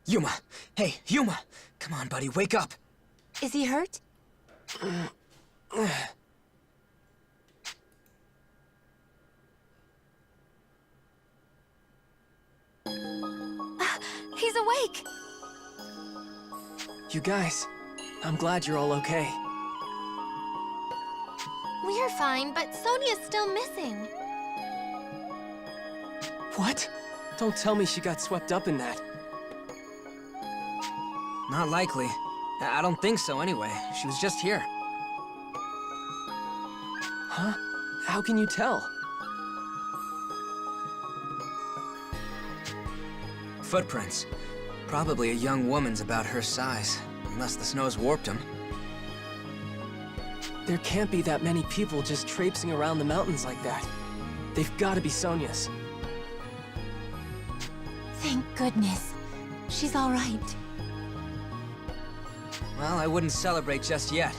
Yuma! Hey, Yuma! Come on, buddy, wake up! Is he hurt? He's awake! You guys, I'm glad you're all okay. We're fine, but Sonia's still missing. What? Don't tell me she got swept up in that. Not likely. I don't think so anyway. She was just here. Huh? How can you tell? Footprints. Probably a young woman's about her size, unless the snow's warped them. There can't be that many people just traipsing around the mountains like that. They've got to be Sonia's. Thank goodness. She's all right. Well, I wouldn't celebrate just yet.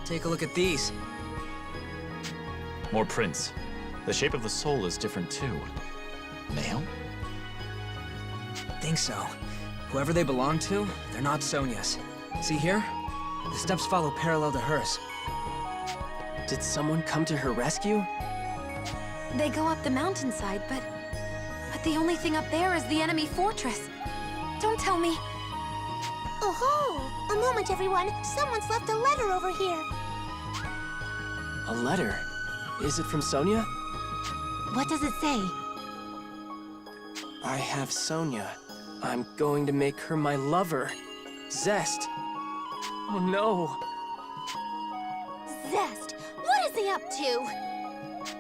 Take a look at these. More prints. The shape of the soul is different too. Male? Think so. Whoever they belong to, they're not Sonia's. See here? The steps follow parallel to hers. Did someone come to her rescue? They go up the mountainside, but the only thing up there is the enemy fortress. Don't tell me. Oh-ho! A moment, everyone. Someone's left a letter over here. A letter? Is it from Sonia? What does it say? I have Sonia. I'm going to make her my lover. Zest. Oh no. Zest, what is he up to?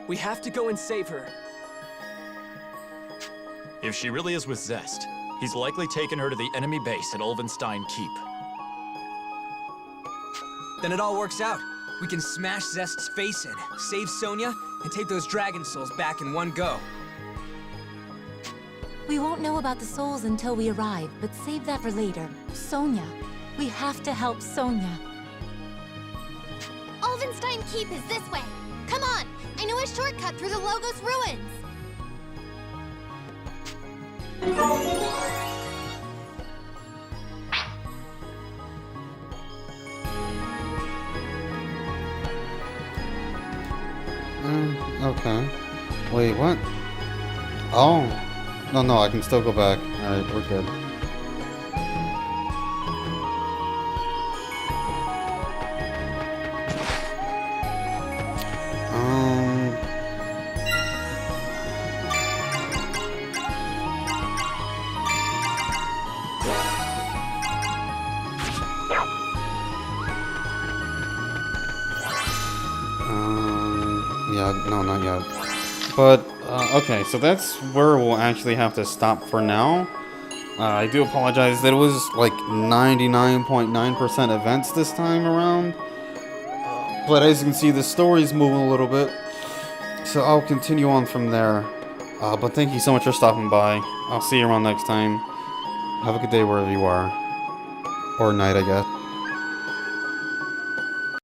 We have to go and save her. If she really is with Zest, he's likely taken her to the enemy base at Ulvenstein Keep. Then it all works out. We can smash Zest's face in, save Sonia, and take those dragon souls back in one go. We won't know about the souls until we arrive, but save that for later. Sonia. We have to help Sonia. Ulvenstein Keep is this way. Come on, I know a shortcut through the Logos ruins. Okay. Wait, what? Oh. No, I can still go back. Alright, we're good. Yeah, no, not yet. But, okay, so that's where we'll actually have to stop for now. I do apologize that it was like 99.9% events this time around. But as you can see, the story's moving a little bit. So I'll continue on from there. But thank you so much for stopping by. I'll see you around next time. Have a good day wherever you are. Or night, I guess.